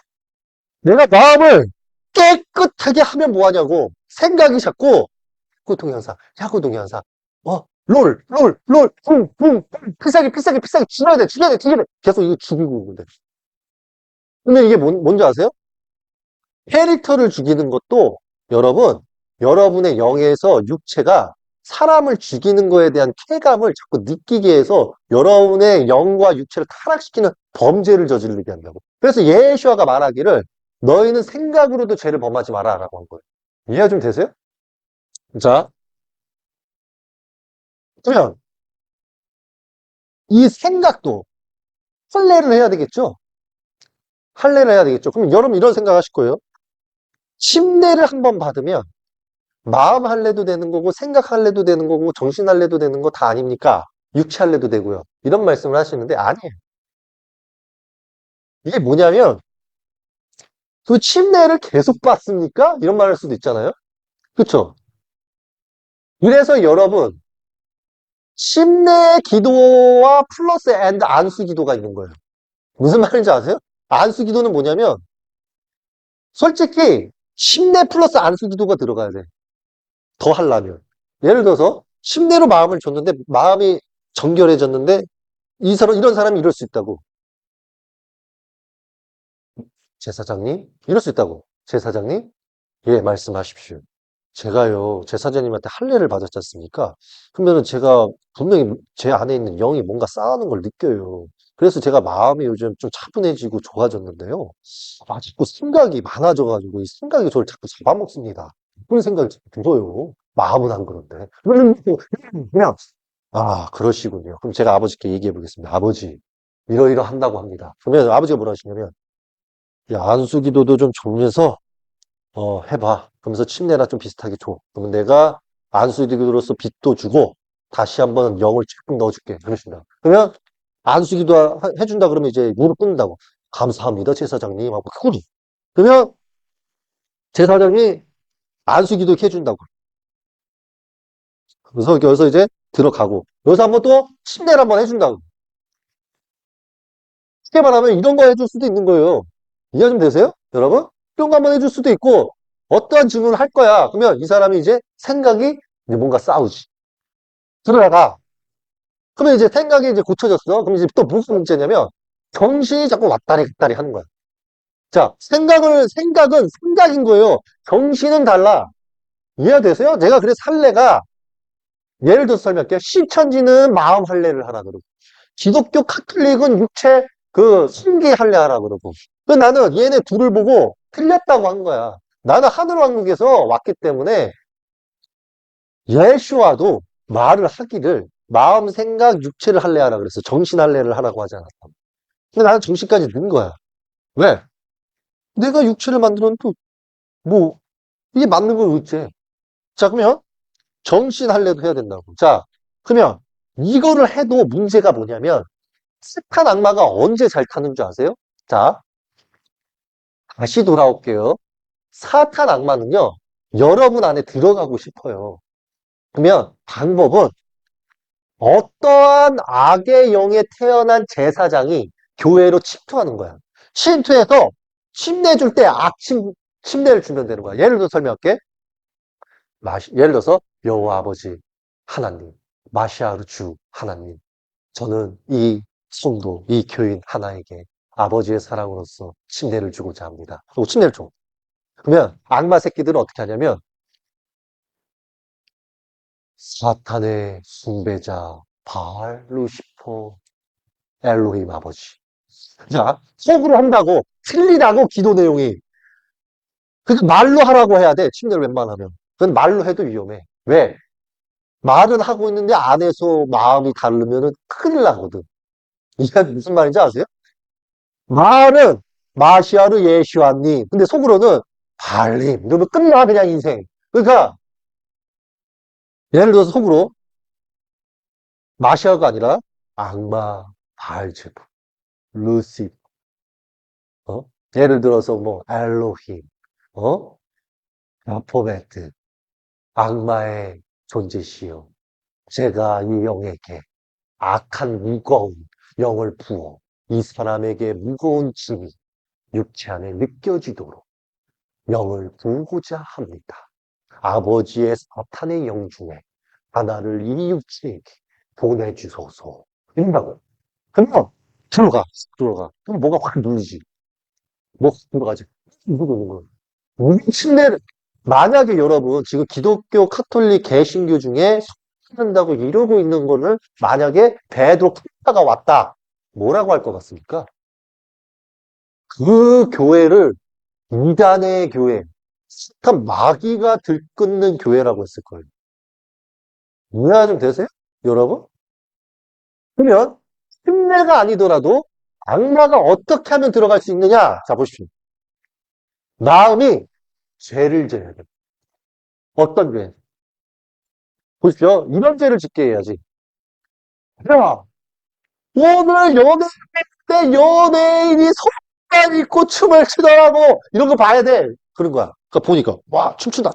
내가 마음을 깨끗하게 하면 뭐하냐고 생각이 자꾸 야구 동영상, 야구 동영상, 붕, 필살기, 죽여야 돼. 계속 이거 죽이고 있는데. 근데 이게 뭔지 아세요? 캐릭터를 죽이는 것도 여러분, 여러분의 영에서 육체가 사람을 죽이는 거에 대한 쾌감을 자꾸 느끼게 해서 여러분의 영과 육체를 타락시키는 범죄를 저지르게 한다고. 그래서 예수아가 말하기를 너희는 생각으로도 죄를 범하지 마라라고 한 거예요. 이해가 좀 되세요? 자, 그러면 이 생각도 할례를 해야 되겠죠? 할례를 해야 되겠죠? 그럼 여러분 이런 생각 하실 거예요. 침례를 한 번 받으면 마음 할래도 되는 거고 생각 할래도 되는 거고 정신 할래도 되는 거 다 아닙니까? 육체 할래도 되고요. 이런 말씀을 하시는데 아니에요. 이게 뭐냐면 그 침례를 계속 받습니까? 이런 말 할 수도 있잖아요. 그렇죠? 그래서 여러분 침례 기도와 플러스 앤드 안수 기도가 있는 거예요. 무슨 말인지 아세요? 안수 기도는 뭐냐면 솔직히 침례 플러스 안수 기도가 들어가야 돼. 더 하려면. 예를 들어서 침례로 마음을 줬는데 마음이 정결해졌는데 이런 사람이 이럴 수 있다고. 제사장님? 이럴 수 있다고. 제사장님? 예, 말씀하십시오. 제가요, 제사장님한테 할례를 받았지 않습니까? 그러면은 제가 분명히 제 안에 있는 영이 뭔가 싸우는 걸 느껴요. 그래서 제가 마음이 요즘 좀 차분해지고 좋아졌는데요. 자꾸 생각이 많아져가지고 이 생각이 저를 자꾸 잡아먹습니다. 그런 생각이 자꾸 들어요. 마음은 안 그런데. 그냥, 그러시군요. 그럼 제가 아버지께 얘기해 보겠습니다. 아버지, 이러이러 한다고 합니다. 그러면 아버지가 뭐라 하시냐면, 야, 안수기도도 좀 정리해서 해봐. 그러면서 침례나 좀 비슷하게 줘. 그러면 내가 안수기도로서 빚도 주고 다시 한번 영을 조금 넣어줄게. 그러신다. 그러면 안수기도 해준다 그러면 이제 무릎 꿇는다고. 감사합니다, 제사장님. 하고 꿇이. 그러면 제사장이 안수기도 해준다고. 그래서 여기서 이제 들어가고, 여기서 한번 또 침례를 한번 해준다고. 쉽게 말하면 이런 거 해줄 수도 있는 거예요. 이해 좀 되세요? 여러분? 이런 거 한번 해줄 수도 있고, 어떠한 질문을 할 거야. 그러면 이 사람이 이제 생각이 이제 뭔가 싸우지. 들어가. 그러면 이제 생각이 이제 고쳐졌어. 그럼 이제 또 뭐가 문제냐면, 정신이 자꾸 왔다리 갔다리 하는 거야. 자, 생각은 생각인 거예요. 정신은 달라. 이해되세요? 제가 그래서 할례가, 예를 들어서 설명할게요. 신천지는 마음 할례를 하라 그러고, 기독교 카톨릭은 육체 신기 할례하라 그러고. 나는 얘네 둘을 보고 틀렸다고 한 거야. 나는 하늘왕국에서 왔기 때문에 예수와도 말을 하기를 마음, 생각, 육체를 할례하라 그랬어. 정신 할례를 하라고 하지 않았다. 근데 나는 정신까지 넣은 거야. 왜? 내가 육체를 만들었는데 뭐 이게 맞는 걸 어째? 자, 그러면 정신 할례도 해야 된다고. 자, 그러면 이거를 해도 문제가 뭐냐면 사탄 악마가 언제 잘 타는 줄 아세요? 자, 다시 돌아올게요. 사탄 악마는요, 여러분 안에 들어가고 싶어요. 그러면 방법은 어떠한 악의 영에 태어난 제사장이 교회로 침투하는 거야. 침투해서 침례 줄 때 침례를 주면 되는 거야. 예를 들어 설명할게. 예를 들어서 여호와 아버지 하나님, 마시아르 주 하나님, 저는 이 성도, 이 교인 하나에게 아버지의 사랑으로서 침례를 주고자 합니다. 그리고 침례를 줘. 그러면 악마 새끼들은 어떻게 하냐면 사탄의 숭배자 바알, 루시퍼, 엘로힘 아버지. 자, 속으로 한다고 틀리다고 기도 내용이. 그러니까 말로 하라고 해야 돼. 침례를 웬만하면. 그건 말로 해도 위험해. 왜? 말은 하고 있는데 안에서 마음이 다르면은 큰일 나거든. 이게 무슨 말인지 아세요? 말은 마시아르 예시아님. 근데 속으로는 발림. 이러면 끝나 그냥 인생. 그러니까 예를 들어서 속으로 마시아가 아니라 악마, 바알제부, 루시 어? 예를 들어서 뭐 엘로힘, 어? 바포메트, 악마의 존재시여. 제가 이 영에게 악한 무거운 영을 부어 이 사람에게 무거운 짐이 육체 안에 느껴지도록 영을 부고자 합니다. 아버지의 사탄의 영 중에 하나를 이 육체에게 보내주소서. 이런다고. 그러면 들어가. 그럼 뭐가 확 눌리지. 뭐가 들어가지. 누르는 거야. 침례를, 만약에 여러분, 지금 기독교, 카톨릭, 개신교 중에 속는다고 이러고 있는 거를 만약에 베드로 크리스타가 왔다. 뭐라고 할 것 같습니까? 그 교회를 이단의 교회, 사탄 마귀가 들끓는 교회라고 했을 거예요. 이해가 좀 되세요? 여러분? 그러면 침례가 아니더라도 악마가 어떻게 하면 들어갈 수 있느냐? 자, 보십시오. 마음이 죄를 져야 돼. 어떤 죄? 보십시오. 이런 죄를 짓게 해야지. 야, 오늘 연애할 때 연예인이 속간 입고 춤을 추더라고. 이런 거 봐야 돼. 그런 거야. 그러니까 보니까, 와, 춤춘다.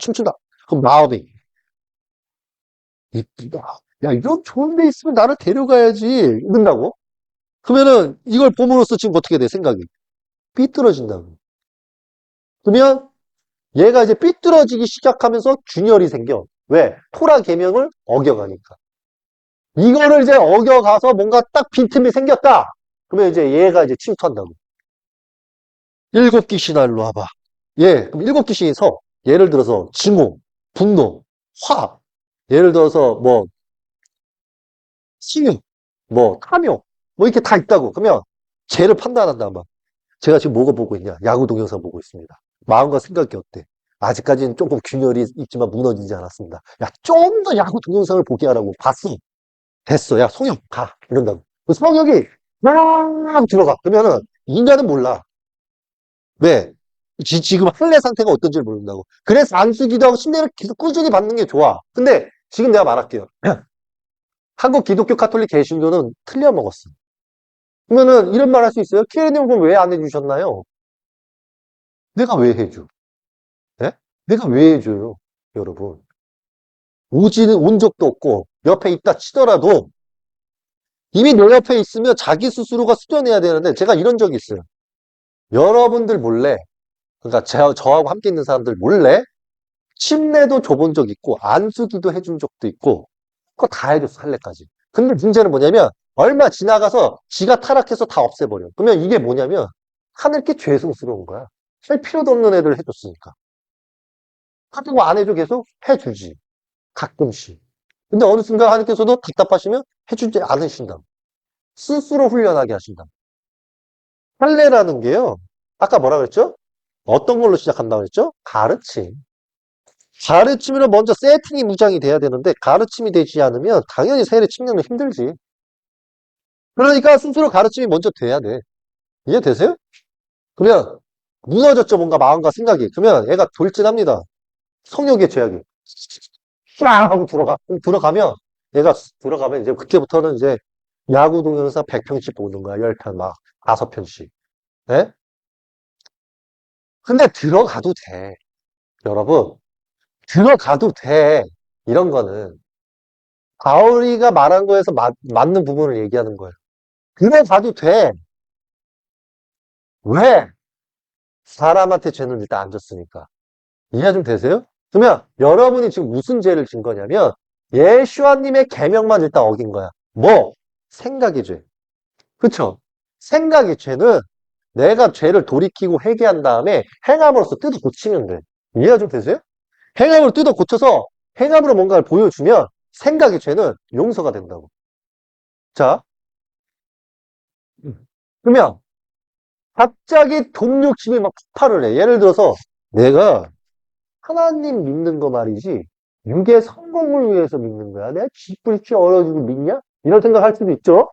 그럼 마음이, 이쁘다. 야, 이런 좋은 데 있으면 나를 데려가야지. 이런다고? 그러면은 이걸 봄으로써 지금 어떻게 돼, 생각이? 삐뚤어진다고. 그러면 얘가 이제 삐뚤어지기 시작하면서 균열이 생겨. 왜? 토라 계명을 어겨가니까. 이거를 이제 어겨가서 뭔가 딱 빈틈이 생겼다. 그러면 이제 얘가 이제 침투한다고. 일곱 귀신아 일로 와봐. 예, 그럼 일곱 귀신이 서. 예를 들어서 증오, 분노, 화. 예를 들어서 뭐 식욕, 뭐 탐욕, 뭐 이렇게 다 있다고. 그러면 죄를 판단한다. 막. 제가 지금 뭐가 보고 있냐? 야구 동영상 보고 있습니다. 마음과 생각이 어때? 아직까지는 조금 균열이 있지만 무너지지 않았습니다. 야, 좀 더 야구 동영상을 보게 하라고. 봤어. 됐어. 야, 송혁, 가. 이런다고. 그 송혁이 막 들어가. 그러면은 인간은 몰라. 왜? 지금 할례 상태가 어떤지를 모른다고. 그래서 안수기도 하고 침례를 계속 꾸준히 받는 게 좋아. 근데 지금 내가 말할게요. 한국 기독교 카톨릭 개신교는 틀려 먹었어. 그러면은 이런 말 할 수 있어요? 키에님 그럼 왜 안 해주셨나요? 내가 왜 해줘? 예? 내가 왜 해줘요? 여러분. 온 적도 없고 옆에 있다 치더라도 이미 내 옆에 있으면 자기 스스로가 수련해야 되는데 제가 이런 적이 있어요. 여러분들 몰래 그러니까 저하고 함께 있는 사람들 몰래 침례도 줘본 적 있고 안수기도 해준 적도 있고 그거 다 해줬어 할례까지. 근데 문제는 뭐냐면 얼마 지나가서 지가 타락해서 다 없애버려. 그러면 이게 뭐냐면 하늘께 죄송스러운 거야. 할 필요도 없는 애들 해줬으니까. 하도 안 해줘 계속 해주지. 가끔씩. 근데 어느 순간 하나님께서도 답답하시면 해주지 않으신다. 스스로 훈련하게 하신다. 할례라는 게요. 아까 뭐라 그랬죠? 어떤 걸로 시작한다고 그랬죠? 가르침. 가르침으로 먼저 세팅이 무장이 돼야 되는데 가르침이 되지 않으면 당연히 세례 침례는 힘들지. 그러니까 스스로 가르침이 먼저 돼야 돼. 이해되세요? 그러면 무너졌죠 뭔가 마음과 생각이. 그러면 얘가 돌진합니다. 성욕의 죄악이. 쫙 하고 들어가면 얘가 들어가면 이제 그때부터는 이제 야구 동영상 100편씩 보는 거야. 10편 막 5편씩. 예? 근데 들어가도 돼. 여러분 들어가도 돼. 이런 거는 바울이가 말한 거에서 맞는 부분을 얘기하는 거예요. 들어가도 돼. 왜? 사람한테 죄는 일단 안 졌으니까. 이해 좀 되세요? 그러면 여러분이 지금 무슨 죄를 진 거냐면 예수아님의 계명만 일단 어긴 거야. 뭐? 생각의 죄. 그쵸? 생각의 죄는 내가 죄를 돌이키고 회개한 다음에 행함으로써 뜯어 고치면 돼. 이해가 좀 되세요? 행함으로 뜯어 고쳐서 행함으로 뭔가를 보여주면 생각의 죄는 용서가 된다고. 자, 그러면 갑자기 돈 욕심이 막 폭발을 해. 예를 들어서 내가 하나님 믿는 거 말이지 육의 성공을 위해서 믿는 거야. 내가 쥐뿔치 얼어주고 믿냐? 이런 생각할 수도 있죠.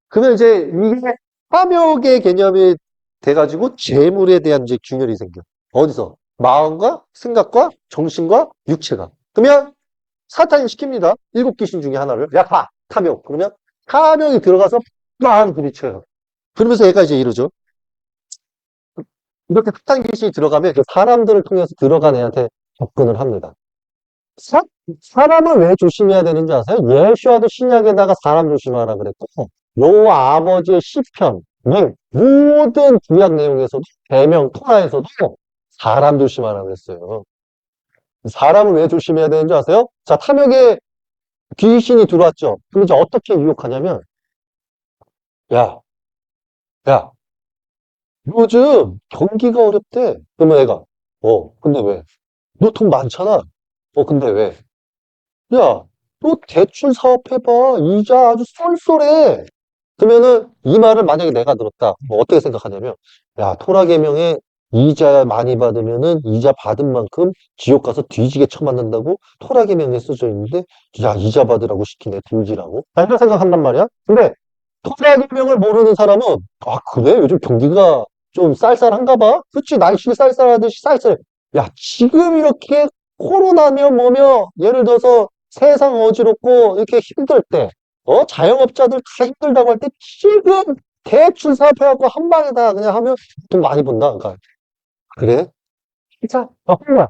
그러면 이제 이게 탐욕의 개념이 돼가지고 재물에 대한 이제 균열이 생겨. 어디서? 마음과 생각과 정신과 육체가. 그러면 사탄이 시킵니다. 7귀신 중에 하나를. 야, 봐! 탐욕. 그러면 탐욕이 들어가서 빵 부딪혀요. 그러면서 얘가 이제 이러죠. 이렇게 사탄 귀신이 들어가면 그 사람들을 통해서 들어간 애한테 접근을 합니다. 사, 사람을 왜 조심해야 되는지 아세요? 예수와도 신약에다가 사람 조심하라 그랬고, 여호와 아버지의 시편 등 모든 구약 내용에서도 계명 토라에서도 사람 조심하라 그랬어요. 사람을 왜 조심해야 되는지 아세요? 자, 탐욕에 귀신이 들어왔죠. 그럼 이제 어떻게 유혹하냐면, 야, 야, 요즘 경기가 어렵대. 그러면 애가, 근데 왜? 너 돈 많잖아. 근데 왜? 야, 너 대출 사업해봐. 이자 아주 쏠쏠해. 그러면은 이 말을 만약에 내가 들었다. 뭐 어떻게 생각하냐면, 야, 토라 계명에 이자 많이 받으면은 이자 받은 만큼 지옥 가서 뒤지게 처맞는다고 토라 계명에 써져 있는데, 야, 이자 받으라고 시키네, 뒤지라고. 이런 생각한단 말이야. 근데 토라 계명을 모르는 사람은, 아, 그래? 요즘 경기가 좀 쌀쌀한가 봐? 그치, 날씨 쌀쌀하듯이 쌀쌀해. 야, 지금 이렇게 코로나며 뭐며, 예를 들어서 세상 어지럽고 이렇게 힘들 때, 자영업자들 다 힘들다고 할 때 지금 대출 사업해갖고 한 방에 다 그냥 하면 돈 많이 번다. 그러니까 그래? 진짜? 뭐야?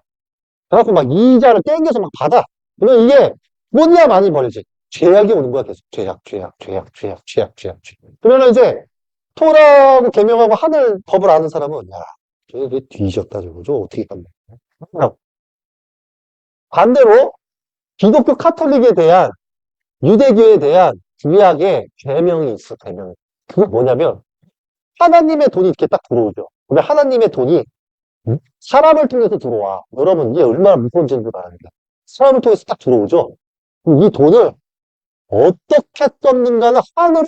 그래갖고 막 이자를 땡겨서 막 받아. 그러면 이게 돈이야 많이 벌지. 죄악이 오는 거야 계속. 죄악, 죄악, 죄악, 죄악, 죄악, 죄악, 죄악. 그러면 이제 토라고 개명하고 하늘 법을 아는 사람은 야, 저게 뒤졌다 저거죠. 어떻게 갔네. 반대로 기독교 카톨릭에 대한 유대교에 대한 구약의 계명이 있어, 계명. 그게 뭐냐면, 하나님의 돈이 이렇게 딱 들어오죠. 근데 하나님의 돈이 사람을 통해서 들어와. 여러분, 이게 얼마나 무서운지는 알아야 돼. 사람을 통해서 딱 들어오죠. 그럼 이 돈을 어떻게 썼는가는 하늘은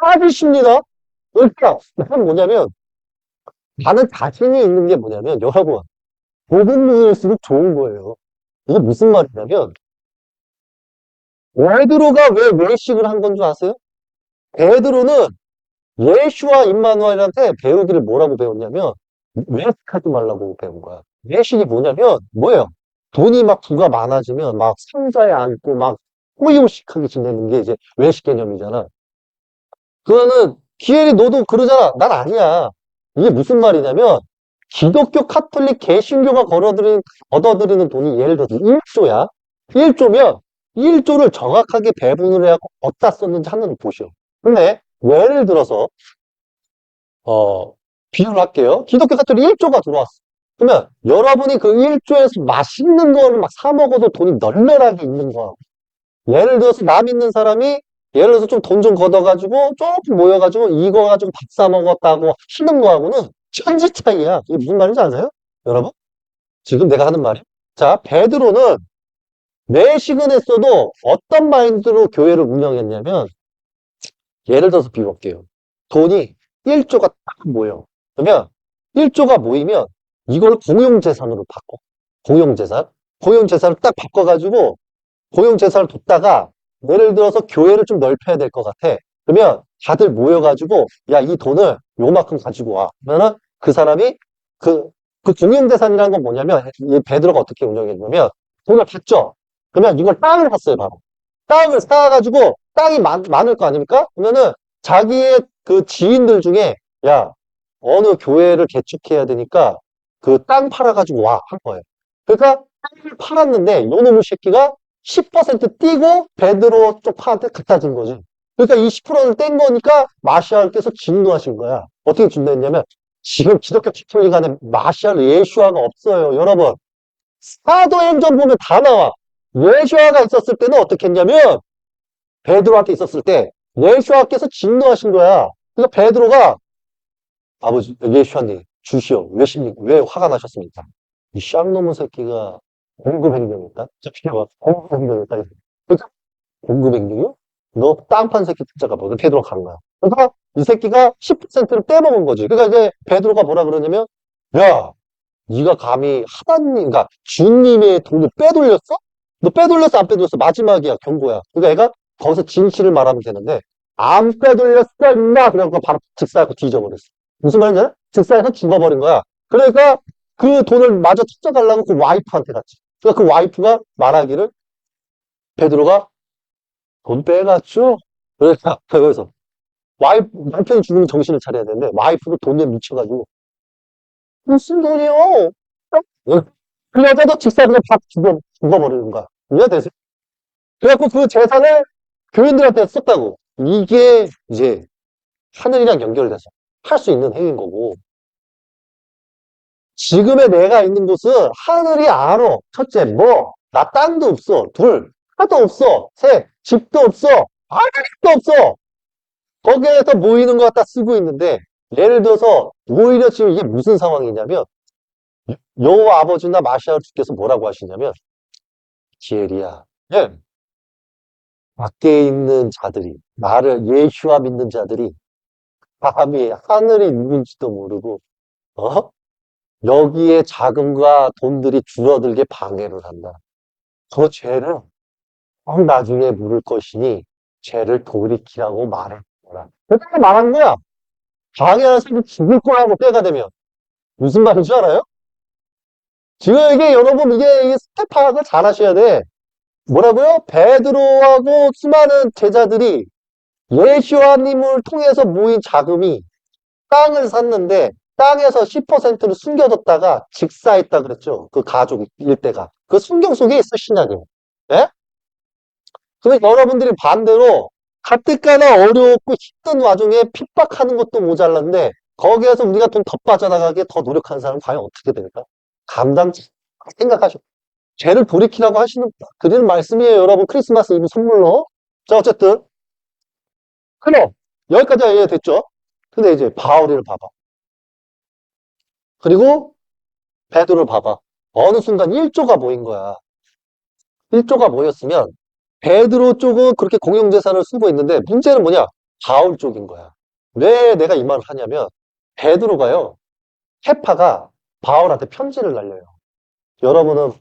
따지십니다. 그러니까, 그건 뭐냐면, 나는 자신이 있는 게 뭐냐면, 여러분, 복음일수록 좋은 거예요. 이게 무슨 말이냐면, 베드로가 왜 외식을 한 건 줄 아세요? 베드로는 예슈와 임마누엘한테 배우기를 뭐라고 배웠냐면 외식하지 말라고 배운 거야. 외식이 뭐냐면 뭐예요? 돈이 막 부가 많아지면 막 상자에 앉고 막 호의호식하게 지내는 게 이제 외식 개념이잖아. 그거는 기엘이 너도 그러잖아. 난 아니야. 이게 무슨 말이냐면 기독교 카톨릭 개신교가 얻어들이는 돈이 예를 들어서 1조야. 1조면 1조를 정확하게 배분을 해갖고 어디다 썼는지 하나를 보시오. 근데 예를 들어서 비유를 할게요. 기독교 사투리 1조가 들어왔어. 그러면 여러분이 그 1조에서 맛있는 거를 막 사 먹어도 돈이 널널하게 있는 거야. 예를 들어서 남 있는 사람이 예를 들어서 좀 돈 좀 걷어가지고 조금 모여가지고 이거 가지고 밥 사 먹었다고 하는 거하고는 천지 차이야. 이게 무슨 말인지 아세요? 여러분? 지금 내가 하는 말이. 자, 베드로는 내식은 했어도 어떤 마인드로 교회를 운영했냐면 예를 들어서 비유할게요. 돈이 1조가 딱 모여. 그러면 1조가 모이면 이걸 공용재산으로 바꿔. 공용재산. 공용재산을 딱 바꿔가지고 공용재산을 뒀다가 예를 들어서 교회를 좀 넓혀야 될 것 같아. 그러면 다들 모여가지고 야, 이 돈을 요만큼 가지고 와. 그러면 그 사람이 그, 그 공용재산이라는 건 뭐냐면 이 베드로가 어떻게 운영했냐면 돈을 받죠. 그러면 이걸 땅을 샀어요, 바로. 땅을 사가지고 땅이 많을 거 아닙니까? 그러면은 자기의 그 지인들 중에 야, 어느 교회를 개축해야 되니까 그 땅 팔아가지고 와, 한 거예요. 그러니까 땅을 팔았는데 요놈의 새끼가 10% 띄고 베드로 쪽한테 갖다 준 거지. 그러니까 이 10%를 뗀 거니까 마시아께서 진노하신 거야. 어떻게 진노했냐면 지금 기독교 기독교 간에 마시아 예슈아가 없어요. 여러분 사도행전 보면 다 나와. 예수아가 있었을 때는 어떻게 했냐면 베드로한테 있었을 때 예수아께서 진노하신 거야. 그러니까 베드로가 아버지 예수아님 주시오. 왜 화가 나셨습니까? 이 쌍놈의 새끼가 공급행동이다. 공급행동이다. 그러니까 공급행동이요? 너 땅판 새끼 듣자가 뭐든 베드로가 간 거야. 그러니까 이 새끼가 10%를 떼먹은 거지. 그러니까 이제 베드로가 뭐라 그러냐면 야 네가 감히 하나님, 그러니까 주님의 돈을 빼돌렸어? 너 빼돌렸어, 안 빼돌렸어? 마지막이야, 경고야. 그러니까 애가 거기서 진실을 말하면 되는데, 안 빼돌렸어, 임마! 그래갖고 바로 즉사하고 뒤져버렸어. 무슨 말인지 알아? 즉사해서 죽어버린 거야. 그러니까 그 돈을 마저 찾아가려고 그 와이프한테 갔지. 그러니까 그 와이프가 말하기를, 베드로가 돈 빼갔죠? 그러니까, 그래서 남편이 죽으면 정신을 차려야 되는데, 와이프도 돈에 미쳐가지고, 무슨 돈이요? 그 여자도 직사적으로 다 죽어버리는 거야. 이해되세요? 그래갖고 그 재산을 교인들한테 썼다고. 이게 이제 하늘이랑 연결돼서 할 수 있는 행위인 거고. 지금의 내가 있는 곳은 하늘이 알아. 첫째, 뭐, 나 땅도 없어. 둘, 하도 없어. 셋, 집도 없어. 아무것도 없어. 거기에서 모이는 거 갖다 쓰고 있는데, 예를 들어서, 오히려 지금 이게 무슨 상황이냐면, 여호와 아버지나 마시아 주께서 뭐라고 하시냐면, 지엘이야. 예, 밖에 있는 자들이, 나를 예수와 믿는 자들이 감히 하늘이 누군지도 모르고, 어? 여기에 자금과 돈들이 줄어들게 방해를 한다. 그 죄를 나중에 물을 것이니 죄를 돌이키라고 말을 거라. 그렇게 말한 거야. 방해하는 사람이 죽을 거라고 때가 되면. 무슨 말인지 알아요? 지금 이게 여러분 이게 스텝 파악을 잘 하셔야 돼. 뭐라고요? 베드로하고 수많은 제자들이 예수와님을 통해서 모인 자금이 땅을 샀는데 땅에서 10%를 숨겨뒀다가 직사했다 그랬죠. 그 가족 일대가. 그 순경 속에 있어 신약에. 예? 그러면 여러분들이 반대로 가뜩가나 어렵고 힘든 와중에 핍박하는 것도 모자란데 거기에서 우리가 돈 더 빠져나가게 더 노력하는 사람은 과연 어떻게 될까? 감당치 생각하셔. 죄를 돌이키라고 하시는 드리는 말씀이에요. 여러분 크리스마스 이브 선물로. 자 어쨌든 그럼 여기까지 이해됐죠? 근데 이제 바울이를 봐봐. 그리고 베드로를 봐봐. 어느 순간 1조가 모인 거야. 1조가 모였으면 베드로 쪽은 그렇게 공용재산을 쓰고 있는데 문제는 뭐냐? 바울 쪽인 거야. 왜 내가 이 말을 하냐면 베드로가요. 케파가 바울한테 편지를 날려요. 여러분은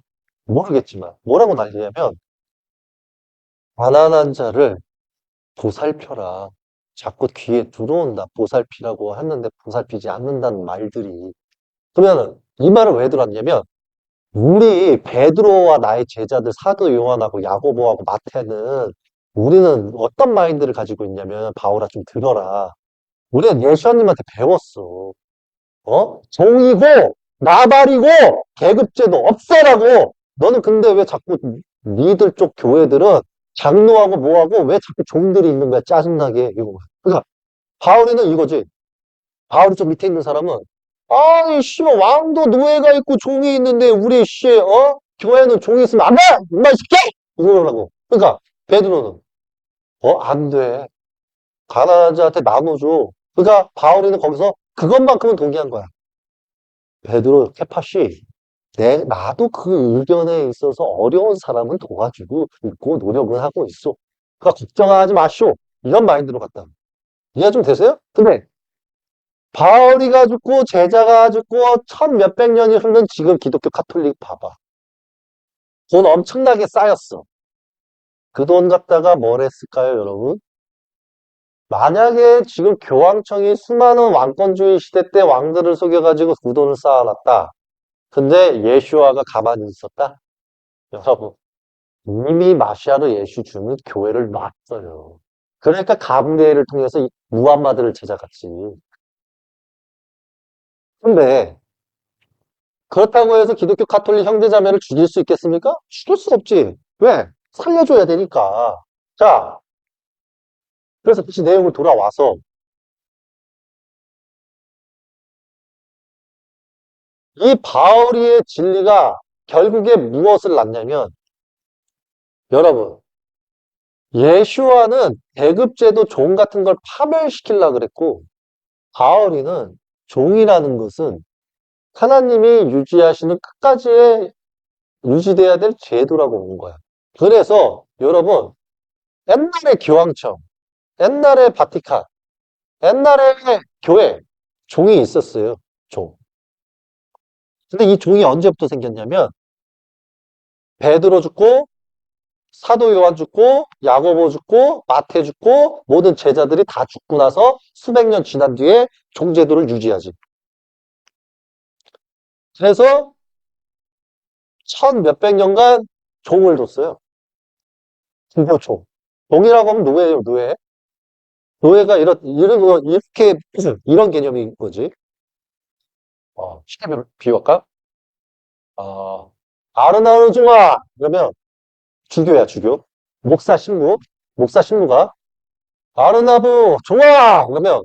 모르겠지만 뭐라고 날리냐면 가난한 자를 보살펴라. 자꾸 귀에 들어온다. 보살피라고 했는데 보살피지 않는다는 말들이. 그러면 이 말을 왜 들었냐면 우리 베드로와 나의 제자들 사도 요한하고 야고보하고 마태는 우리는 어떤 마인드를 가지고 있냐면 바울아 좀 들어라. 우리는 예수님한테 배웠어. 종이고 나발이고 계급제도 없애라고. 너는 근데 왜 자꾸 니들 쪽 교회들은 장로하고 뭐하고 왜 자꾸 종들이 있는 거야? 짜증나게. 이거. 그러니까 바울이는 이거지. 바울이 좀 밑에 있는 사람은 아니 씨발 왕도 노예가 있고 종이 있는데 우리 교회는 종이 있으면 안 돼! 임마 이 새끼! 이러라고. 그러니까 베드로는 안 돼. 가난한 자한테 나눠줘. 그러니까 바울이는 거기서 그것만큼은 동의한 거야. 베드로 케파시 나도 그 의견에 있어서 어려운 사람은 도와주고 있고 노력은 하고 있어. 그러니까 걱정하지 마시오. 이런 마인드로 갔다. 이해 좀 되세요? 근데 바울이가 죽고 제자가 죽고 천 몇백 년이 흐른 지금 기독교 카톨릭 봐봐. 돈 엄청나게 쌓였어. 그 돈 갖다가 뭘 했을까요, 여러분? 만약에 지금 교황청이 수많은 왕권주의 시대 때 왕들을 속여가지고 그 돈을 쌓아놨다. 근데 예슈아가 가만히 있었다? 여러분, 이미 마시아로 예수 주는 교회를 놨어요. 그러니까 가브리엘을 통해서 이 무함마드를 찾아갔지. 근데 그렇다고 해서 기독교 카톨릭 형제자매를 죽일 수 있겠습니까? 죽일 수 없지. 왜? 살려줘야 되니까. 자, 그래서 다시 내용을 돌아와서 이 바울이의 진리가 결국에 무엇을 낳냐면 여러분, 예슈아는 계급제도 종 같은 걸 파멸시키려고 그랬고 바울이는 종이라는 것은 하나님이 유지하시는 끝까지의 유지돼야 될 제도라고 본 거야. 그래서 여러분 옛날에 교황청, 옛날에 바티칸, 옛날에 교회 종이 있었어요. 종. 근데 이 종이 언제부터 생겼냐면 베드로 죽고 사도 요한 죽고 야고보 죽고 마태 죽고 모든 제자들이 다 죽고 나서 수백 년 지난 뒤에 종제도를 유지하지. 그래서 천 몇백 년간 종을 뒀어요. 공포총. 종이라고 하면 노예예요, 노예. 노예가 이렇게, 이런 개념인 거지. 쉽게 비유할까? 아르나우즈마! 그러면 주교야, 주교. 목사, 신부. 목사, 신부가 아르나브, 종아! 그러면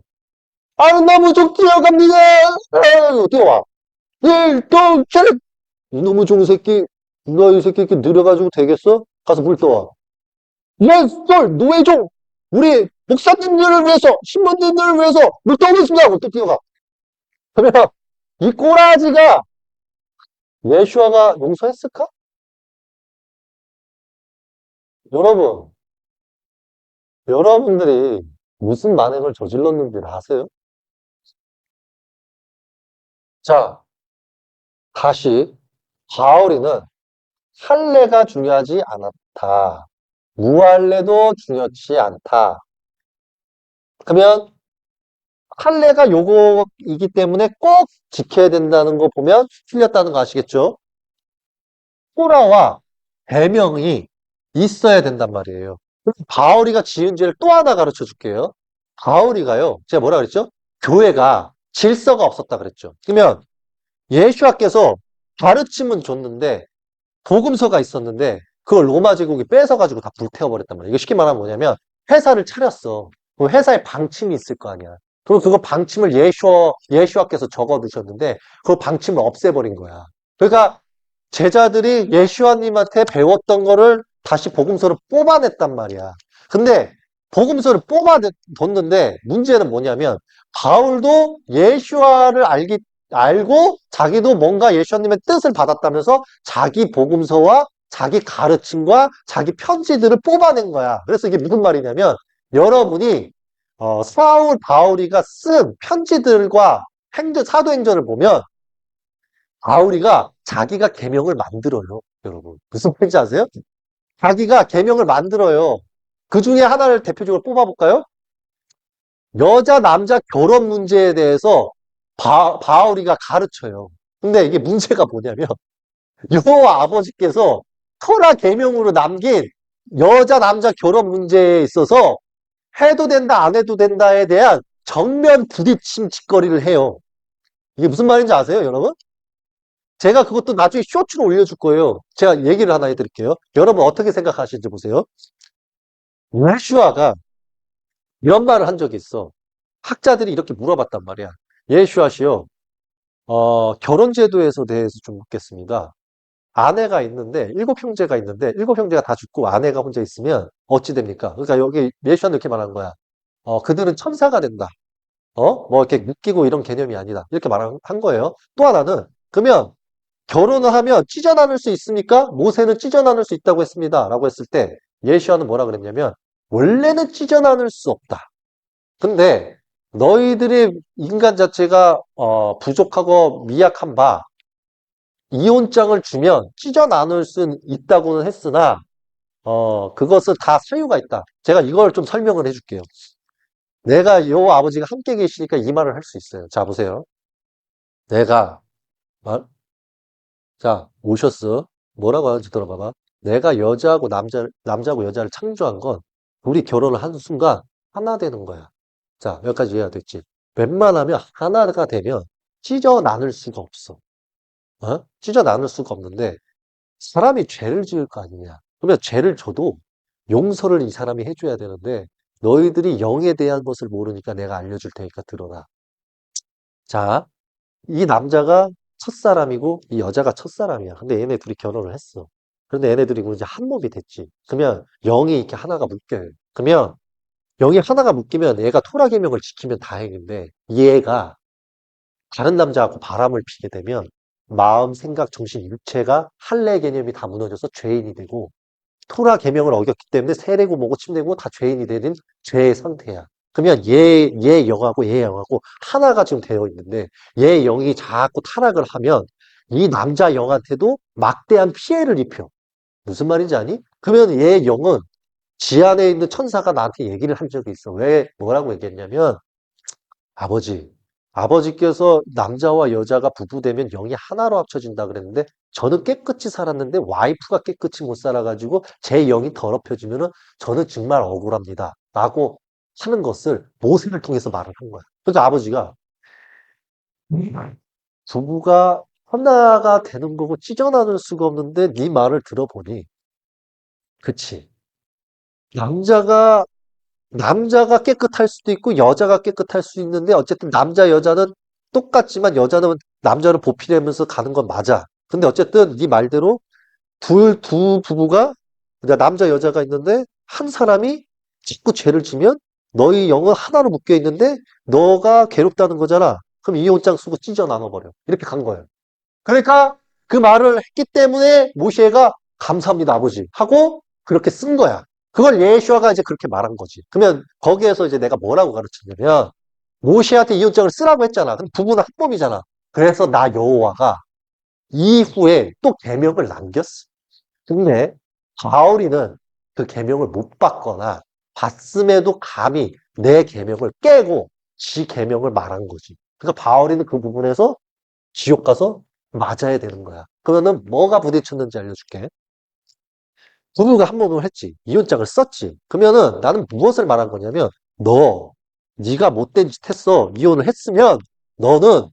아르나브 좀 뛰어갑니다! 에이, 뛰어와. 일동 차렷! 이놈의 종 새끼, 누가 이 새끼 이렇게 느려가지고 되겠어? 가서 물 떠와. 예솔 노예종 우리 목사님들을 위해서 신부님들을 위해서 물 떠오겠습니다 하고 또 뛰어가. 그러면 이 꼬라지가 예슈아가 용서했을까? 여러분 여러분들이 무슨 만행을 저질렀는지 아세요? 자 다시 바울이는 할례가 중요하지 않았다. 무할례도 중요치 않다. 그러면 할례가 요거이기 때문에 꼭 지켜야 된다는 거 보면 틀렸다는 거 아시겠죠? 토라와 계명이 있어야 된단 말이에요. 바울이가 지은 죄를 또 하나 가르쳐 줄게요. 바울이가요, 제가 뭐라 그랬죠? 교회가 질서가 없었다 그랬죠. 그러면 예수님께서 가르침은 줬는데 복음서가 있었는데 그걸 로마 제국이 뺏어가지고 다 불태워버렸단 말이에요. 이거 쉽게 말하면 뭐냐면 회사를 차렸어. 그 회사에 방침이 있을 거 아니야. 그리고 그거 방침을 예수님께서 적어두셨는데 그 방침을 없애버린 거야. 그러니까 제자들이 예수님한테 배웠던 거를 다시 복음서로 뽑아냈단 말이야. 근데 복음서를 뽑아뒀는데 문제는 뭐냐면 바울도 예수와를 알고 자기도 뭔가 예수님의 뜻을 받았다면서 자기 복음서와 자기 가르침과 자기 편지들을 뽑아낸 거야. 그래서 이게 무슨 말이냐면 여러분이 사울 바울이가 쓴 편지들과 사도행전을 보면 바울이가 자기가 계명을 만들어요, 여러분. 무슨 말인지 아세요? 자기가 계명을 만들어요. 그 중에 하나를 대표적으로 뽑아볼까요? 여자, 남자 결혼 문제에 대해서 바울이가 가르쳐요. 근데 이게 문제가 뭐냐면 여호와 아버지께서 토라 계명으로 남긴 여자, 남자 결혼 문제에 있어서 해도 된다, 안 해도 된다에 대한 정면 부딪힘 짓거리를 해요. 이게 무슨 말인지 아세요, 여러분? 제가 그것도 나중에 쇼츠로 올려줄 거예요. 제가 얘기를 하나 해드릴게요. 여러분 어떻게 생각하시는지 보세요. 예슈아가 이런 말을 한 적이 있어. 학자들이 이렇게 물어봤단 말이야. 예슈아 씨요. 결혼 제도에서 대해서 좀 묻겠습니다. 아내가 있는데, 일곱 형제가 있는데, 일곱 형제가 다 죽고 아내가 혼자 있으면 어찌 됩니까? 그러니까 여기 예수는 이렇게 말하는 거야. 그들은 천사가 된다. 뭐 이렇게 묶이고 이런 개념이 아니다. 이렇게 말한 거예요. 또 하나는, 그러면 결혼을 하면 찢어나눌 수 있습니까? 모세는 찢어나눌 수 있다고 했습니다. 라고 했을 때, 예수와는 뭐라 그랬냐면, 원래는 찢어나눌 수 없다. 근데 너희들의 인간 자체가 부족하고 미약한 바, 이혼장을 주면 찢어 나눌 수 있다고는 했으나, 그것은 다 사유가 있다. 제가 이걸 좀 설명을 해줄게요. 내가 요 아버지가 함께 계시니까 이 말을 할 수 있어요. 자, 보세요. 내가, 자, 오셨어. 뭐라고 하는지 들어봐봐. 내가 여자하고 남자하고 여자를 창조한 건 우리 결혼을 하는 순간 하나 되는 거야. 자, 여기까지 이해가 됐지? 웬만하면 하나가 되면 찢어 나눌 수가 없어. 찢어 나눌 수가 없는데, 사람이 죄를 지을 거 아니냐. 그러면 죄를 져도 용서를 이 사람이 해줘야 되는데 너희들이 영에 대한 것을 모르니까 내가 알려줄 테니까 들어라. 자, 이 남자가 첫사람이고 이 여자가 첫사람이야. 근데 얘네 둘이 결혼을 했어. 그런데 얘네들이 이제 한 몸이 됐지. 그러면 영이 이렇게 하나가 묶여요. 그러면 영이 하나가 묶이면 얘가 토라 계명을 지키면 다행인데 얘가 다른 남자하고 바람을 피게 되면 마음, 생각, 정신, 육체가 할례 개념이 다 무너져서 죄인이 되고 토라 계명을 어겼기 때문에 세례고 뭐고 침례고 다 죄인이 되는 죄의 상태야. 그러면 얘 영하고 얘 영하고 하나가 지금 되어 있는데 얘 영이 자꾸 타락을 하면 이 남자 영한테도 막대한 피해를 입혀. 무슨 말인지 아니? 그러면 얘 영은 지 안에 있는 천사가 나한테 얘기를 한 적이 있어. 왜 뭐라고 얘기했냐면 아버지, 아버지께서 남자와 여자가 부부되면 영이 하나로 합쳐진다 그랬는데 저는 깨끗이 살았는데 와이프가 깨끗이 못 살아가지고 제 영이 더럽혀지면은 저는 정말 억울합니다. 라고 하는 것을 모세를 통해서 말을 한 거야. 그래서 아버지가 부부가 하나가 되는 거고 찢어나눌 수가 없는데 네 말을 들어보니 그치. 남자가 남자가 깨끗할 수도 있고 여자가 깨끗할 수 있는데 어쨌든 남자 여자는 똑같지만 여자는 남자를 보필하면서 가는 건 맞아. 근데 어쨌든 네 말대로 두 부부가 그러니까 남자 여자가 있는데 한 사람이 자꾸 죄를 지면 너희 영은 하나로 묶여 있는데 너가 괴롭다는 거잖아. 그럼 이혼장 쓰고 찢어 나눠버려. 이렇게 간 거예요. 그러니까 그 말을 했기 때문에 모세가 감사합니다, 아버지. 하고 그렇게 쓴 거야. 그걸 예수아가 이제 그렇게 말한 거지. 그러면 거기에서 이제 내가 뭐라고 가르쳤냐면 모세한테 이혼장을 쓰라고 했잖아. 근데 부부는 한 몸이잖아. 그래서 나 여호와가 이후에 또 계명을 남겼어. 근데 바울이는 그 계명을 못 받거나 받음에도 감히 내 계명을 깨고 지 계명을 말한 거지. 그러니까 바울이는 그 부분에서 지옥 가서 맞아야 되는 거야. 그러면은 뭐가 부딪혔는지 알려줄게. 부부가 한 몸을 했지. 이혼장을 썼지. 그러면은 나는 무엇을 말한 거냐면 네가 못된 짓 했어. 이혼을 했으면 너는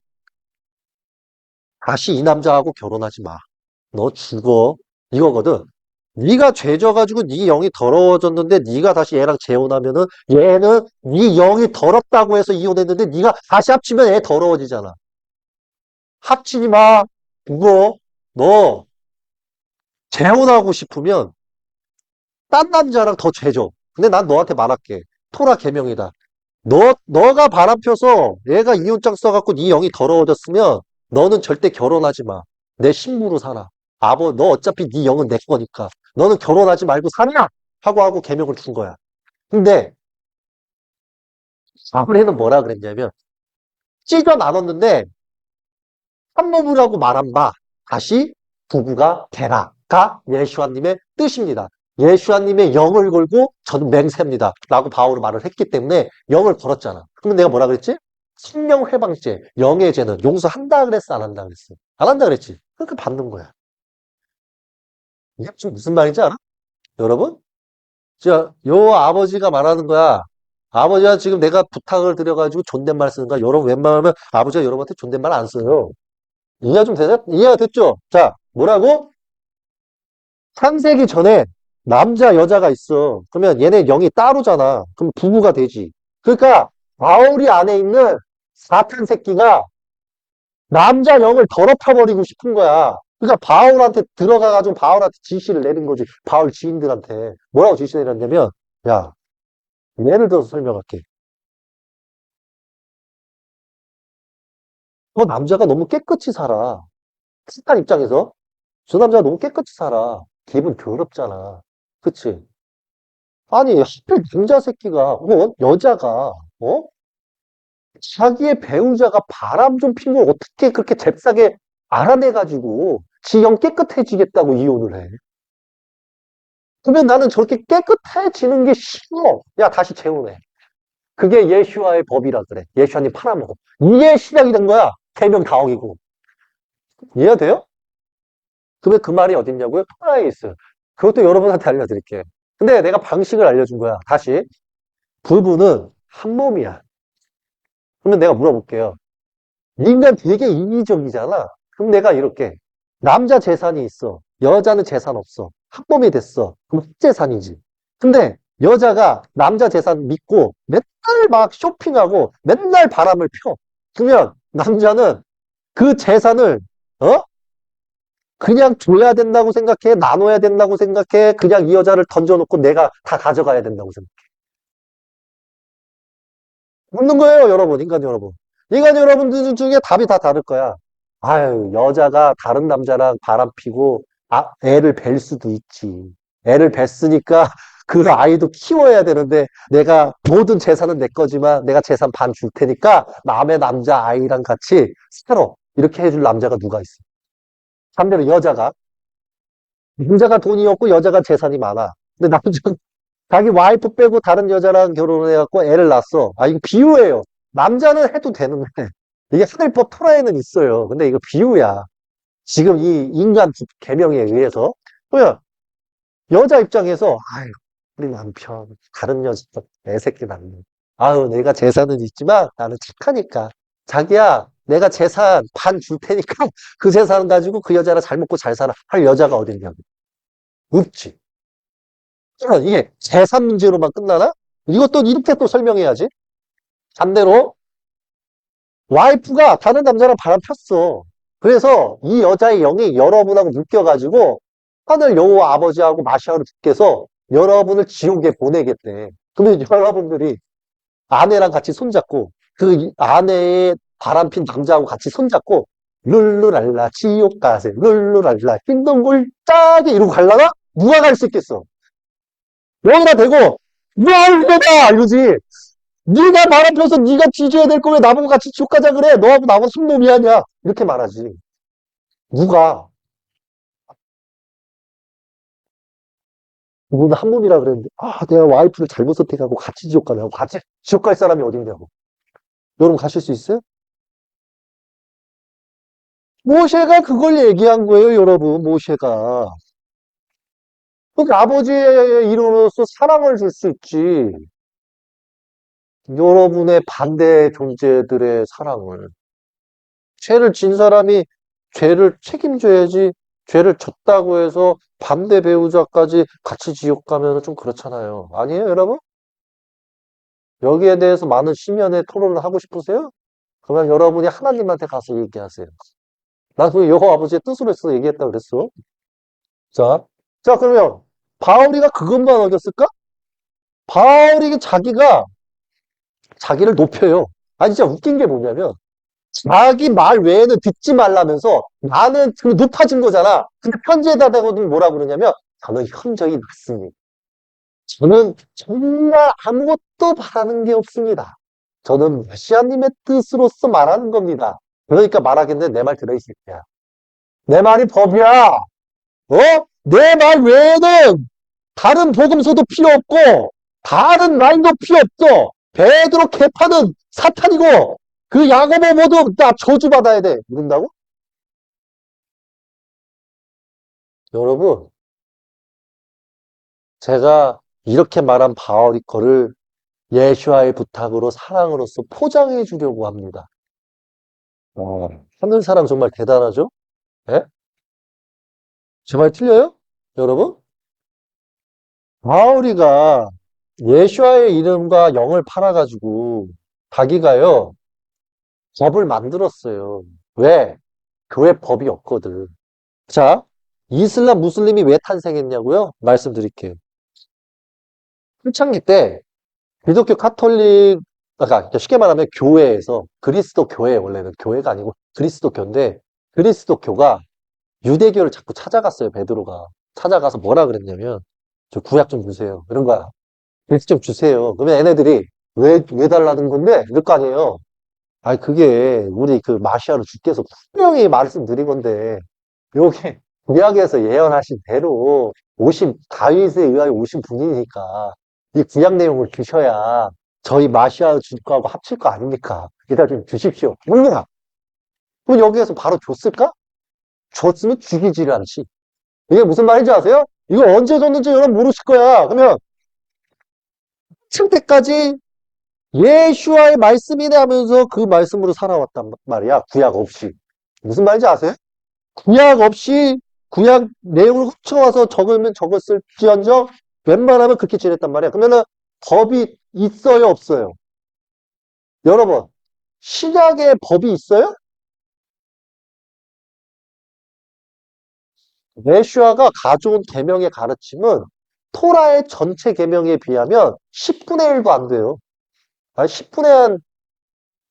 다시 이 남자하고 결혼하지 마. 너 죽어. 이거거든. 네가 죄져가지고 네 영이 더러워졌는데 네가 다시 얘랑 재혼하면은 얘는 네 영이 더럽다고 해서 이혼했는데 네가 다시 합치면 애 더러워지잖아. 합치지 마. 그거 너 재혼하고 싶으면 딴 남자랑 더 죄져. 근데 난 너한테 말할게. 토라 계명이다. 너가 바람 펴서 얘가 이혼장 써갖고 네 영이 더러워졌으면 너는 절대 결혼하지 마. 내 신부로 살아. 너 어차피 네 영은 내 거니까. 너는 결혼하지 말고 살아! 하고 계명을 준 거야. 근데 아브레는 뭐라 그랬냐면 찢어 나눴는데 한 몸이라고 말한 바 다시 부부가 되라가 예수아님의 뜻입니다. 예수아님의 영을 걸고 저는 맹세입니다. 라고 바울은 말을 했기 때문에 영을 걸었잖아. 그러면 내가 뭐라 그랬지? 생명회방죄, 영의 죄는 용서한다 그랬어? 안 한다 그랬어? 안 한다 그랬지? 그러니까 받는 거야. 이게 지금 무슨 말인지 알아? 여러분? 요 아버지가 말하는 거야. 아버지가 지금 내가 부탁을 드려가지고 존댓말 쓰는 거야. 여러분 웬만하면 아버지가 여러분한테 존댓말 안 써요. 이해가 됐죠? 자, 뭐라고? 창세기 전에 남자, 여자가 있어. 그러면 얘네 영이 따로잖아. 그럼 부부가 되지. 그러니까 바울이 안에 있는 사탄 새끼가 남자 영을 더럽혀버리고 싶은 거야. 그러니까 바울한테 들어가가지고 바울한테 지시를 내린 거지. 바울 지인들한테. 뭐라고 지시 내렸냐면, 야, 예를 들어서 설명할게. 저 남자가 너무 깨끗이 살아. 스탄 입장에서. 저 남자가 너무 깨끗이 살아. 기분 더럽잖아. 그치? 아니, 하필 남자 새끼가, 여자가, 자기의 배우자가 바람 좀 핀 걸 어떻게 그렇게 잽싸게 알아내가지고 지 영 깨끗해지겠다고 이혼을 해. 그러면 나는 저렇게 깨끗해지는 게 싫어. 야, 다시 재혼해. 그게 예슈아의 법이라 그래. 예슈아님 팔아먹어. 이게 시작이 된 거야. 개명 다억이고. 이해가 돼요? 그러면 그 말이 어딨냐고요? 토라에 있어요. 그것도 여러분한테 알려드릴게요. 근데 내가 방식을 알려준 거야. 다시. 부부는 한 몸이야. 그러면 내가 물어볼게요. 인간 되게 이기적이잖아. 그럼 내가 이렇게. 남자 재산이 있어. 여자는 재산 없어. 합범이 됐어. 그럼 합재산이지. 근데 여자가 남자 재산 믿고 맨날 막 쇼핑하고 맨날 바람을 펴. 그러면 남자는 그 재산을 어? 그냥 줘야 된다고 생각해? 나눠야 된다고 생각해? 그냥 이 여자를 던져놓고 내가 다 가져가야 된다고 생각해? 묻는 거예요, 여러분. 인간 여러분. 인간 여러분들 중에 답이 다 다를 거야. 아유, 여자가 다른 남자랑 바람 피고, 애를 뵐 수도 있지. 애를 뵀으니까 그 아이도 키워야 되는데, 내가 모든 재산은 내 거지만, 내가 재산 반 줄 테니까, 남의 남자 아이랑 같이 살아. 이렇게 해줄 남자가 누가 있어? 반대로 남자가 돈이 없고 여자가 재산이 많아. 근데 남자는 자기 와이프 빼고 다른 여자랑 결혼해갖고 애를 낳았어. 아, 이거 비유예요. 남자는 해도 되는데, 이게 하늘법 토라에는 있어요. 근데 이거 비유야. 지금 이 인간 계명에 의해서. 그러면 여자 입장에서, 아유, 우리 남편, 다른 여자, 애 새끼 낳네. 아유, 내가 재산은 있지만 나는 착하니까. 자기야, 내가 재산 반 줄 테니까 그 재산 가지고 그 여자랑 잘 먹고 잘 살아. 할 여자가 어딨냐고. 없지. 그러면 이게 재산 문제로만 끝나나? 이것도 이렇게 또 설명해야지. 반대로 와이프가 다른 남자랑 바람 폈어. 그래서 이 여자의 영이 여러분하고 묶여가지고 하늘 여호와 아버지하고 마시아로 붙게서 여러분을 지옥에 보내겠대. 그러면 여러분들이 아내랑 같이 손잡고 그 아내의 바람핀 남자하고 같이 손잡고 룰루랄라 지옥 가세 룰루랄라 흰동굴 짜게 이러고 갈라나? 누가 갈 수 있겠어? 여기다 대고 뭘 이거다 이거지. 네가 바람 펴서 네가 뒤져야 될 거 왜 나보고 같이 지옥 가자 그래? 너하고 나하고 손놈이 아니야. 이렇게 말하지. 누가? 누구는 한 몸이라 그랬는데 내가 와이프를 잘못 선택하고 같이 지옥 가냐고. 같이 지옥 갈 사람이 어딨냐고. 여러분 가실 수 있어요? 모세가 그걸 얘기한 거예요, 여러분. 모세가. 그러니까 아버지의 이름으로서 사랑을 줄 수 있지. 여러분의 반대 존재들의 사랑을. 죄를 진 사람이 죄를 책임져야지. 죄를 졌다고 해서 반대 배우자까지 같이 지옥 가면 좀 그렇잖아요. 아니에요, 여러분? 여기에 대해서 많은 심연의 토론을 하고 싶으세요? 그러면 여러분이 하나님한테 가서 얘기하세요. 난 그 여호와 아버지의 뜻으로 해서 얘기했다 그랬어. 자, 그러면 바울이가 그것만 어겼을까? 바울이 자기가 자기를 높여요. 아니 진짜 웃긴 게 뭐냐면 자기 말 외에는 듣지 말라면서 나는 그 높아진 거잖아. 근데 편지에다 대고는 뭐라 그러냐면 저는 현저히 낮습니다. 저는 정말 아무것도 바라는 게 없습니다. 저는 메시아님의 뜻으로서 말하는 겁니다. 그러니까 말하겠는데 내 말 들어 이 새끼야. 내 말이 법이야. 내 말 외에는 다른 복음서도 필요 없고 다른 라인도 필요 없어. 베드로 개파는 사탄이고 그 야고보 모두 다 저주받아야 돼. 이런다고? 여러분, 제가 이렇게 말한 바울이 거를 예수와의 부탁으로 사랑으로서 포장해 주려고 합니다. 하늘 사람 정말 대단하죠? 예? 제 말 틀려요? 여러분? 바울이가 예수와의 이름과 영을 팔아가지고 자기가요, 법을 만들었어요. 왜? 교회 법이 없거든. 자, 이슬람 무슬림이 왜 탄생했냐고요? 말씀드릴게요. 초창기 때 기독교 카톨릭, 그러니까 쉽게 말하면 교회에서 그리스도 교회, 원래는 교회가 아니고 그리스도 교인데, 그리스도 교가 유대교를 자꾸 찾아갔어요. 베드로가 찾아가서 뭐라 그랬냐면 저 구약 좀 주세요, 이런 거야. 그래서 좀 주세요. 그러면 얘네들이 왜 달라는 건데 이럴 거 아니에요. 아니 그게 우리 그 마시아로 주께서 분명히 말씀드린 건데, 요게 구약에서 예언하신 대로 오신 다윗에 의하여 오신 분이니까 이 구약 내용을 주셔야 저희 마시아 주과하고 합칠 거 아닙니까? 일단 좀 주십시오. 뭔가 그럼 여기에서 바로 줬을까? 줬으면 죽이지를 않지. 이게 무슨 말인지 아세요? 이거 언제 줬는지 여러분 모르실 거야. 그러면 칠 때까지 예슈아의 말씀이네 하면서 그 말씀으로 살아왔단 말이야. 구약 없이. 무슨 말인지 아세요? 구약 없이 구약 내용을 훔쳐와서 적으면 적었을지언정 웬만하면 그렇게 지냈단 말이야. 그러면은 법이 있어요, 없어요? 여러분, 신약에 법이 있어요? 예슈아가 가져온 계명의 가르침은 토라의 전체 계명에 비하면 10분의 1도 안 돼요. 아니, 10분의 한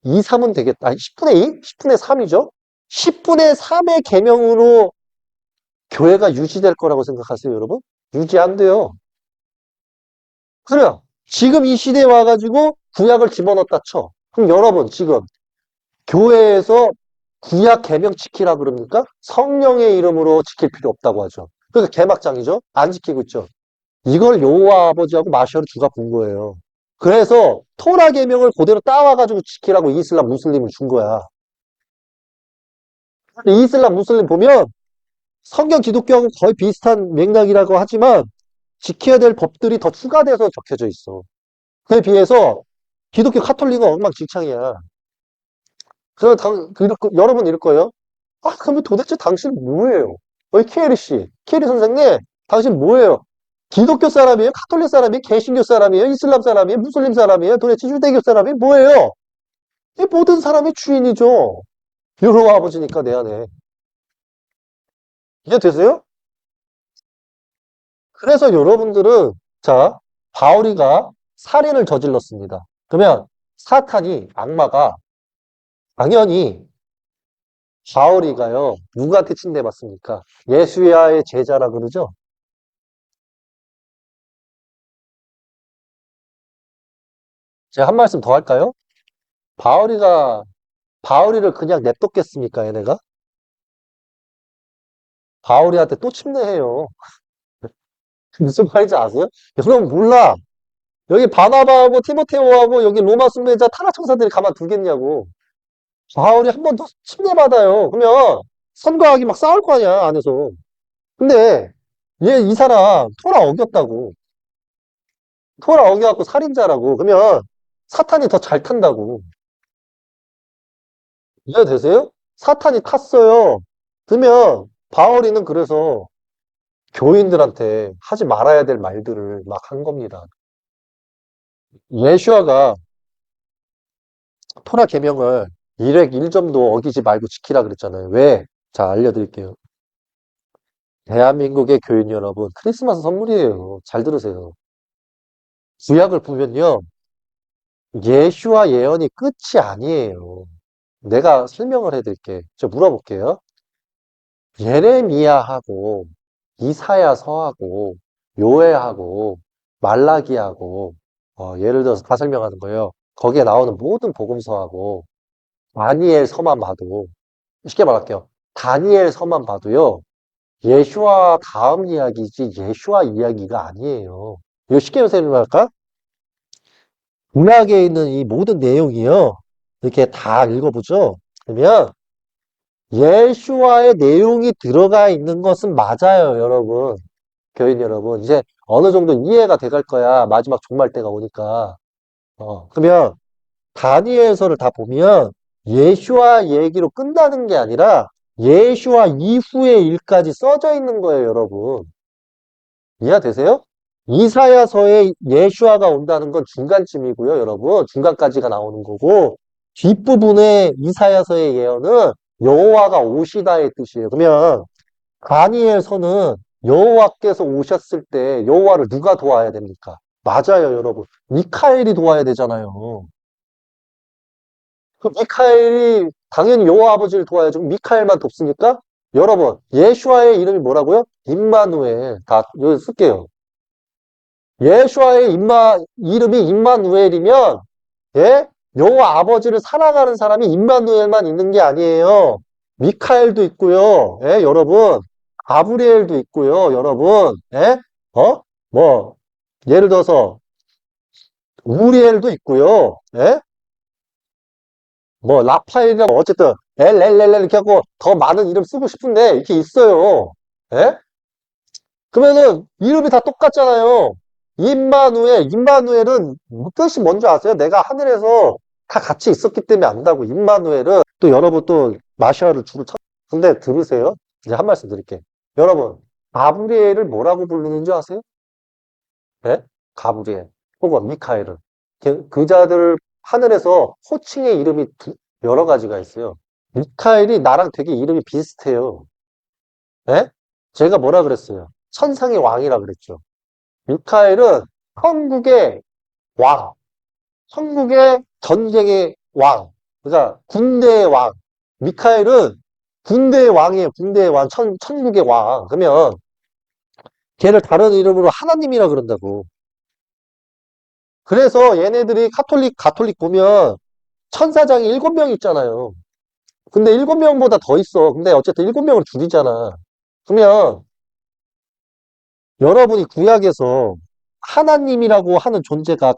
2, 3은 되겠다. 아니, 10분의 2? 10분의 3이죠? 10분의 3의 계명으로 교회가 유지될 거라고 생각하세요, 여러분? 유지 안 돼요. 그러면 지금 이 시대에 와가지고 구약을 집어넣었다 쳐. 그럼 여러분 지금 교회에서 구약 계명 지키라 그럽니까? 성령의 이름으로 지킬 필요 없다고 하죠. 그래서 개막장이죠. 안 지키고 있죠. 이걸 여호와 아버지하고 마시아로 주가 본 거예요. 그래서 토라 계명을 그대로 따와가지고 지키라고 이슬람 무슬림을 준 거야. 근데 이슬람 무슬림 보면 성경 기독교하고 거의 비슷한 맥락이라고 하지만 지켜야 될 법들이 더 추가돼서 적혀져 있어. 그에 비해서 기독교 카톨릭은 엉망진창이야. 그래서 여러분 이럴 거예요. 아, 그러면 도대체 당신은 뭐예요? 키에리 씨, 키에리 선생님, 당신 뭐예요? 기독교 사람이에요? 카톨릭 사람이에요? 개신교 사람이에요? 이슬람 사람이에요? 무슬림 사람이에요? 도대체 유대교 사람이 뭐예요? 이 모든 사람의 주인이죠. 여호와 아버지니까 내 안에. 이해 되세요? 그래서 여러분들은 자, 바울이가 살인을 저질렀습니다. 그러면 사탄이 악마가 당연히 바울이가요, 누구한테 침대받습니까? 예수야의 제자라 그러죠? 제가 한 말씀 더 할까요? 바울이가, 바울이를 그냥 냅뒀겠습니까, 얘네가? 바울이한테 또 침례해요. 무슨 말인지 아세요? 여러분 몰라. 여기 바나바하고 티모테오하고 여기 로마 순례자 타락 청사들이 가만두겠냐고. 바울이 한 번 더 침례받아요. 그러면 선거하기 막 싸울 거 아니야, 안에서. 근데 이 사람 토라 어겼다고. 토라 어겨갖고 살인자라고. 그러면 사탄이 더 잘 탄다고. 이해되세요? 사탄이 탔어요. 그러면 바울이는 그래서 교인들한테 하지 말아야 될 말들을 막 한 겁니다. 예슈아가 토라 계명을 일획 1점도 어기지 말고 지키라 그랬잖아요. 왜? 자, 알려드릴게요. 대한민국의 교인 여러분, 크리스마스 선물이에요. 잘 들으세요. 구약을 보면요, 예슈아 예언이 끝이 아니에요. 내가 설명을 해드릴게. 저 물어볼게요. 예레미야하고 이사야서하고 요엘하고 말라기하고 예를 들어서 다 설명하는 거예요. 거기에 나오는 모든 복음서하고 다니엘 서만 봐도 쉽게 말할게요. 다니엘 서만 봐도요. 예슈아 다음 이야기지 예슈아 이야기가 아니에요. 이거 쉽게 설명할까? 구약에 있는 이 모든 내용이요. 이렇게 다 읽어보죠. 그러면 예슈아의 내용이 들어가 있는 것은 맞아요, 여러분. 교인 여러분. 이제 어느 정도 이해가 돼갈 거야. 마지막 종말 때가 오니까. 그러면 다니엘서를 다 보면 예수와 얘기로 끝나는 게 아니라 예수와 이후의 일까지 써져 있는 거예요, 여러분. 이해되세요? 이사야서에 예수아가 온다는 건 중간쯤이고요, 여러분. 중간까지가 나오는 거고, 뒷부분에 이사야서의 예언은 여호와가 오시다의 뜻이에요. 그러면 다니엘서는 여호와께서 오셨을 때 여호와를 누가 도와야 됩니까? 맞아요, 여러분. 미카엘이 도와야 되잖아요. 그럼 미카엘이 당연히 여호와 아버지를 도와야죠. 미카엘만 돕습니까? 여러분, 예수아의 이름이 뭐라고요? 임마누엘. 다 여기 쓸게요. 예수아의 이름이 임마누엘이면 예? 여호와 아버지를 사랑하는 사람이 임마누엘만 있는 게 아니에요. 미카엘도 있고요. 예, 여러분. 가브리엘도 있고요. 여러분. 예? 어? 뭐 예를 들어서 우리엘도 있고요. 예? 뭐 라파엘이나 어쨌든 엘엘엘 이렇게 하고 더 많은 이름 쓰고 싶은데 이렇게 있어요. 예? 그러면은 이름이 다 똑같잖아요. 임마누엘은 뜻이 뭔지 아세요? 내가 하늘에서 다 같이 있었기 때문에 안다고. 임마누엘은 또 여러분 또 마시아를 주로 찾. 근데 들으세요. 이제 한 말씀 드릴게요. 여러분 가브리엘을 뭐라고 부르는 줄 아세요? 예? 가브리엘 혹은 미카엘은 그 자들 하늘에서 호칭의 이름이 여러 가지가 있어요. 미카엘이 나랑 되게 이름이 비슷해요. 예? 제가 뭐라 그랬어요? 천상의 왕이라 그랬죠. 미카엘은 천국의 왕, 천국의 전쟁의 왕, 그러니까 군대의 왕. 미카엘은 군대의 왕이에요. 군대의 왕, 천국의 왕. 그러면 걔를 다른 이름으로 하나님이라 그런다고. 그래서 얘네들이 가톨릭 보면 천사장이 7명 있잖아요. 근데 7명보다 더 있어. 근데 어쨌든 7명을 줄이잖아. 그러면 여러분이 구약에서 하나님이라고 하는 존재가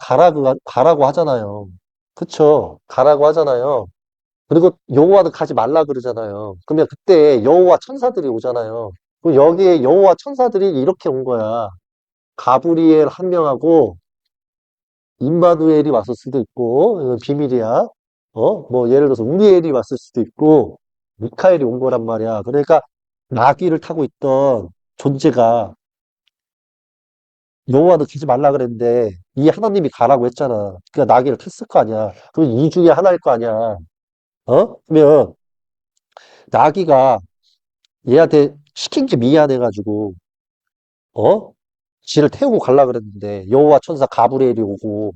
가라고 하잖아요. 그쵸? 가라고 하잖아요. 그리고 여호와도 가지 말라 그러잖아요. 그러면 그때 여호와 천사들이 오잖아요. 그럼 여기에 여호와 천사들이 이렇게 온 거야. 가브리엘 한 명하고 임마누엘이 왔을 수도 있고 이건 비밀이야. 뭐 예를 들어서 우리엘이 왔을 수도 있고 미카엘이 온 거란 말이야. 그러니까 나귀를 타고 있던 존재가 여호와도 가지 말라 그랬는데 이 하나님이 가라고 했잖아. 그러니까 나귀를 탔을 거 아니야. 그럼 이 중에 하나일 거 아니야. 그러면 나귀가 얘한테 시킨 게 미안해가지고 어? 지를 태우고 갈라 그랬는데 여호와 천사 가브리엘이 오고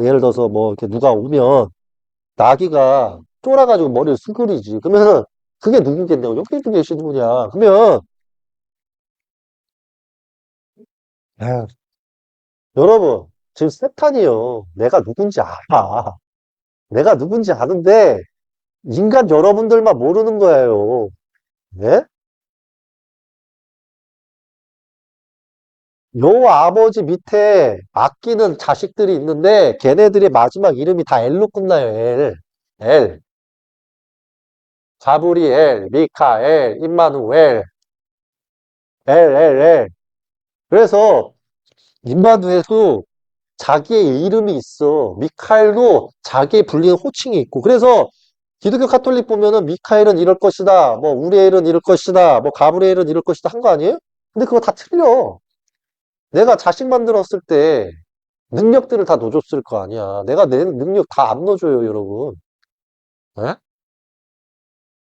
예를 들어서 뭐 이렇게 누가 오면 나귀가 쫄아가지고 머리를 숭그리지. 그러면은 그게 누구겠냐고 여기도 계시는 분이야. 그러면 에휴, 여러분 지금 세탄이요. 내가 누군지 알아. 내가 누군지 아는데 인간 여러분들만 모르는 거예요. 네? 여호와 아버지 밑에 아끼는 자식들이 있는데 걔네들의 마지막 이름이 다 L로 끝나요. L. L. 자브리엘, 미카엘, 임마누엘, L. 그래서 임마누엘도 자기의 이름이 있어. 미카엘도 자기의 불리는 호칭이 있고. 그래서 기독교 카톨릭 보면은 미카엘은 이럴 것이다. 뭐 우리엘은 이럴 것이다. 뭐 가브리엘은 이럴 것이다 한 거 아니에요? 근데 그거 다 틀려. 내가 자식 만들었을 때 능력들을 다 넣어줬을 거 아니야. 내가 내 능력 다 안 넣어줘요, 여러분. 예?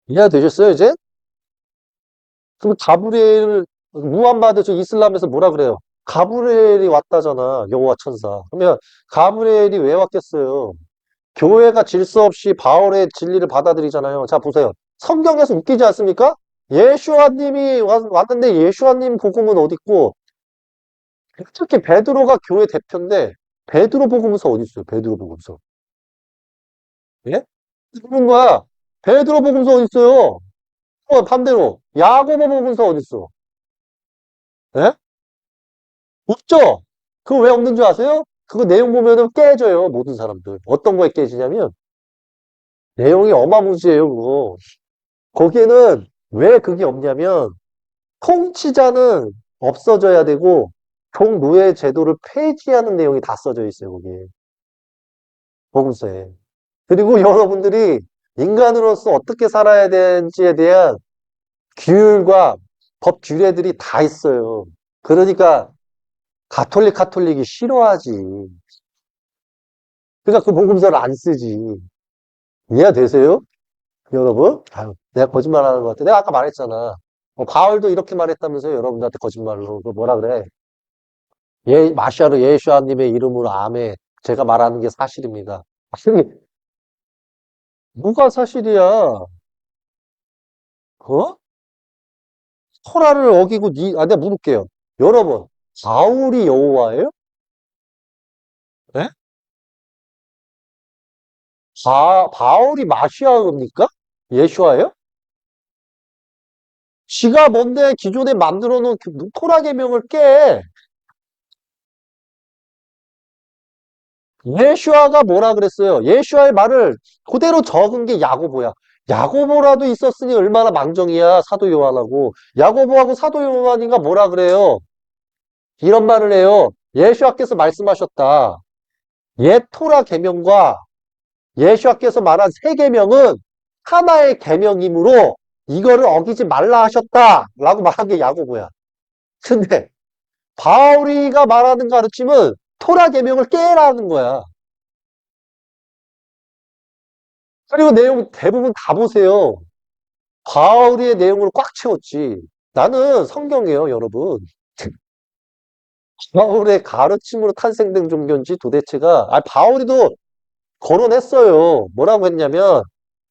이해되셨어요, 이제? 그럼 가브리엘, 무함마드 저 이슬람에서 뭐라 그래요? 가브리엘이 왔다잖아, 여호와 천사. 그러면 가브리엘이 왜 왔겠어요? 교회가 질서 없이 바울의 진리를 받아들이잖아요. 자, 보세요. 성경에서 웃기지 않습니까? 예수아님이 왔는데 예수아님 복음은 어디 있고, 특히 베드로가 교회 대표인데, 베드로 복음서 어디 있어요? 베드로 복음서. 예? 그런 거야. 베드로 복음서 어디 있어요? 반대로 야고보 복음서 어디 있어? 예? 없죠? 그거 왜 없는 줄 아세요? 그거 내용 보면은 깨져요, 모든 사람들. 어떤 거에 깨지냐면, 내용이 어마무지해요, 그거. 거기에는 왜 그게 없냐면, 통치자는 없어져야 되고, 종노예 제도를 폐지하는 내용이 다 써져 있어요, 거기에. 복음서에. 그리고 여러분들이 인간으로서 어떻게 살아야 되는지에 대한 규율과 법 규례들이 다 있어요. 그러니까 가톨릭이 싫어하지. 그러니까 그 복음서를 안 쓰지. 이해가 되세요? 여러분? 아유, 내가 거짓말하는 것 같아. 내가 아까 말했잖아. 바울도 이렇게 말했다면서요, 여러분들한테 거짓말로. 그 뭐라 그래? 마샤르 예수아님의 이름으로 아멘. 제가 말하는 게 사실입니다. 아니, 뭐가 사실이야? 어? 토라를 어기고 내가 물을게요. 여러분, 바울이 여호와예요? 예? 바울이 마시아입니까? 예수와예요? 지가 뭔데 기존에 만들어 놓은 그 토라 계명을 깨. 예슈아가 뭐라 그랬어요? 예슈아의 말을 그대로 적은 게 야고보야. 야고보라도 있었으니 얼마나 망정이야, 사도 요한하고. 야고보하고 사도 요한이가 뭐라 그래요? 이런 말을 해요. 예수와께서 말씀하셨다. 옛 토라 계명과 예수와께서 말한 새 계명은 하나의 계명이므로 이거를 어기지 말라 하셨다라고 말한 게 야고보야. 근데 바울이가 말하는 가르침은 토라 계명을 깨라는 거야. 그리고 내용 대부분 다 보세요. 바울이의 내용으로 꽉 채웠지. 나는 성경이에요, 여러분. 바울의 가르침으로 탄생된 종교인지 도대체가, 바울이도 거론했어요. 뭐라고 했냐면,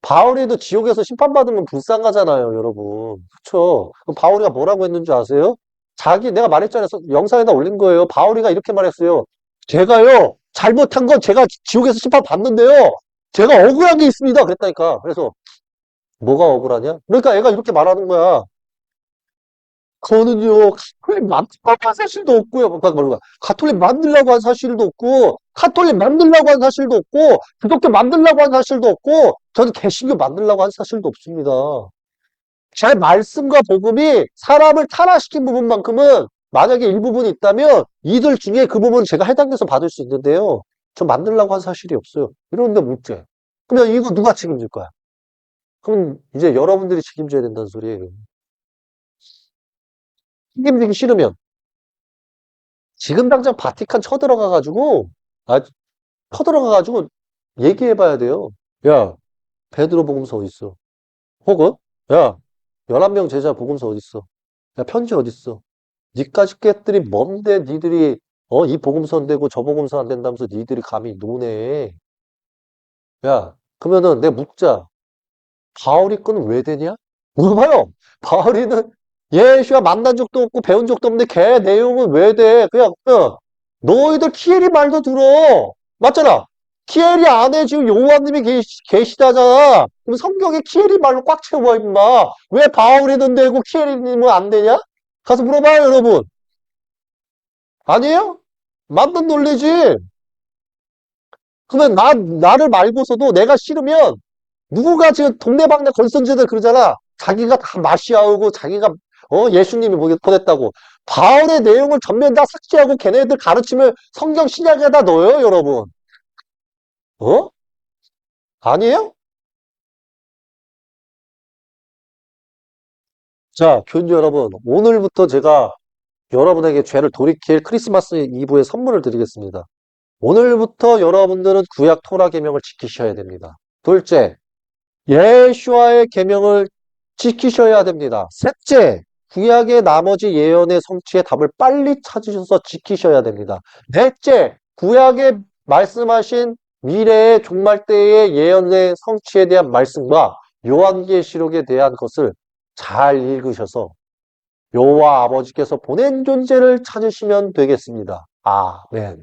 바울이도 지옥에서 심판받으면 불쌍하잖아요, 여러분. 그쵸? 그럼 바울이가 뭐라고 했는지 아세요? 내가 말했잖아요. 영상에다 올린 거예요. 바울이가 이렇게 말했어요. 제가요, 잘못한 건 제가 지옥에서 심판받는데요. 제가 억울한 게 있습니다. 그랬다니까. 그래서, 뭐가 억울하냐? 그러니까 애가 이렇게 말하는 거야. 그거는요, 카톨릭 만들라고 한 사실도 없고요. 가톨릭 만들라고 한 사실도 없고, 카톨릭 만들라고 한 사실도 없고, 기독교 만들라고 한 사실도 없고, 저는 개신교 만들라고 한 사실도 없습니다. 제 말씀과 복음이 사람을 타락시킨 부분만큼은 만약에 일부분이 있다면 이들 중에 그 부분 제가 해당돼서 받을 수 있는데요. 저 만들라고 한 사실이 없어요. 이런데 문제. 그러면 이거 누가 책임질 거야? 그럼 이제 여러분들이 책임져야 된다는 소리예요. 책임지기 싫으면 지금 당장 바티칸 쳐들어가가지고 쳐들어가가지고 얘기해봐야 돼요. 야, 베드로 복음서 어딨어? 혹은 야, 11명 제자 복음서 어딨어? 야, 편지 어딨어? 니까지 깼들이 뭔데 니들이 이 복음서 안 되고 저 복음서 안 된다면서 니들이 감히 노네. 야, 그러면은 내 묻자. 바울이 건 왜 되냐? 물어봐요. 바울이는 예수와 만난 적도 없고 배운 적도 없는데 걔 내용은 왜 돼? 그냥 너희들 키엘이 말도 들어. 맞잖아. 키엘이 안에 지금 요한님이 계시다잖아. 그럼 성경에 키엘이 말로 꽉 채워 임마. 왜 바울이는 되고 키엘이님은 안 되냐? 가서 물어봐요, 여러분. 아니에요? 맞는 논리지. 그러면 나를 말고서도 내가 싫으면 누구가 지금 동네방네 걸선지들 그러잖아. 자기가 다 마시아오고 자기가 예수님이 보냈다고. 바울의 내용을 전면 다 삭제하고 걔네들 가르침을 성경 신약에다 넣어요, 여러분. 어? 아니에요? 자, 교인들 여러분, 오늘부터 제가 여러분에게 죄를 돌이킬 크리스마스 이브의 선물을 드리겠습니다. 오늘부터 여러분들은 구약 토라 계명을 지키셔야 됩니다. 둘째, 예수와의 계명을 지키셔야 됩니다. 셋째, 구약의 나머지 예언의 성취의 답을 빨리 찾으셔서 지키셔야 됩니다. 넷째, 구약에 말씀하신 미래의 종말 때의 예언의 성취에 대한 말씀과 요한계시록에 대한 것을 잘 읽으셔서 여호와 아버지께서 보낸 존재를 찾으시면 되겠습니다. 아멘.